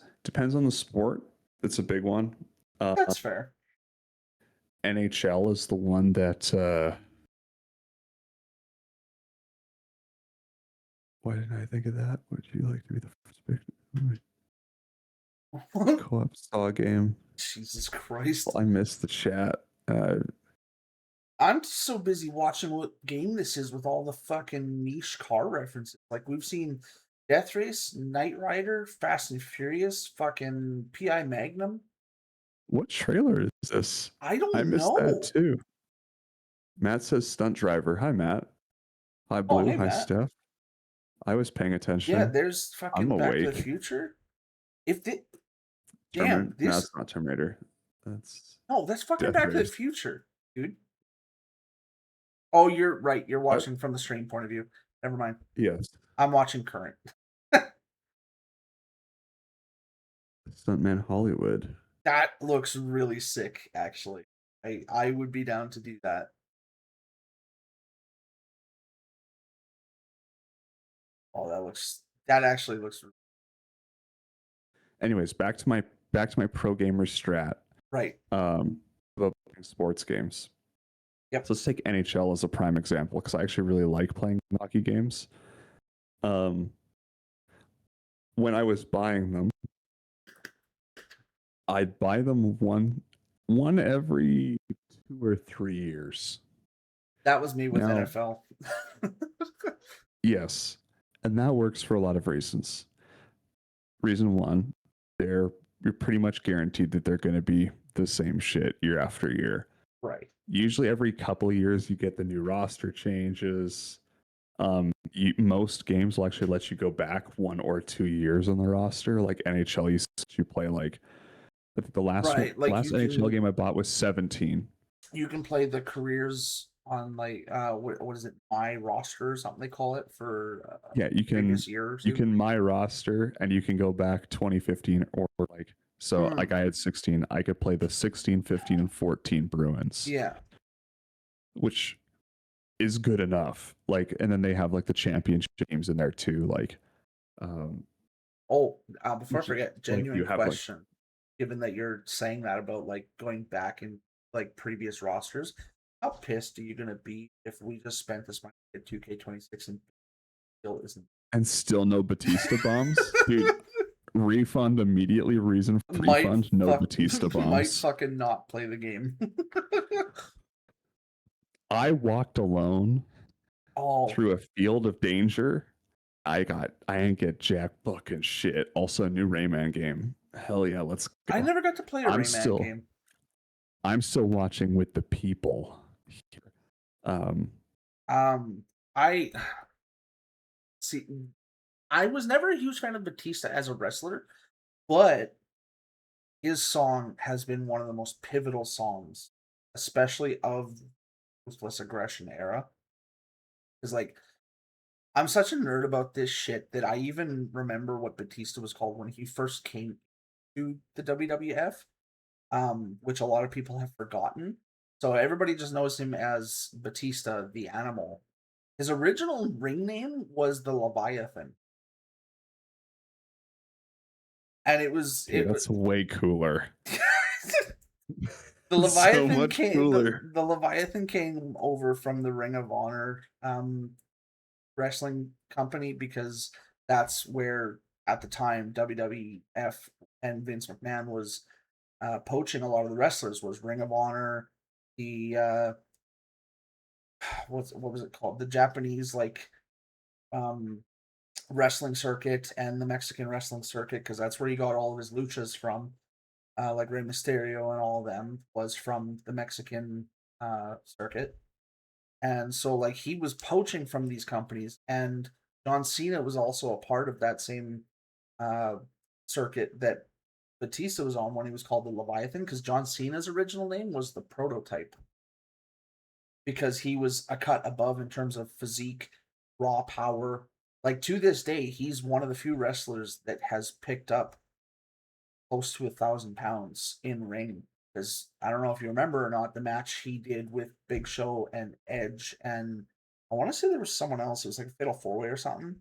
[SPEAKER 3] on the sport. It's a big one.
[SPEAKER 1] That's fair.
[SPEAKER 3] NHL is the one that why didn't I think of that? Would you like to be the first pick? Co-op saw game.
[SPEAKER 1] Jesus Christ.
[SPEAKER 3] I missed the chat.
[SPEAKER 1] I'm so busy watching what game this is with all the fucking niche car references. Like we've seen Death Race, Knight Rider, Fast and Furious, fucking PI Magnum.
[SPEAKER 3] What trailer is this?
[SPEAKER 1] I don't
[SPEAKER 3] I missed
[SPEAKER 1] know.
[SPEAKER 3] that too. Matt says stunt driver. Hi, Matt. Hi, Blue.
[SPEAKER 1] hey,
[SPEAKER 3] Hi,
[SPEAKER 1] Matt.
[SPEAKER 3] Steph. I was paying attention.
[SPEAKER 1] Yeah, there's fucking
[SPEAKER 3] I'm
[SPEAKER 1] Back to the
[SPEAKER 3] awake.
[SPEAKER 1] Future. If they
[SPEAKER 3] No,
[SPEAKER 1] this
[SPEAKER 3] it's not Terminator. That's
[SPEAKER 1] that's fucking
[SPEAKER 3] Death
[SPEAKER 1] Back to the
[SPEAKER 3] Race.
[SPEAKER 1] Future, dude. Oh, you're right. You're watching from the stream point of view. Never mind.
[SPEAKER 3] Yes.
[SPEAKER 1] I'm watching current.
[SPEAKER 3] Stuntman Hollywood.
[SPEAKER 1] That looks really sick, actually. I would be down to do that. Oh, that actually looks
[SPEAKER 3] Anyways, back to my pro gamer strat.
[SPEAKER 1] right.
[SPEAKER 3] About sports games.
[SPEAKER 1] Yep.
[SPEAKER 3] So let's take NHL as a prime example because I actually really like playing hockey games. When I was buying them, I'd buy them one every 2 or 3 years.
[SPEAKER 1] That was me with
[SPEAKER 3] Now-
[SPEAKER 1] NFL.
[SPEAKER 3] Yes, and that works for a lot of reasons. Reason one, you're pretty much guaranteed that they're going to be the same shit year after year.
[SPEAKER 1] Right.
[SPEAKER 3] Usually every couple of years you get the new roster changes. Most games will actually let you go back 1 or 2 years on the roster. Like NHL, you play like I think the last
[SPEAKER 1] Right, like
[SPEAKER 3] last
[SPEAKER 1] you
[SPEAKER 3] NHL
[SPEAKER 1] can-
[SPEAKER 3] game I bought was 17.
[SPEAKER 1] You can play the careers on like what is it, my roster or something they call it for
[SPEAKER 3] Yeah, you can
[SPEAKER 1] previous year or
[SPEAKER 3] you
[SPEAKER 1] two?
[SPEAKER 3] can my roster and you can go back 2015 or like so
[SPEAKER 1] Hmm.
[SPEAKER 3] like I had 16. I could play the 16, 15, and 14 Bruins.
[SPEAKER 1] Yeah.
[SPEAKER 3] Which is good enough. Like, and then they have like the championship games in there too. Like,
[SPEAKER 1] Oh, before I
[SPEAKER 3] you-
[SPEAKER 1] forget,
[SPEAKER 3] like,
[SPEAKER 1] genuine
[SPEAKER 3] you have, like-
[SPEAKER 1] question. Given that you're saying that about like going back in like previous rosters, how pissed are you gonna be if we just spent this money at 2K26 and still isn't?
[SPEAKER 3] and still no Batista bombs, dude. Refund immediately. Reason for refund. No Batista
[SPEAKER 1] Might
[SPEAKER 3] bombs.
[SPEAKER 1] fucking not play the game.
[SPEAKER 3] I walked alone
[SPEAKER 1] Oh,
[SPEAKER 3] through a field of danger. I ain't get jack fucking shit. Also, a new Rayman game. Hell yeah, let's go.
[SPEAKER 1] I never got to play a
[SPEAKER 3] I'm
[SPEAKER 1] Rayman
[SPEAKER 3] still-
[SPEAKER 1] game.
[SPEAKER 3] I'm still watching with the people.
[SPEAKER 1] I see. I was never a huge fan of Batista as a wrestler, but his song has been one of the most pivotal songs, especially of the Ruthless Aggression era. Because like, I'm such a nerd about this shit that I even remember what Batista was called when he first came to the WWF, which a lot of people have forgotten. So everybody just knows him as Batista, the Animal. His original ring name was the Leviathan. And it was
[SPEAKER 3] Dude, that's way cooler.
[SPEAKER 1] the
[SPEAKER 3] so
[SPEAKER 1] Leviathan
[SPEAKER 3] much
[SPEAKER 1] came
[SPEAKER 3] cooler.
[SPEAKER 1] the Leviathan came over from the Ring of Honor wrestling company because that's where at the time WWF and Vince McMahon was poaching a lot of the wrestlers. Was Ring of Honor, the what was it called, the Japanese like wrestling circuit and the Mexican wrestling circuit, because that's where he got all of his luchas from. like Rey Mysterio and all of them, was from the Mexican circuit. And so like he was poaching from these companies, and John Cena was also a part of that same uh circuit that Batista was on when he was called the Leviathan, because John Cena's original name was the Prototype, because he was a cut above in terms of physique, raw power. Like to this day, he's one of the few wrestlers that has picked up close to 1,000 pounds in ring. Because I don't know if you remember or not, the match he did with Big Show and Edge, and I want to say there was someone else. It was like a Fatal 4-Way or something.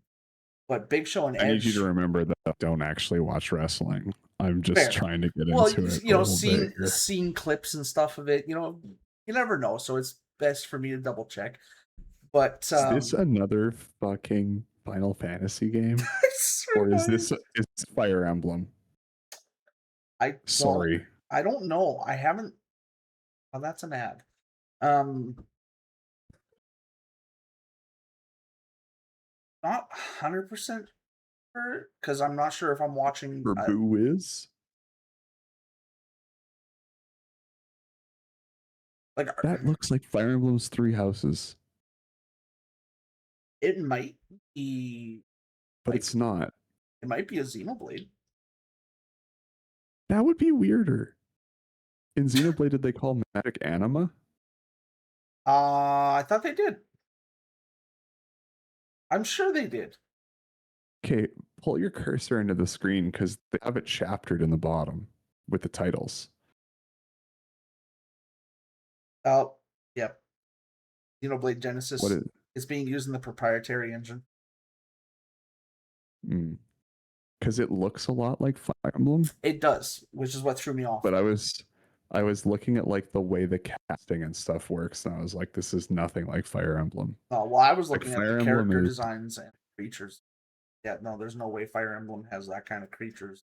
[SPEAKER 1] But Big Show and
[SPEAKER 3] I need you
[SPEAKER 1] Edge.
[SPEAKER 3] to remember that I don't actually watch wrestling. I'm just
[SPEAKER 1] Fair.
[SPEAKER 3] trying to get
[SPEAKER 1] Well,
[SPEAKER 3] into it
[SPEAKER 1] you
[SPEAKER 3] a
[SPEAKER 1] know,
[SPEAKER 3] little bit here.
[SPEAKER 1] seeing clips and stuff of it, you know, you never know. So it's best for me to double check. But
[SPEAKER 3] Is this another fucking Final Fantasy game?
[SPEAKER 1] I swear
[SPEAKER 3] Or is
[SPEAKER 1] to
[SPEAKER 3] this
[SPEAKER 1] God,
[SPEAKER 3] Fire Emblem? Sorry.
[SPEAKER 1] I don't know. I haven't. Oh, that's an ad. Not 100% sure, because I'm not sure if I'm watching.
[SPEAKER 3] For Boo Wiz?
[SPEAKER 1] Like
[SPEAKER 3] That looks like Fire Emblem's Three Houses,
[SPEAKER 1] it might be.
[SPEAKER 3] but
[SPEAKER 1] Like,
[SPEAKER 3] it's not.
[SPEAKER 1] it might be a Xenoblade.
[SPEAKER 3] That would be weirder. In Xenoblade, did they call magic anima?
[SPEAKER 1] I thought they did. I'm sure they did.
[SPEAKER 3] Okay, pull your cursor into the screen because they have it chaptered in the bottom with the titles.
[SPEAKER 1] Oh, yep. Xenoblade Genesis
[SPEAKER 3] What is?
[SPEAKER 1] is being used in the proprietary engine.
[SPEAKER 3] Because it looks a lot like Fire Emblem.
[SPEAKER 1] It does, which is what threw me off.
[SPEAKER 3] But I was looking at like the way the casting and stuff works, and I was like, this is nothing like Fire Emblem.
[SPEAKER 1] Oh, well, I was
[SPEAKER 3] Like,
[SPEAKER 1] looking at
[SPEAKER 3] Fire
[SPEAKER 1] the
[SPEAKER 3] Emblem
[SPEAKER 1] character
[SPEAKER 3] is-
[SPEAKER 1] designs and creatures. Yeah, no, there's no way Fire Emblem has that kind of creatures.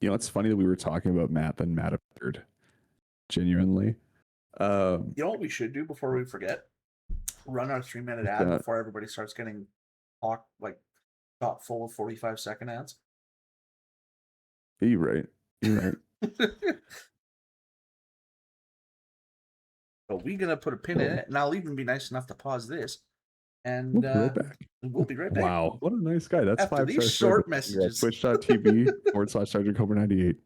[SPEAKER 3] You know, it's funny that we were talking about Matt, then Matt appeared. Genuinely.
[SPEAKER 1] You know what we should do before we forget? Run our 3-minute
[SPEAKER 3] What's
[SPEAKER 1] ad
[SPEAKER 3] that?
[SPEAKER 1] before everybody starts getting shot full of 45-second ads.
[SPEAKER 3] You're right. You're right.
[SPEAKER 1] But we're gonna put a pin in it, and I'll even be nice enough to pause this. And
[SPEAKER 3] We'll be right back.
[SPEAKER 1] we'll be right back.
[SPEAKER 3] Wow, what a nice guy. That's
[SPEAKER 1] After
[SPEAKER 3] 5
[SPEAKER 1] these
[SPEAKER 3] stars.
[SPEAKER 1] short messages.
[SPEAKER 3] Twitch.tv/SergeantCobra98.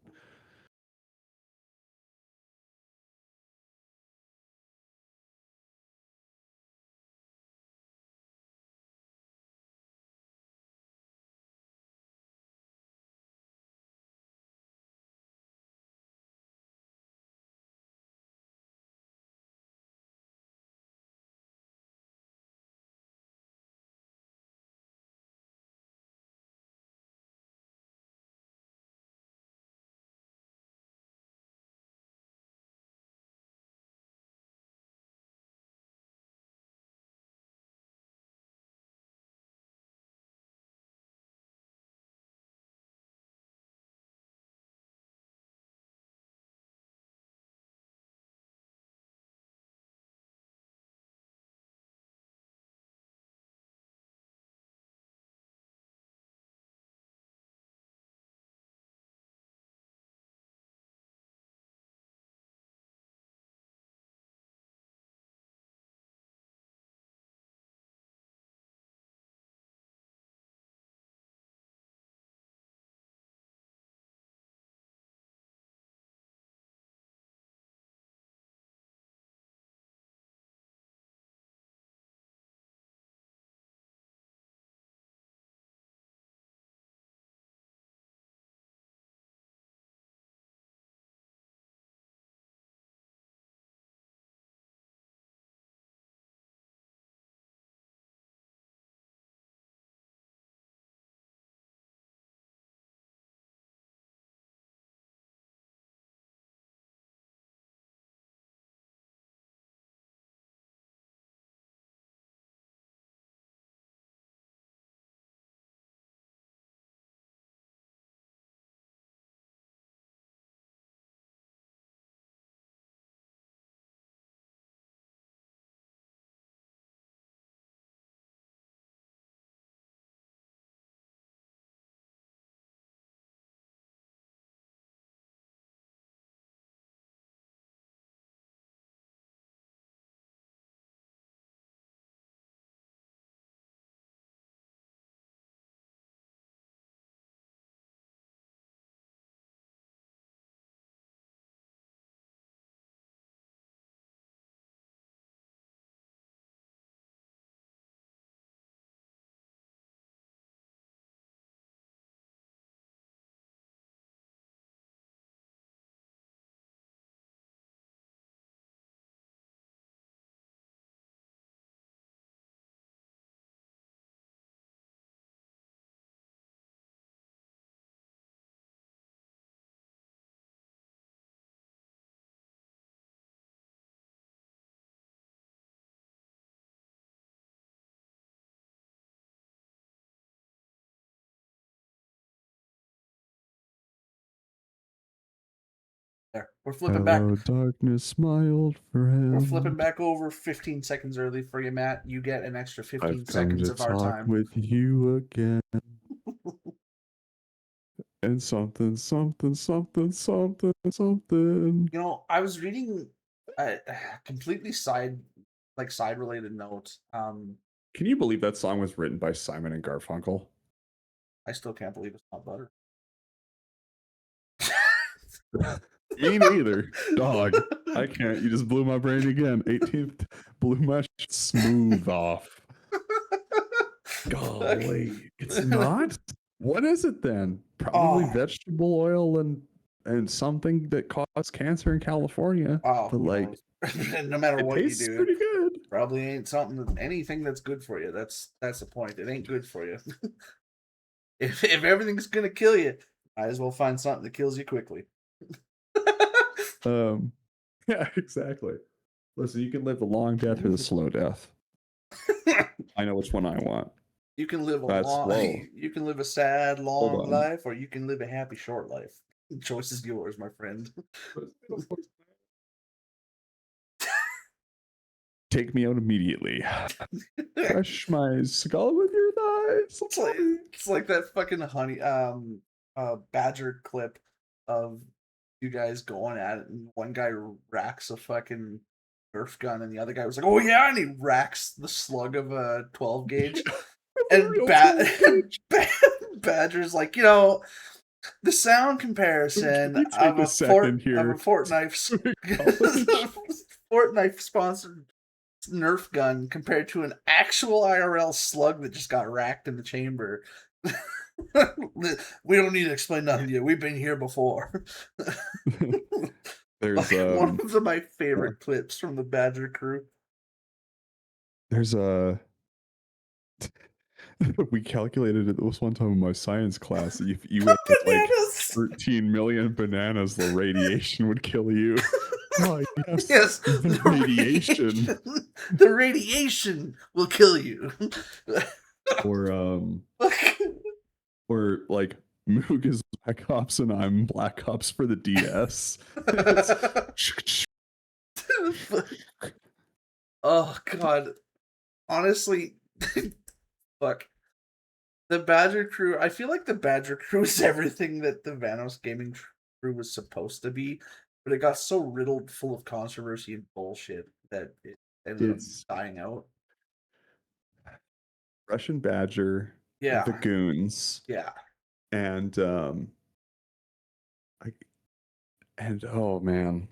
[SPEAKER 1] There, we're flipping back.
[SPEAKER 3] Hello, darkness, my old friend.
[SPEAKER 1] We're flipping back over 15 seconds early for you, Matt. You get an extra 15
[SPEAKER 3] I've come
[SPEAKER 1] seconds
[SPEAKER 3] to
[SPEAKER 1] of our
[SPEAKER 3] talk
[SPEAKER 1] time.
[SPEAKER 3] with you again. And something, something, something, something, something.
[SPEAKER 1] You know, I was reading a completely side related note.
[SPEAKER 3] Can you believe that song was written by Simon and Garfunkel?
[SPEAKER 1] I still can't believe it's not butter.
[SPEAKER 3] Me neither, dog. I can't. You just blew my brain again. 18th blew my shit smooth off. Golly, it's not. What is it then? Probably
[SPEAKER 1] Oh.
[SPEAKER 3] vegetable oil and something that causes cancer in California.
[SPEAKER 1] Oh,
[SPEAKER 3] but like,
[SPEAKER 1] no matter
[SPEAKER 3] it
[SPEAKER 1] what you
[SPEAKER 3] tastes
[SPEAKER 1] do,
[SPEAKER 3] pretty good.
[SPEAKER 1] probably ain't anything that's good for you. That's the point. It ain't good for you. if everything's gonna kill you, might as well find something that kills you quickly.
[SPEAKER 3] Yeah, exactly. Listen, you can live the long death or the slow death. I know which one I want.
[SPEAKER 1] You can live
[SPEAKER 3] Slow.
[SPEAKER 1] you can live a sad long
[SPEAKER 3] on.
[SPEAKER 1] life, or you can live a happy short life. The choice is yours, my friend.
[SPEAKER 3] Take me out immediately. Crush my skull with your thighs.
[SPEAKER 1] It's like that fucking badger clip of you guys going at it, and one guy racks a fucking Nerf gun, and the other guy was like, "Oh yeah," and he racks the slug of a 12 gauge, and Badger's like, you know, the sound comparison
[SPEAKER 3] Can we take
[SPEAKER 1] of
[SPEAKER 3] a
[SPEAKER 1] a
[SPEAKER 3] second here?
[SPEAKER 1] Fortnite sponsored Nerf gun compared to an actual IRL slug that just got racked in the chamber. We don't need to explain nothing to you. We've been here before.
[SPEAKER 3] There's
[SPEAKER 1] one of my favorite clips from the Badger crew.
[SPEAKER 3] There's a we calculated it this one time in my science class. If you ate like 13 million bananas, the radiation would kill you. Oh, yes, the radiation.
[SPEAKER 1] The radiation will kill you.
[SPEAKER 3] Or like Moog is Black Ops and I'm Black Ops for the DS.
[SPEAKER 1] Oh god. Honestly, fuck. The Badger crew, I feel like the Badger crew is everything that the Vanos gaming crew was supposed to be, but it got so riddled full of controversy and bullshit that it ended up dying out.
[SPEAKER 3] Russian Badger,
[SPEAKER 1] Yeah,
[SPEAKER 3] the Goons,
[SPEAKER 1] yeah,
[SPEAKER 3] and oh man,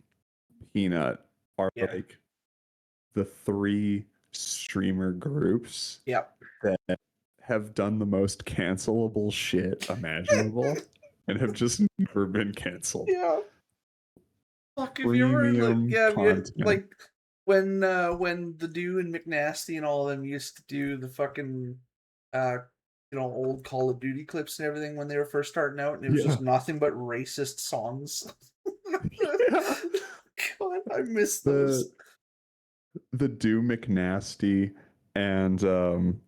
[SPEAKER 3] Peanut are like the three streamer groups that have done the most cancelable shit imaginable and have just never been canceled.
[SPEAKER 1] Yeah. Fuck, if you ever like when the dude and McNasty and all of them used to do the fucking old Call of Duty clips and everything when they were first starting out, and it was just nothing but racist songs. God, I miss those.
[SPEAKER 3] The Do McNasty and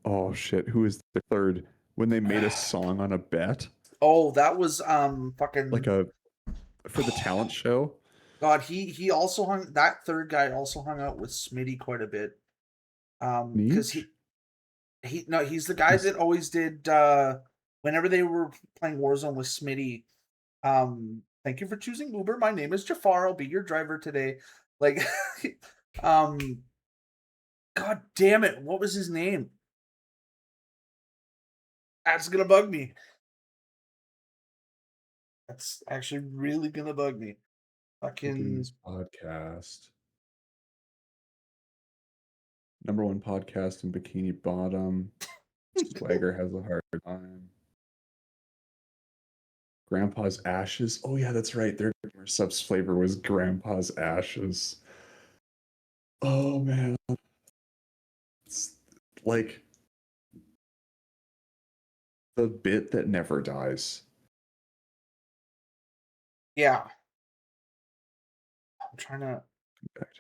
[SPEAKER 3] oh shit, who is the third? When they made a song on a bet.
[SPEAKER 1] Oh, that was fucking
[SPEAKER 3] like for the talent show.
[SPEAKER 1] God, he also that third guy also hung out with Smitty quite a bit. Because he's the guy that always did whenever they were playing Warzone with Smitty. Thank you for choosing Uber. My name is Jafar. I'll be your driver today. Like, God damn it, what was his name? That's gonna bug me. That's actually really gonna bug me. Fucking
[SPEAKER 3] podcast. #1 podcast in Bikini Bottom. Swagger has a hard time. Grandpa's Ashes. Oh yeah, that's right. Their subs flavor was Grandpa's Ashes. Oh man. It's like the bit that never dies.
[SPEAKER 1] Yeah. I'm trying to.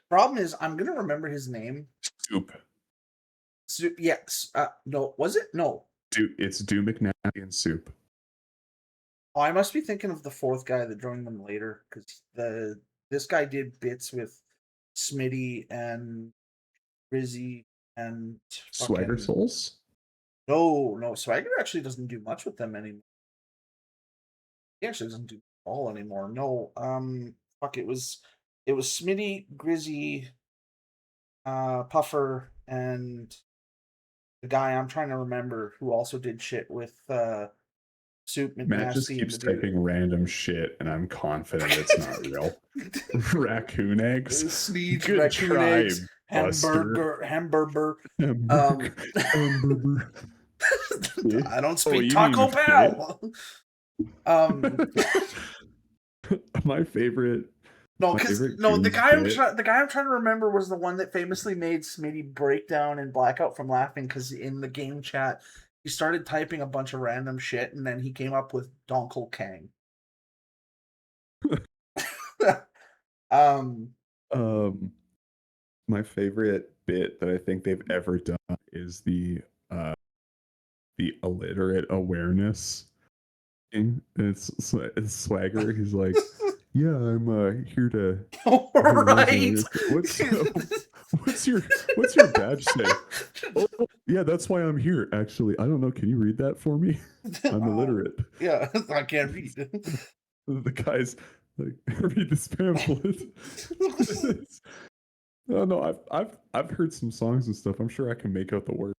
[SPEAKER 1] Problem is, I'm gonna remember his name.
[SPEAKER 3] Soup.
[SPEAKER 1] Yes. No, was it? No.
[SPEAKER 3] It's Do McNasty and Soup.
[SPEAKER 1] Oh, I must be thinking of the fourth guy that joined them later because this guy did bits with Smitty and Rizzy and
[SPEAKER 3] Swagger
[SPEAKER 1] fucking
[SPEAKER 3] Souls?
[SPEAKER 1] no Swagger actually doesn't do much with them anymore. He actually doesn't do all anymore. No, fuck it was Smitty, Grizzy, Puffer, and the guy I'm trying to remember who also did shit with Soup
[SPEAKER 3] Matt just
[SPEAKER 1] McNasty and
[SPEAKER 3] keeps
[SPEAKER 1] the dude.
[SPEAKER 3] typing random shit, and I'm confident it's not real. Raccoon eggs.
[SPEAKER 1] Sneed,
[SPEAKER 3] Good
[SPEAKER 1] raccoon
[SPEAKER 3] try,
[SPEAKER 1] eggs,
[SPEAKER 3] Buster.
[SPEAKER 1] hamburger.
[SPEAKER 3] Hamburger.
[SPEAKER 1] I don't
[SPEAKER 3] Oh,
[SPEAKER 1] speak
[SPEAKER 3] you
[SPEAKER 1] Taco
[SPEAKER 3] mean
[SPEAKER 1] Bell.
[SPEAKER 3] My favorite.
[SPEAKER 1] No,
[SPEAKER 3] My
[SPEAKER 1] because
[SPEAKER 3] favorite
[SPEAKER 1] no,
[SPEAKER 3] Goons
[SPEAKER 1] the guy I'm trying to remember was the one that famously made Smitty break down and black out from laughing because in the game chat he started typing a bunch of random shit and then he came up with Donkle Kang.
[SPEAKER 3] My favorite bit that I think they've ever done is the illiterate awareness thing. It's Swagger. He's like, yeah, I'm here to.
[SPEAKER 1] Right.
[SPEAKER 3] What's your badge say? Oh, yeah, that's why I'm here. Actually, I don't know. Can you read that for me? I'm illiterate.
[SPEAKER 1] Yeah, I can't read.
[SPEAKER 3] The guy's like, read this pamphlet. Oh no, I've heard some songs and stuff. I'm sure I can make out the words.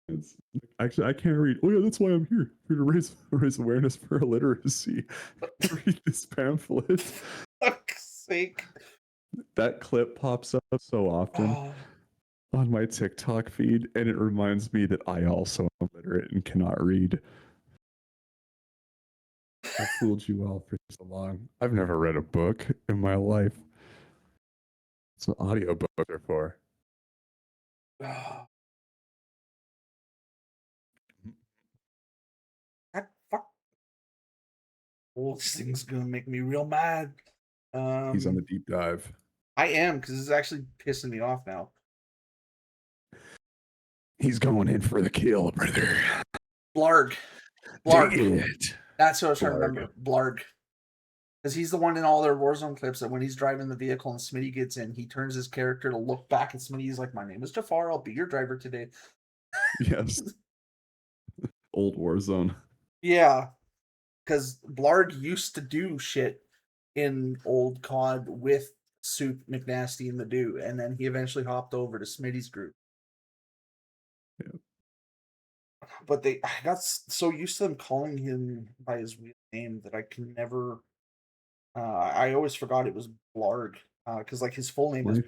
[SPEAKER 3] It's actually I can't read. Oh yeah, that's why I'm here to raise awareness for illiteracy. Read this pamphlet.
[SPEAKER 1] Fuck's sake.
[SPEAKER 3] That clip pops up so often on my TikTok feed, and it reminds me that I also am illiterate and cannot read. I fooled you all for so long. I've never read a book in my life. It's an audiobook are for.
[SPEAKER 1] That fuck. Oh, this thing's gonna make me real mad.
[SPEAKER 3] He's on the deep dive.
[SPEAKER 1] I am because it's actually pissing me off now.
[SPEAKER 3] He's going in for the kill, brother.
[SPEAKER 1] Blarg. That's what I was trying to remember. Blarg. Because he's the one in all their Warzone clips that when he's driving the vehicle and Smitty gets in, he turns his character to look back at Smitty. He's like, "My name is Jafar. I'll be your driver today."
[SPEAKER 3] Yes. Old Warzone.
[SPEAKER 1] Yeah. Because Blarg used to do shit in old COD with Soup, McNasty, and the Dew, and then he eventually hopped over to Smitty's group.
[SPEAKER 3] Yeah.
[SPEAKER 1] But I got so used to them calling him by his real name that I can never. I always forgot it was Blarg because like his full name is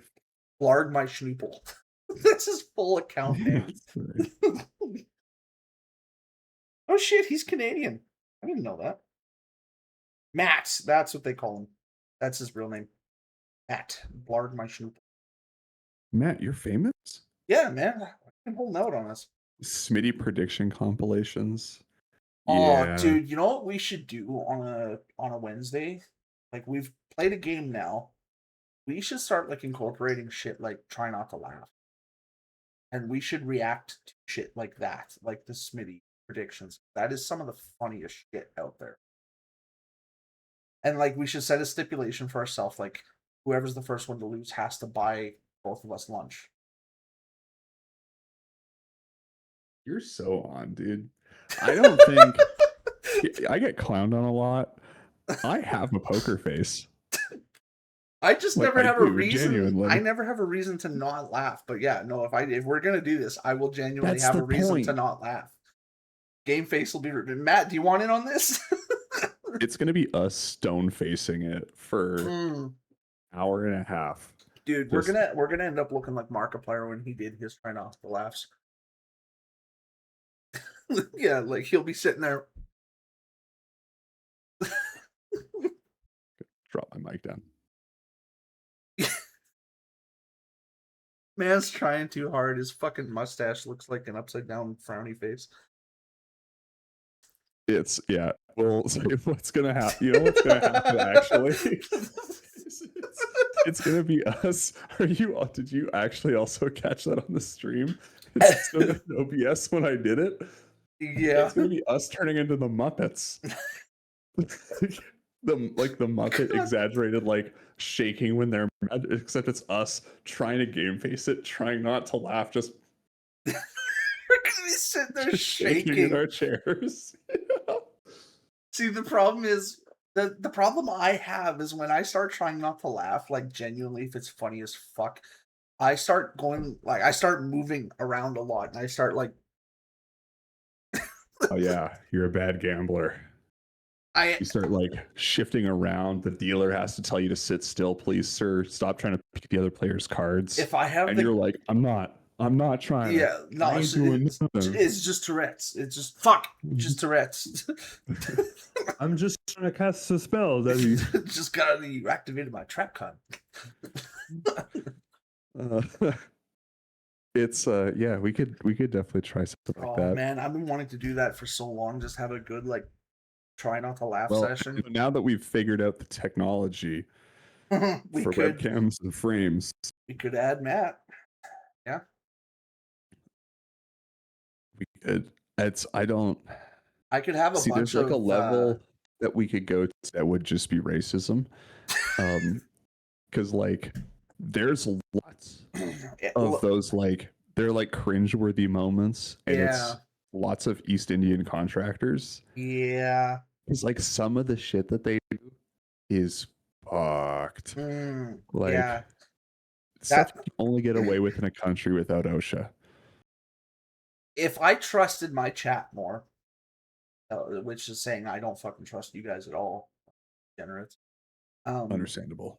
[SPEAKER 1] Blarg my Schnoopel. That's his full account name. Oh shit, he's Canadian. I didn't know that. Matt, that's what they call him. That's his real name. Matt Blarg my Schnoopel.
[SPEAKER 3] Matt, you're famous?
[SPEAKER 1] Yeah, man. I can hold out on us.
[SPEAKER 3] Smitty prediction compilations.
[SPEAKER 1] Oh, dude, you know what we should do on a Wednesday? Like we've played a game now. We should start like incorporating shit like try not to laugh. And we should react to shit like that, like the Smitty predictions. That is some of the funniest shit out there. And like we should set a stipulation for ourselves, like whoever's the first one to lose has to buy both of us lunch.
[SPEAKER 3] You're so on, dude. I don't think I get clowned on a lot. I have a poker face.
[SPEAKER 1] I just
[SPEAKER 3] Like,
[SPEAKER 1] never
[SPEAKER 3] I
[SPEAKER 1] have a
[SPEAKER 3] do,
[SPEAKER 1] reason.
[SPEAKER 3] genuinely.
[SPEAKER 1] I never have a reason to not laugh. But yeah, no, if we're gonna do this, I will genuinely
[SPEAKER 3] That's
[SPEAKER 1] have
[SPEAKER 3] the
[SPEAKER 1] a reason to
[SPEAKER 3] point.
[SPEAKER 1] not laugh. Game face will be written. Matt, do you want in on this?
[SPEAKER 3] It's gonna be us stone facing it for hour and a half.
[SPEAKER 1] Dude,
[SPEAKER 3] Just-
[SPEAKER 1] we're gonna end up looking like Markiplier when he did his try not to laughs. Yeah, like he'll be sitting there.
[SPEAKER 3] Drop my mic down.
[SPEAKER 1] Man's trying too hard. His fucking mustache looks like an upside down frowny face.
[SPEAKER 3] It's Well, so what's gonna happen? You know what's gonna happen actually? It's gonna be us. Did you actually also catch that on the stream? It's still got OBS when I did it.
[SPEAKER 1] Yeah.
[SPEAKER 3] It's gonna be us turning into the Muppets. the Muppet
[SPEAKER 1] God.
[SPEAKER 3] exaggerated like shaking when they're mad, except it's us trying to game face it, trying not to laugh, just
[SPEAKER 1] We're gonna be sitting there
[SPEAKER 3] just shaking in
[SPEAKER 1] shaking.
[SPEAKER 3] our chairs.
[SPEAKER 1] See, the problem is the problem I have is when I start trying not to laugh, like genuinely, if it's funny as fuck, I start going like I start moving around a lot, and I start like
[SPEAKER 3] Oh yeah, you're a bad gambler.
[SPEAKER 1] I
[SPEAKER 3] You start like shifting around. The dealer has to tell you to sit still, please, sir. Stop trying to pick the other player's cards.
[SPEAKER 1] if I have
[SPEAKER 3] And
[SPEAKER 1] the
[SPEAKER 3] you're like, I'm not trying
[SPEAKER 1] yeah
[SPEAKER 3] to.
[SPEAKER 1] no
[SPEAKER 3] I ain't doing nothing.
[SPEAKER 1] it's just Tourette's. It's just fuck, just Tourette's.
[SPEAKER 2] I'm just trying to cast a spell, Daddy.
[SPEAKER 1] Just got you activated my trap card.
[SPEAKER 3] It's yeah, we could definitely try something like
[SPEAKER 1] Oh
[SPEAKER 3] that.
[SPEAKER 1] man, I've been wanting to do that for so long. Just have a good like try not to laugh
[SPEAKER 3] Well,
[SPEAKER 1] session.
[SPEAKER 3] now that we've figured out the technology
[SPEAKER 1] we
[SPEAKER 3] for
[SPEAKER 1] could
[SPEAKER 3] webcams and frames,
[SPEAKER 1] we could add Matt.
[SPEAKER 3] we could. It's I don't
[SPEAKER 1] I could have a
[SPEAKER 3] see.
[SPEAKER 1] bunch
[SPEAKER 3] There's like
[SPEAKER 1] of
[SPEAKER 3] a level that we could go to that would just be racism, because like there's lots of those like they're like cringeworthy moments, and
[SPEAKER 1] Yeah.
[SPEAKER 3] it's lots of East Indian contractors.
[SPEAKER 1] yeah.
[SPEAKER 3] Because like some of the shit that they do is fucked. Like
[SPEAKER 1] yeah.
[SPEAKER 3] stuff you can only get away with in a country without OSHA.
[SPEAKER 1] If I trusted my chat more, which is saying I don't fucking trust you guys at all, degenerates.
[SPEAKER 3] Understandable.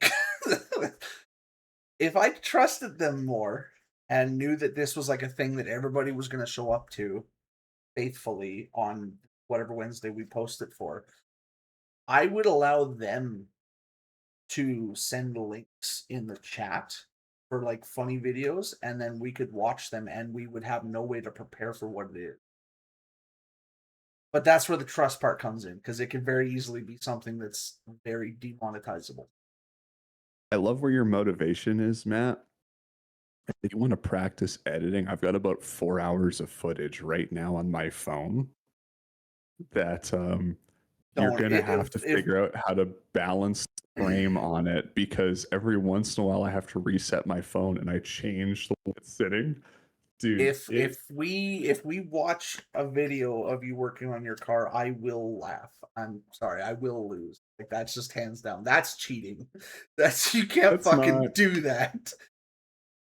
[SPEAKER 1] If I trusted them more and knew that this was like a thing that everybody was going to show up to faithfully on whatever Wednesday we post it for, I would allow them to send links in the chat for like funny videos, and then we could watch them and we would have no way to prepare for what it is. But that's where the trust part comes in, because it could very easily be something that's very demonetizable.
[SPEAKER 3] I love where your motivation is, Matt. If you want to practice editing, I've got about 4 hours of footage right now on my phone that you're gonna have to figure out how to balance the frame on it, because every once in a while I have to reset my phone and I change the way it's sitting. Dude,
[SPEAKER 1] if we watch a video of you working on your car, I will laugh. I'm sorry, I will lose. Like that's just hands down. That's cheating. You can't fucking do that.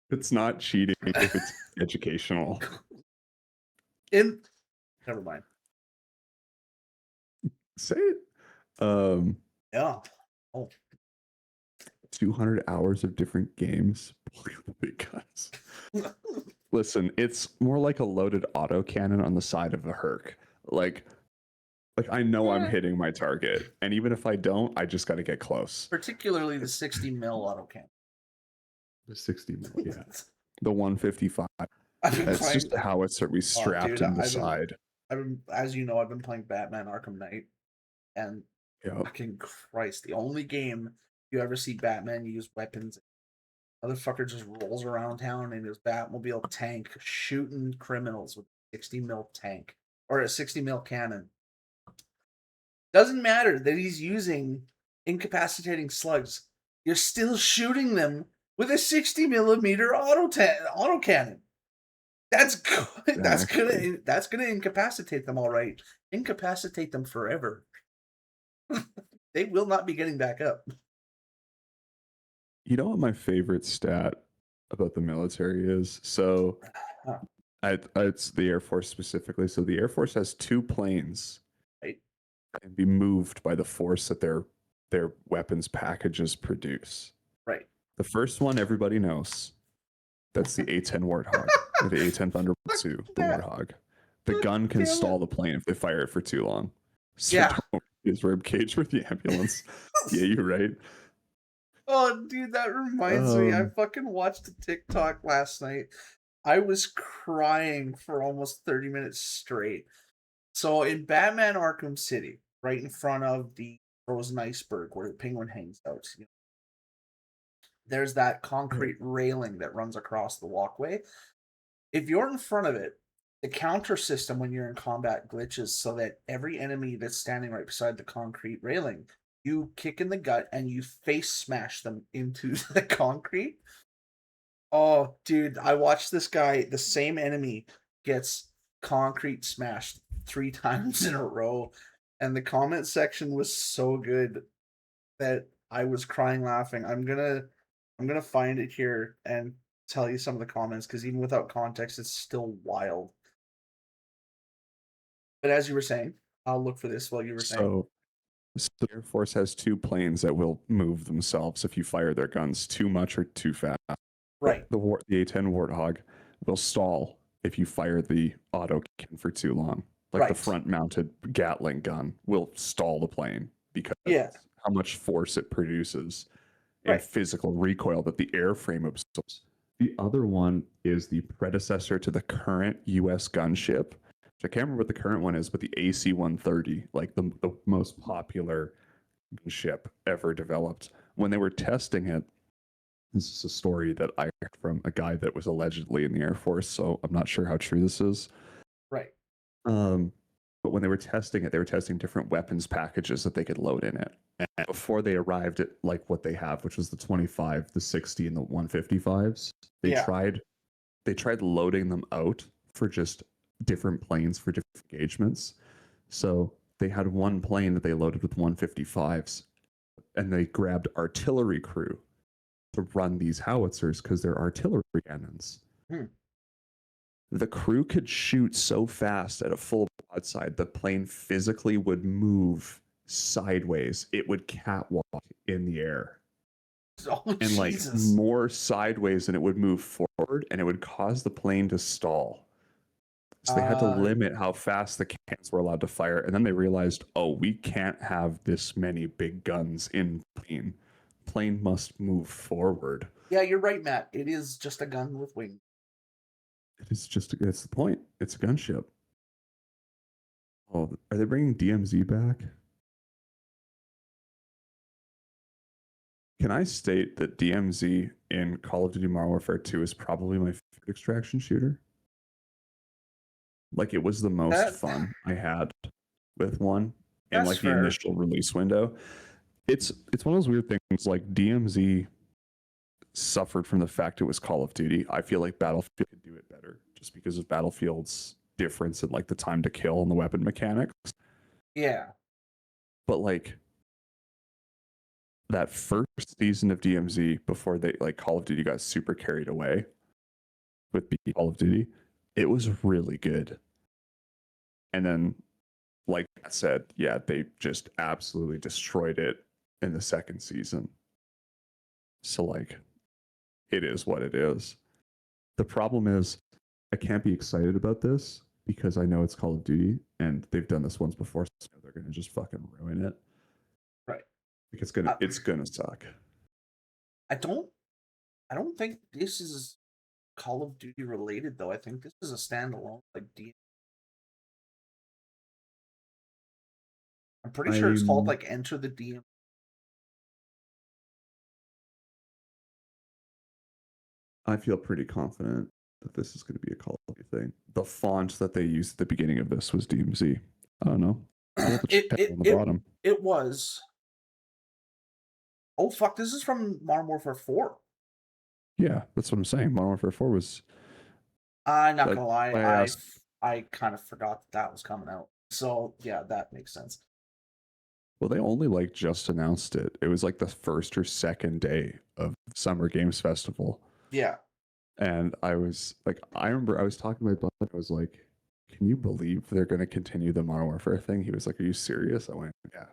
[SPEAKER 3] It's not cheating if it's educational.
[SPEAKER 1] Never mind.
[SPEAKER 3] Say it.
[SPEAKER 1] Yeah. Oh.
[SPEAKER 3] 200 hours of different games. Pulling the big guns. Listen, it's more like a loaded autocannon on the side of a Herc. Like I know I'm hitting my target, and even if I don't, I just got to get close.
[SPEAKER 1] Particularly the 60 mil autocannon.
[SPEAKER 3] The 60 mil, yeah. The 155. That's just the howitzer we strapped in the side.
[SPEAKER 1] As you know, I've been playing Batman Arkham Knight, and fucking Christ, the only game you ever see Batman use weapons. Motherfucker just rolls around town in his Batmobile tank shooting criminals with a 60 mil tank or a 60 mil cannon. Doesn't matter that he's using incapacitating slugs. You're still shooting them with a 60 millimeter autocannon. That's good. That's gonna incapacitate them, all right. Incapacitate them forever. They will not be getting back up.
[SPEAKER 3] You know what my favorite stat about the military is? So, it's the Air Force specifically. So the Air Force has 2 planes
[SPEAKER 1] right,
[SPEAKER 3] that can be moved by the force that their weapons packages produce.
[SPEAKER 1] Right.
[SPEAKER 3] The first one everybody knows. That's the A-10 Warthog, or the A-10 Thunderbolt 2, the Warthog. The gun can stall the plane if they fire it for too long. So don't use rib cage with the ambulance. Yeah, you're right.
[SPEAKER 1] Oh, dude, that reminds me. I fucking watched a TikTok last night. I was crying for almost 30 minutes straight. So in Batman Arkham City, right in front of the frozen iceberg where the Penguin hangs out, there's that concrete railing that runs across the walkway. If you're in front of it, the counter system when you're in combat glitches so that every enemy that's standing right beside the concrete railing, you kick in the gut and you face smash them into the concrete. Oh, dude, I watched this guy, the same enemy gets concrete smashed 3 times in a row, and the comment section was so good that I was crying laughing. I'm gonna find it here and tell you some of the comments because even without context, it's still wild. But as you were saying, I'll look for this while you were saying.
[SPEAKER 3] So the Air Force has 2 planes that will move themselves if you fire their guns too much or too fast.
[SPEAKER 1] Right.
[SPEAKER 3] The A-10 Warthog will stall if you fire the auto cannon for too long. Like the
[SPEAKER 1] Right.
[SPEAKER 3] front-mounted Gatling gun will stall the plane because
[SPEAKER 1] Yeah.
[SPEAKER 3] how much force it produces and
[SPEAKER 1] Right.
[SPEAKER 3] physical recoil that the airframe absorbs. The other one is the predecessor to the current U.S. gunship. I can't remember what the current one is, but the AC-130, like the most popular ship ever developed. When they were testing it, this is a story that I heard from a guy that was allegedly in the Air Force, so I'm not sure how true this is.
[SPEAKER 1] Right.
[SPEAKER 3] But when they were testing it, they were testing different weapons packages that they could load in it. And before they arrived at like what they have, which was the 25, the 60, and the 155s, they
[SPEAKER 1] Yeah.
[SPEAKER 3] tried loading them out for just different planes for different engagements. So they had one plane that they loaded with 155s, and they grabbed artillery crew to run these howitzers because they're artillery cannons. The crew could shoot so fast at a full broadside, the plane physically would move sideways. It would catwalk in the air.
[SPEAKER 1] Oh,
[SPEAKER 3] And like
[SPEAKER 1] Jesus.
[SPEAKER 3] more sideways than it would move forward, and it would cause the plane to stall. So they had to limit how fast the cannons were allowed to fire. And then they realized, oh, we can't have this many big guns in plane. Plane must move forward.
[SPEAKER 1] Yeah, you're right, Matt. It is just a gun with wings.
[SPEAKER 3] It's the point. It's a gunship. Oh, are they bringing DMZ back? Can I state that DMZ in Call of Duty Modern Warfare 2 is probably my favorite extraction shooter? Like, it was the most fun I had with one in like the initial release window. It's one of those weird things. Like DMZ suffered from the fact it was Call of Duty. I feel like Battlefield could do it better just because of Battlefield's difference in like the time to kill and the weapon mechanics.
[SPEAKER 1] Yeah.
[SPEAKER 3] But like that first season of DMZ before they like Call of Duty got super carried away with Call of Duty, it was really good. And then, like I said, yeah, they just absolutely destroyed it in the second season. So like, it is what it is. The problem is, I can't be excited about this because I know it's Call of Duty and they've done this once before, so they're gonna just fucking ruin it.
[SPEAKER 1] Right.
[SPEAKER 3] Because it's gonna suck.
[SPEAKER 1] I don't think this is Call of Duty related though. I think this is a standalone like D. I'm pretty sure it's called like Enter the DM.
[SPEAKER 3] I feel pretty confident that this is going to be a Call of Duty thing. The font that they used at the beginning of this was DMZ. I don't know. It
[SPEAKER 1] was. Oh fuck! This is from Modern Warfare 4.
[SPEAKER 3] Yeah, that's what I'm saying. Modern Warfare 4 was.
[SPEAKER 1] I'm not gonna lie. I kind of forgot that was coming out. So yeah, that makes sense.
[SPEAKER 3] Well, they only like just announced it. It was like the first or second day of Summer Games Festival.
[SPEAKER 1] Yeah.
[SPEAKER 3] And I was like, I remember I was talking to my buddy. I was like, can you believe they're going to continue the Modern Warfare thing? He was like, are you serious? I went, yeah.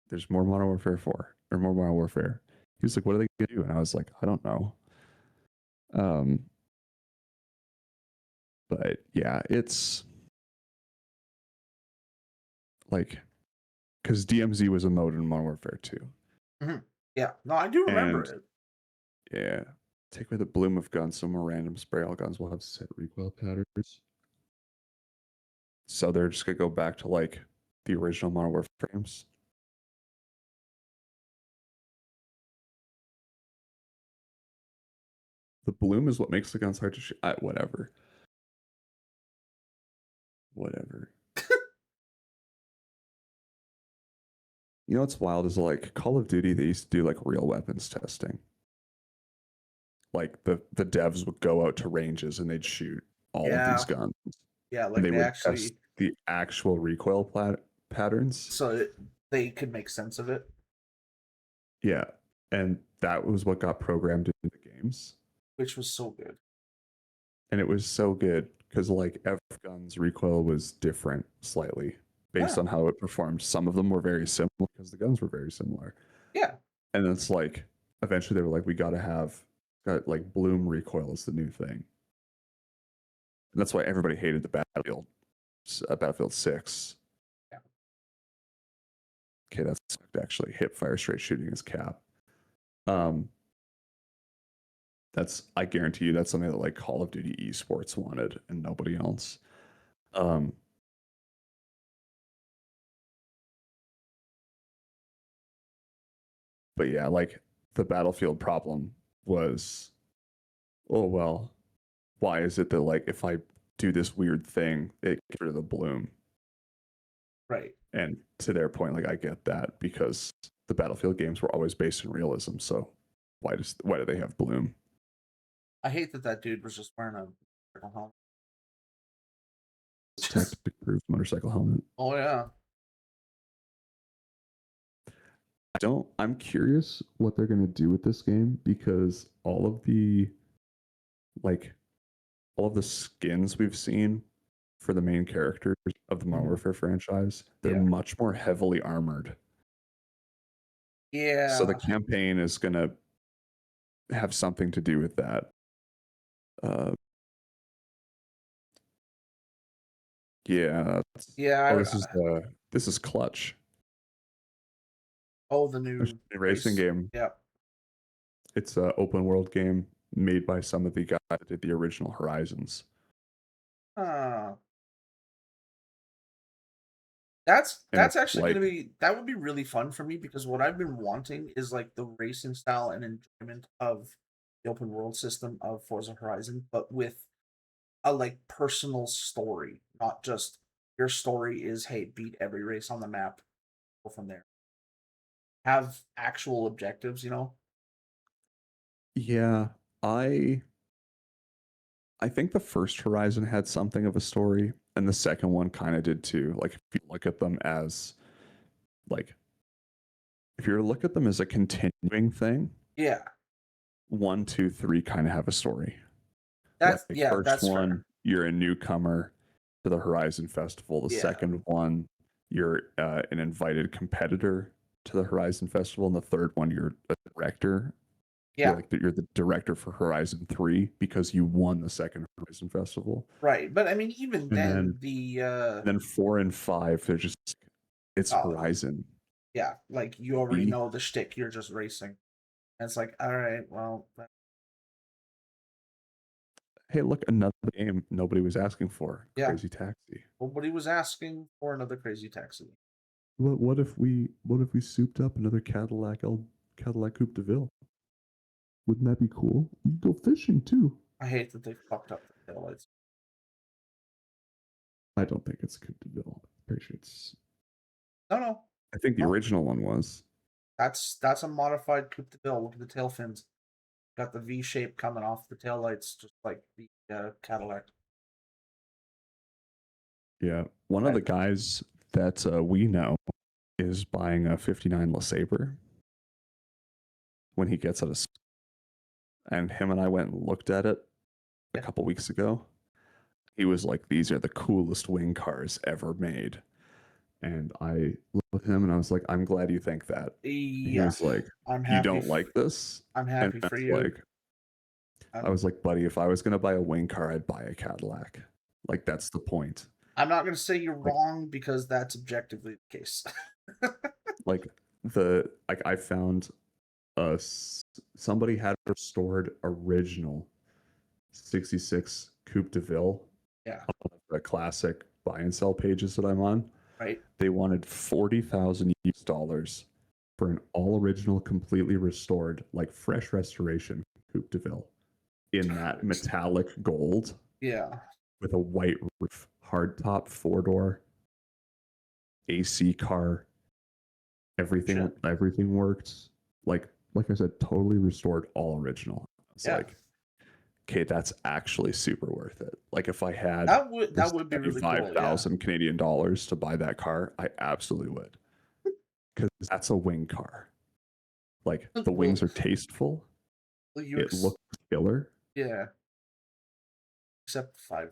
[SPEAKER 3] There's more Modern Warfare 4 or more Modern Warfare. He was like, what are they going to do? And I was like, I don't know. But yeah, it's like, because DMZ was a mode in Modern Warfare 2.
[SPEAKER 1] Mm-hmm. Yeah. No, I do remember it.
[SPEAKER 3] Yeah. Take away the bloom of guns, some more random spray all guns will have set recoil patterns. So they're just gonna go back to like the original Modern Warfare frames. The bloom is what makes the guns hard to shoot. Whatever. You know what's wild is like Call of Duty, they used to do like real weapons testing. Like the devs would go out to ranges and they'd shoot all of these guns.
[SPEAKER 1] Yeah,
[SPEAKER 3] And
[SPEAKER 1] like
[SPEAKER 3] they
[SPEAKER 1] they
[SPEAKER 3] would
[SPEAKER 1] actually,
[SPEAKER 3] test the actual recoil patterns.
[SPEAKER 1] so they could make sense of it.
[SPEAKER 3] Yeah. And that was what got programmed into the games.
[SPEAKER 1] Which was so good.
[SPEAKER 3] And it was so good because like every gun's recoil was different slightly based on how it performed. Some of them were very similar because the guns were very similar.
[SPEAKER 1] Yeah.
[SPEAKER 3] And it's like eventually they were like, we got like bloom recoil is the new thing. And that's why everybody hated the Battlefield 6.
[SPEAKER 1] Yeah.
[SPEAKER 3] Okay, that's actually hip fire straight shooting is cap. I guarantee you that's something that like Call of Duty esports wanted and nobody else. But yeah, like the Battlefield problem was, oh well, why is it that like if I do this weird thing, it gets rid of the bloom?
[SPEAKER 1] Right.
[SPEAKER 3] And to their point, like I get that because the Battlefield games were always based in realism. So why do they have bloom?
[SPEAKER 1] I hate that dude was just wearing a helmet.
[SPEAKER 3] Tactic proof motorcycle helmet.
[SPEAKER 1] Oh yeah.
[SPEAKER 3] I'm curious what they're gonna do with this game because all of the skins we've seen for the main characters of the Modern Warfare franchise, they're much more heavily armored.
[SPEAKER 1] Yeah.
[SPEAKER 3] So the campaign is gonna have something to do with that. Yeah.
[SPEAKER 1] Yeah.
[SPEAKER 3] This is Clutch.
[SPEAKER 1] Oh, the new
[SPEAKER 3] racing game.
[SPEAKER 1] Yeah.
[SPEAKER 3] It's an open world game made by some of the guys that did the original Horizons.
[SPEAKER 1] That's actually gonna be, that would be really fun for me because what I've been wanting is like the racing style and enjoyment of the open world system of Forza Horizon, but with a like personal story, not just your story is hey, beat every race on the map, go from there. Have actual objectives, you know?
[SPEAKER 3] Yeah, I think the first Horizon had something of a story, and the second one kind of did too. Like if you look at them as a continuing thing,
[SPEAKER 1] Yeah.
[SPEAKER 3] 1, 2, 3 kind of have a story.
[SPEAKER 1] That's
[SPEAKER 3] first one,
[SPEAKER 1] fair.
[SPEAKER 3] You're a newcomer to the Horizon Festival. The second one, you're an invited competitor to the Horizon Festival, and the third one, you're a director.
[SPEAKER 1] Yeah.
[SPEAKER 3] You're the director for Horizon 3 because you won the second Horizon Festival.
[SPEAKER 1] Right, but I mean, even then
[SPEAKER 3] then 4 and 5, they're just it's Horizon.
[SPEAKER 1] Yeah, like you already know the shtick. You're just racing, and it's like, all right, well.
[SPEAKER 3] Hey, look, another game nobody was asking for.
[SPEAKER 1] Yeah.
[SPEAKER 3] Crazy Taxi.
[SPEAKER 1] Nobody was asking for another Crazy Taxi.
[SPEAKER 3] What if we souped up another Cadillac Coupe de Ville? Wouldn't that be cool? You can go fishing too.
[SPEAKER 1] I hate that they fucked up the taillights.
[SPEAKER 3] I don't think it's Coupe de Ville. I'm pretty sure it's.
[SPEAKER 1] No.
[SPEAKER 3] I think the original one was.
[SPEAKER 1] That's a modified Coupe de Ville. Look at the tail fins. Got the V shape coming off the taillights, just like the Cadillac.
[SPEAKER 3] Yeah, one of the guys that we know is buying a '59 LeSabre when he gets out of school. And him and I went and looked at it a couple weeks ago. He was like, "These are the coolest wing cars ever made." And I looked at him and I was like, "I'm glad you think that."
[SPEAKER 1] Yeah.
[SPEAKER 3] He was like, "You don't like this?"
[SPEAKER 1] I'm happy for you.
[SPEAKER 3] I was like, "Buddy, if I was gonna buy a wing car, I'd buy a Cadillac. Like that's the point."
[SPEAKER 1] I'm not gonna say you're wrong because that's objectively the case.
[SPEAKER 3] I found somebody had restored original 66 Coupe de Ville.
[SPEAKER 1] Yeah.
[SPEAKER 3] On the classic buy and sell pages that I'm on.
[SPEAKER 1] Right.
[SPEAKER 3] They wanted $40,000 for an all original, completely restored, like fresh restoration Coupe de Ville. in that metallic gold
[SPEAKER 1] Yeah.
[SPEAKER 3] with a white roof, hardtop 4-door, AC car, everything worked. Like I said, totally restored, all original. It's
[SPEAKER 1] Yeah.
[SPEAKER 3] like, okay, that's actually super worth it. Like if I had
[SPEAKER 1] That would be really cool. Yeah.
[SPEAKER 3] 5,000 Canadian dollars to buy that car, I absolutely would. Because that's a wing car. Like the wings are tasteful. It looks killer.
[SPEAKER 1] Yeah. Except 500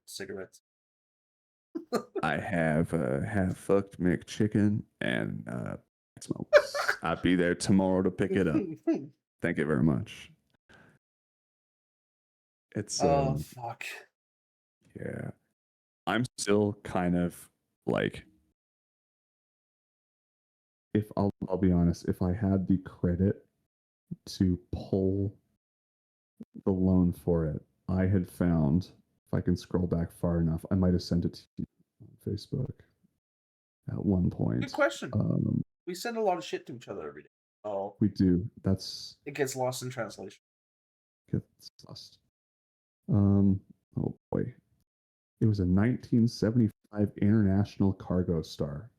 [SPEAKER 1] cigarettes.
[SPEAKER 3] I have fucked McChicken and smokes. I'll be there tomorrow to pick it up. Thank you very much. It's
[SPEAKER 1] Oh fuck.
[SPEAKER 3] yeah. I'm still kind of like, if I'll be honest, if I had the credit to pull the loan for it, I had found, if I can scroll back far enough, I might have sent it to you on Facebook at one point.
[SPEAKER 1] Good question. We send a lot of shit to each other every day. Oh,
[SPEAKER 3] we do. That's
[SPEAKER 1] it gets lost in translation.
[SPEAKER 3] Gets lost. Oh boy, it was a 1975 International Cargo Star,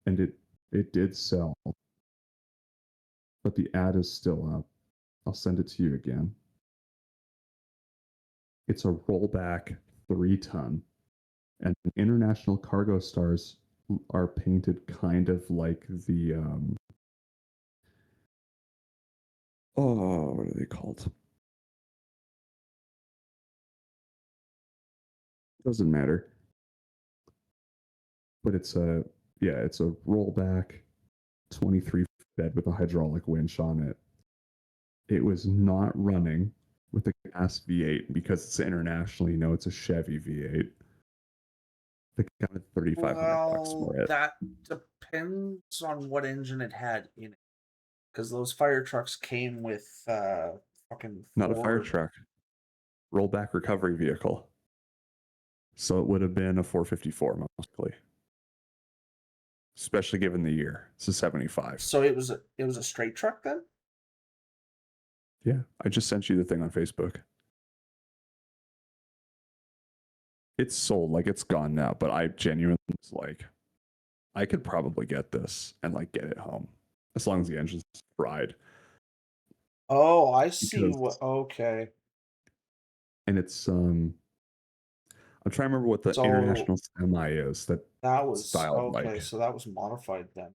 [SPEAKER 3] and it did sell, but the ad is still up. I'll send it to you again. It's a rollback 3-ton, and International Cargo Stars are painted kind of like the what are they called? Doesn't matter. But it's a rollback 23 bed with a hydraulic winch on it. It was not running with a gas V8 because it's international. You know, it's a Chevy V8. They got $3,500 for it.
[SPEAKER 1] That depends on what engine it had in it, because those fire trucks came with fucking
[SPEAKER 3] Not a fire truck, rollback recovery vehicle. So it would have been a 454 most likely, especially given the year. It's a 75.
[SPEAKER 1] So it was a straight truck then?
[SPEAKER 3] Yeah, I just sent you the thing on Facebook. It's sold, like it's gone now, but I genuinely was like, I could probably get this and like get it home as long as the engine's fried.
[SPEAKER 1] Oh, I see. Okay.
[SPEAKER 3] And it's I'm trying to remember what the
[SPEAKER 1] So
[SPEAKER 3] international semi is that
[SPEAKER 1] was
[SPEAKER 3] styled
[SPEAKER 1] okay.
[SPEAKER 3] like.
[SPEAKER 1] So that was modified then.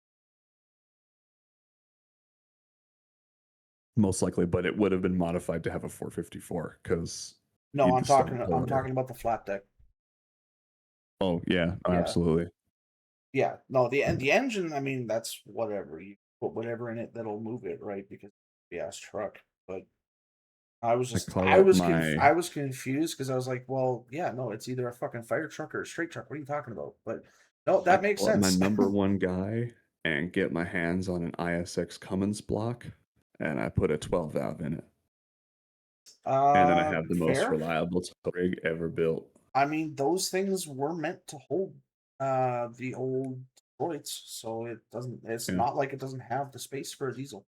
[SPEAKER 3] Most likely, but it would have been modified to have a 454 because.
[SPEAKER 1] No, I'm talking about the flat deck.
[SPEAKER 3] Oh yeah,
[SPEAKER 1] Yeah.
[SPEAKER 3] Absolutely.
[SPEAKER 1] Yeah, no, the engine. I mean, that's whatever you put whatever in it that'll move it, right? Because yeah, it's truck. But I was just I was confused because I was like, well, yeah, no, it's either a fucking fire truck or a straight truck. What are you talking about? But no, that makes sense.
[SPEAKER 3] My number one guy and get my hands on an ISX Cummins block, and I put a 12 valve in it. And then I have the most reliable rig ever built.
[SPEAKER 1] I mean, those things were meant to hold the old Detroits, so it doesn't. It's not like it doesn't have the space for a diesel.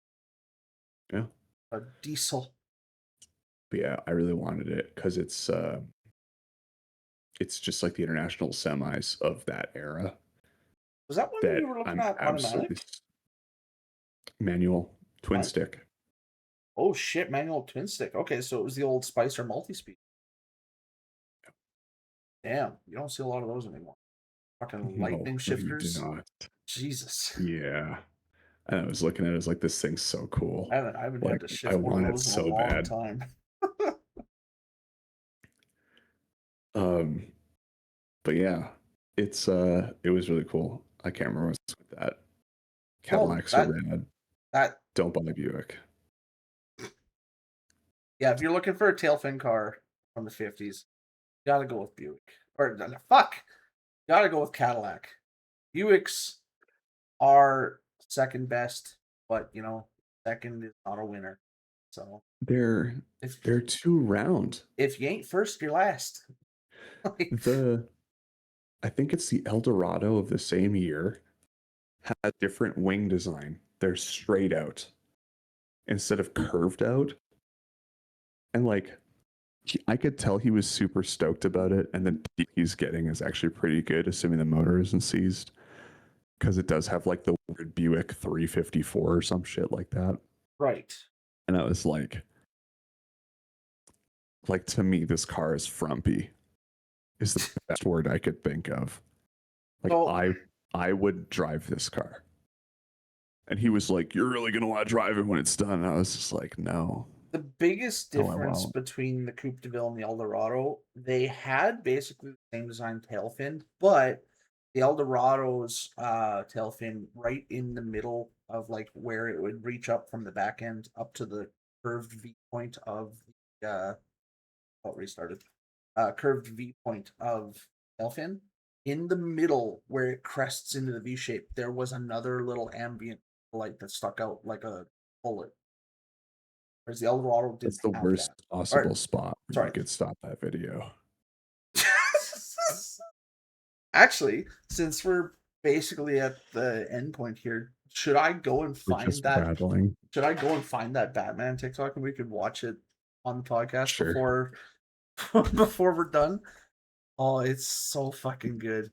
[SPEAKER 3] Yeah,
[SPEAKER 1] a diesel.
[SPEAKER 3] But yeah, I really wanted it because it's just like the international semis of that era.
[SPEAKER 1] Was that one you were looking at automatic?
[SPEAKER 3] Manual twin stick.
[SPEAKER 1] Oh shit, manual twin stick. Okay, so it was the old Spicer multi-speed. Damn, you don't see a lot of those anymore. Fucking lightning shifters.
[SPEAKER 3] You do not.
[SPEAKER 1] Jesus.
[SPEAKER 3] Yeah. And I was looking at it, as like, this thing's so cool.
[SPEAKER 1] I haven't had to shift one of those in a long time.
[SPEAKER 3] But yeah, it was really cool. I can't remember what's with that. Cadillacs are rad. Don't buy Buick.
[SPEAKER 1] Yeah, if you're looking for a tail fin car from the 50s, you gotta go with Buick. Or fuck, you gotta go with Cadillac. Buicks are second best, but you know, second is not a winner. So
[SPEAKER 3] they're too round.
[SPEAKER 1] If you ain't first, you're last.
[SPEAKER 3] I think it's the Eldorado of the same year had a different wing design. They're straight out instead of curved out. And like, I could tell he was super stoked about it, and the deal he's getting is actually pretty good, assuming the motor isn't seized, because it does have like the weird Buick 354 or some shit like that.
[SPEAKER 1] Right.
[SPEAKER 3] And I was like to me, this car is frumpy. Is the best word I could think of. Like
[SPEAKER 1] So-
[SPEAKER 3] I would drive this car. And he was like, "You're really gonna want to drive it when it's done." And I was just like, "No."
[SPEAKER 1] The biggest
[SPEAKER 3] Oh, I
[SPEAKER 1] difference
[SPEAKER 3] won't.
[SPEAKER 1] between the Coupe de Ville and the Eldorado, they had basically the same design tail fin, but the Eldorado's tail fin right in the middle of like where it would reach up from the back end up to the curved V point of the restarted. Curved V point of tail fin. In the middle where it crests into the V shape, there was another little ambient light that stuck out like a bullet. Whereas the Eldorado didn't
[SPEAKER 3] It's the
[SPEAKER 1] have
[SPEAKER 3] worst
[SPEAKER 1] that.
[SPEAKER 3] possible spot where
[SPEAKER 1] sorry.
[SPEAKER 3] you could stop that video.
[SPEAKER 1] Actually, since we're basically at the end point here, should I go and
[SPEAKER 3] We're
[SPEAKER 1] find
[SPEAKER 3] just
[SPEAKER 1] that?
[SPEAKER 3] battling.
[SPEAKER 1] Should I go and find that Batman TikTok and we could watch it on the podcast
[SPEAKER 3] Sure.
[SPEAKER 1] before before we're done? Oh, it's so fucking good.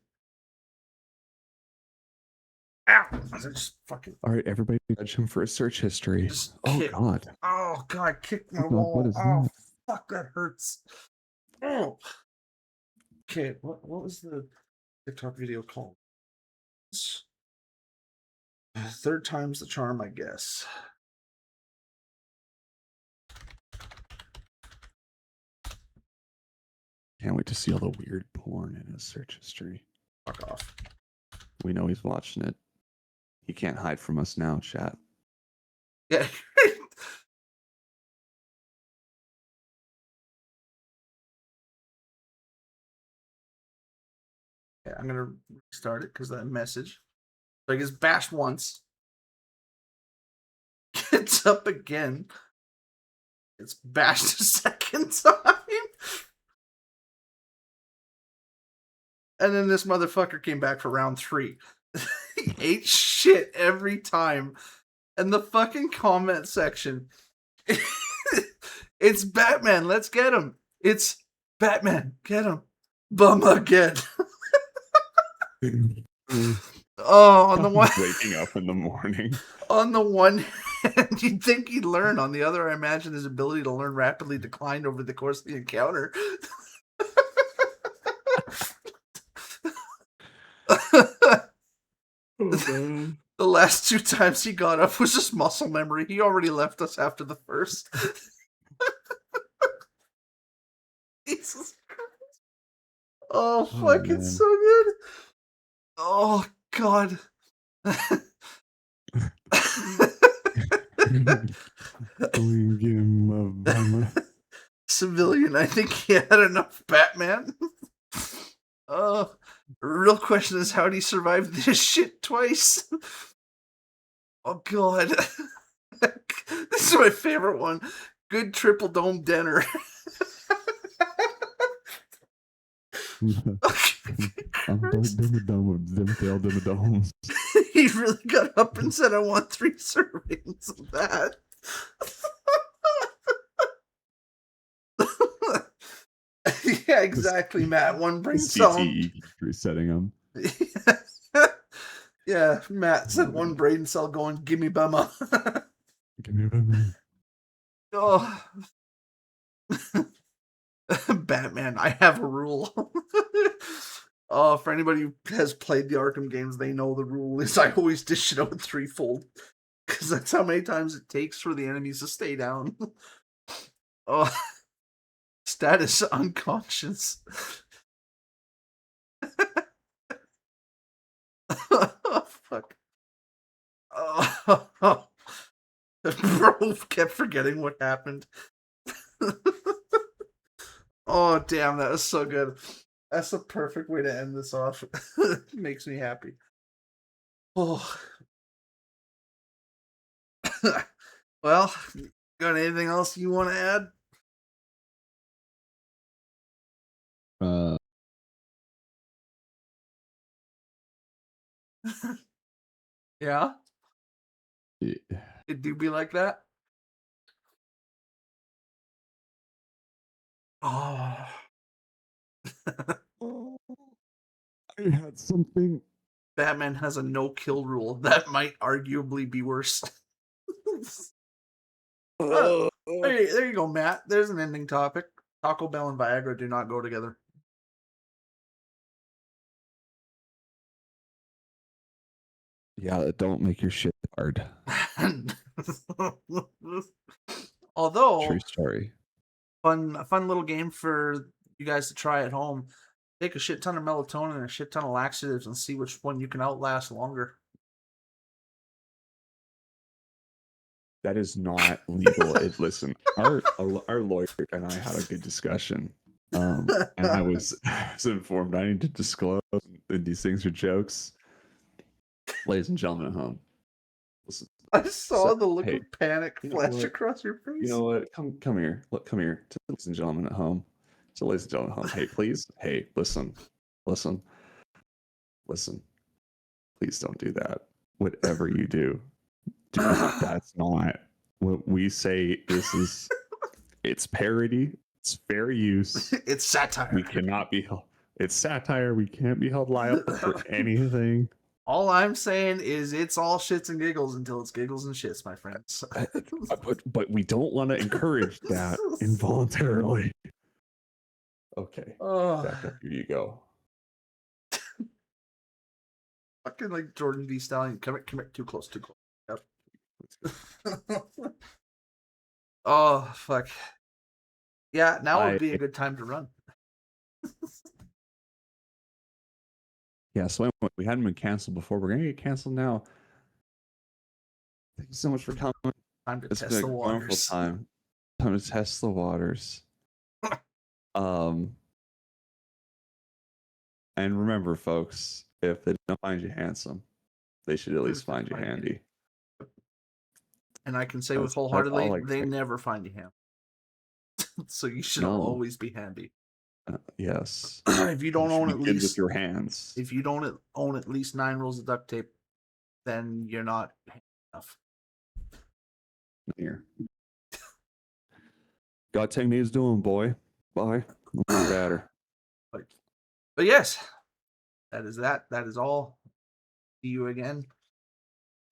[SPEAKER 1] Ow! I just fucking.
[SPEAKER 3] All right, everybody judge him for his search history.
[SPEAKER 1] Just
[SPEAKER 3] Oh
[SPEAKER 1] kick-
[SPEAKER 3] God.
[SPEAKER 1] Oh god, kick my
[SPEAKER 3] Oh, God,
[SPEAKER 1] wall.
[SPEAKER 3] what is
[SPEAKER 1] Oh
[SPEAKER 3] that?
[SPEAKER 1] fuck, that hurts. Oh. Okay, what was the TikTok video called? Third time's the charm, I guess.
[SPEAKER 3] Can't wait to see all the weird porn in his search history.
[SPEAKER 1] Fuck off.
[SPEAKER 3] We know he's watching it. He can't hide from us now, chat.
[SPEAKER 1] Yeah. Yeah, I'm gonna restart it because that message. So I guess bash once. Gets up again. It's bashed a second time. And then this motherfucker came back for round 3. He ate shit every time. And the fucking comment section. It's Batman, let's get him. It's Batman, get him. Bum again. Oh, on the one
[SPEAKER 3] Waking up in the morning.
[SPEAKER 1] on the one hand, you'd think he'd learn. On the other, I imagine his ability to learn rapidly declined over the course of the encounter. The last 2 times he got up was just muscle memory. He already left us after the first. Jesus Christ. Oh, fuck,
[SPEAKER 3] man.
[SPEAKER 1] it's so good. Oh, God. Civilian, I think he had enough Batman. Real question is, how do you survive this shit twice? Oh god. This is my favorite one. Good triple dome dinner. He really got up and said, I want 3 servings of that. Yeah, exactly, Matt. One brain cell.
[SPEAKER 3] CTE resetting him.
[SPEAKER 1] Yeah, Matt said one brain cell going, gimme bumma.
[SPEAKER 3] Give me a bummer.
[SPEAKER 1] Oh. Batman, I have a rule. Oh, for anybody who has played the Arkham games, they know the rule is I always dish it out threefold. Because that's how many times it takes for the enemies to stay down. Oh, status unconscious. Oh, fuck. Oh, bro kept forgetting what happened. Oh, damn, that was so good. That's the perfect way to end this off. Makes me happy. Oh. Well, got anything else you want to add? Yeah?
[SPEAKER 3] Yeah.
[SPEAKER 1] It do be like that? Oh.
[SPEAKER 3] I had something.
[SPEAKER 1] Batman has a no-kill rule. That might arguably be worse. Oh, there you go, Matt. There's an ending topic. Taco Bell and Viagra do not go together.
[SPEAKER 3] Yeah, don't make your shit hard.
[SPEAKER 1] Although,
[SPEAKER 3] True story.
[SPEAKER 1] a fun little game for you guys to try at home. Take a shit ton of melatonin and a shit ton of laxatives and see which one you can outlast longer.
[SPEAKER 3] That is not legal. Listen, our lawyer and I had a good discussion, and I was informed I need to disclose that these things are jokes. Ladies and gentlemen at home, listen.
[SPEAKER 1] I saw the look
[SPEAKER 3] hey,
[SPEAKER 1] of panic
[SPEAKER 3] you know
[SPEAKER 1] flash
[SPEAKER 3] what?
[SPEAKER 1] across your face.
[SPEAKER 3] You know what? Come here. Look, come here. To ladies and gentlemen at home. So, ladies and gentlemen at home, hey, please, hey, listen. Please don't do that. Whatever you do not. That's not what we say. This is. It's parody. It's fair use.
[SPEAKER 1] It's satire.
[SPEAKER 3] We cannot be held. It's satire. We can't be held liable for anything.
[SPEAKER 1] All I'm saying is it's all shits and giggles until it's giggles and shits, my friends.
[SPEAKER 3] But we don't want to encourage that involuntarily. Okay. Back up. Here you go.
[SPEAKER 1] Fucking like Jordan D. Stallion. Come here. Too close. Yep. Oh, fuck. Yeah, now would be a good time to run.
[SPEAKER 3] Yeah, so anyway, we hadn't been canceled before. We're going to get canceled now. Thank you so much for coming.
[SPEAKER 1] Time to
[SPEAKER 3] It's
[SPEAKER 1] test
[SPEAKER 3] been
[SPEAKER 1] the
[SPEAKER 3] a wonderful
[SPEAKER 1] waters.
[SPEAKER 3] time to test the waters. And remember, folks, if they don't find you handsome, they should at least find you handy.
[SPEAKER 1] And I can say
[SPEAKER 3] That's-
[SPEAKER 1] with wholeheartedly,
[SPEAKER 3] that's all I can
[SPEAKER 1] they
[SPEAKER 3] say.
[SPEAKER 1] never find you handy. So you should
[SPEAKER 3] No.
[SPEAKER 1] always be handy.
[SPEAKER 3] Yes.
[SPEAKER 1] If you don't
[SPEAKER 3] You should
[SPEAKER 1] own
[SPEAKER 3] be
[SPEAKER 1] at
[SPEAKER 3] good
[SPEAKER 1] least
[SPEAKER 3] with your hands.
[SPEAKER 1] if you don't own at least 9 rolls of duct tape, then you're not handy enough.
[SPEAKER 3] Here. God take me as doing, boy. Bye. Better.
[SPEAKER 1] But yes, that is that. That is all. See you again.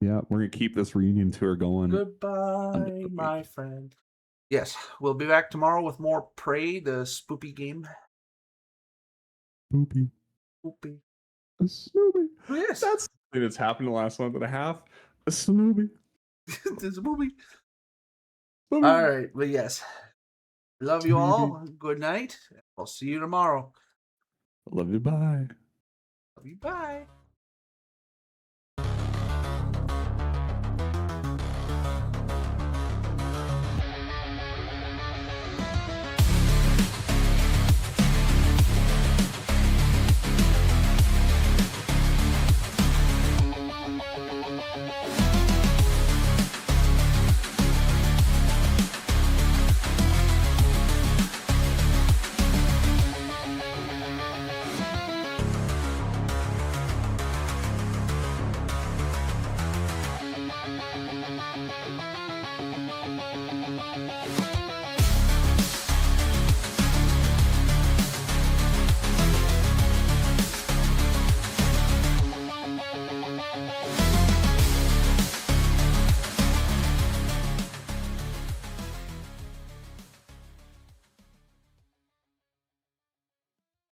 [SPEAKER 3] Yeah, we're gonna keep this reunion tour going.
[SPEAKER 1] Goodbye, my friend. Yes, we'll be back tomorrow with more Prey, the spoopy game.
[SPEAKER 3] Spoopy.
[SPEAKER 1] Spoopy.
[SPEAKER 3] A Snoopy.
[SPEAKER 1] Yes.
[SPEAKER 3] That's something that's happened in the last month and a half. A Snoopy.
[SPEAKER 1] It's a movie.
[SPEAKER 3] Snoopy.
[SPEAKER 1] All right, but yes. Love you all. Good night. I'll see you tomorrow.
[SPEAKER 3] Love you. Bye.
[SPEAKER 1] Love you. Bye.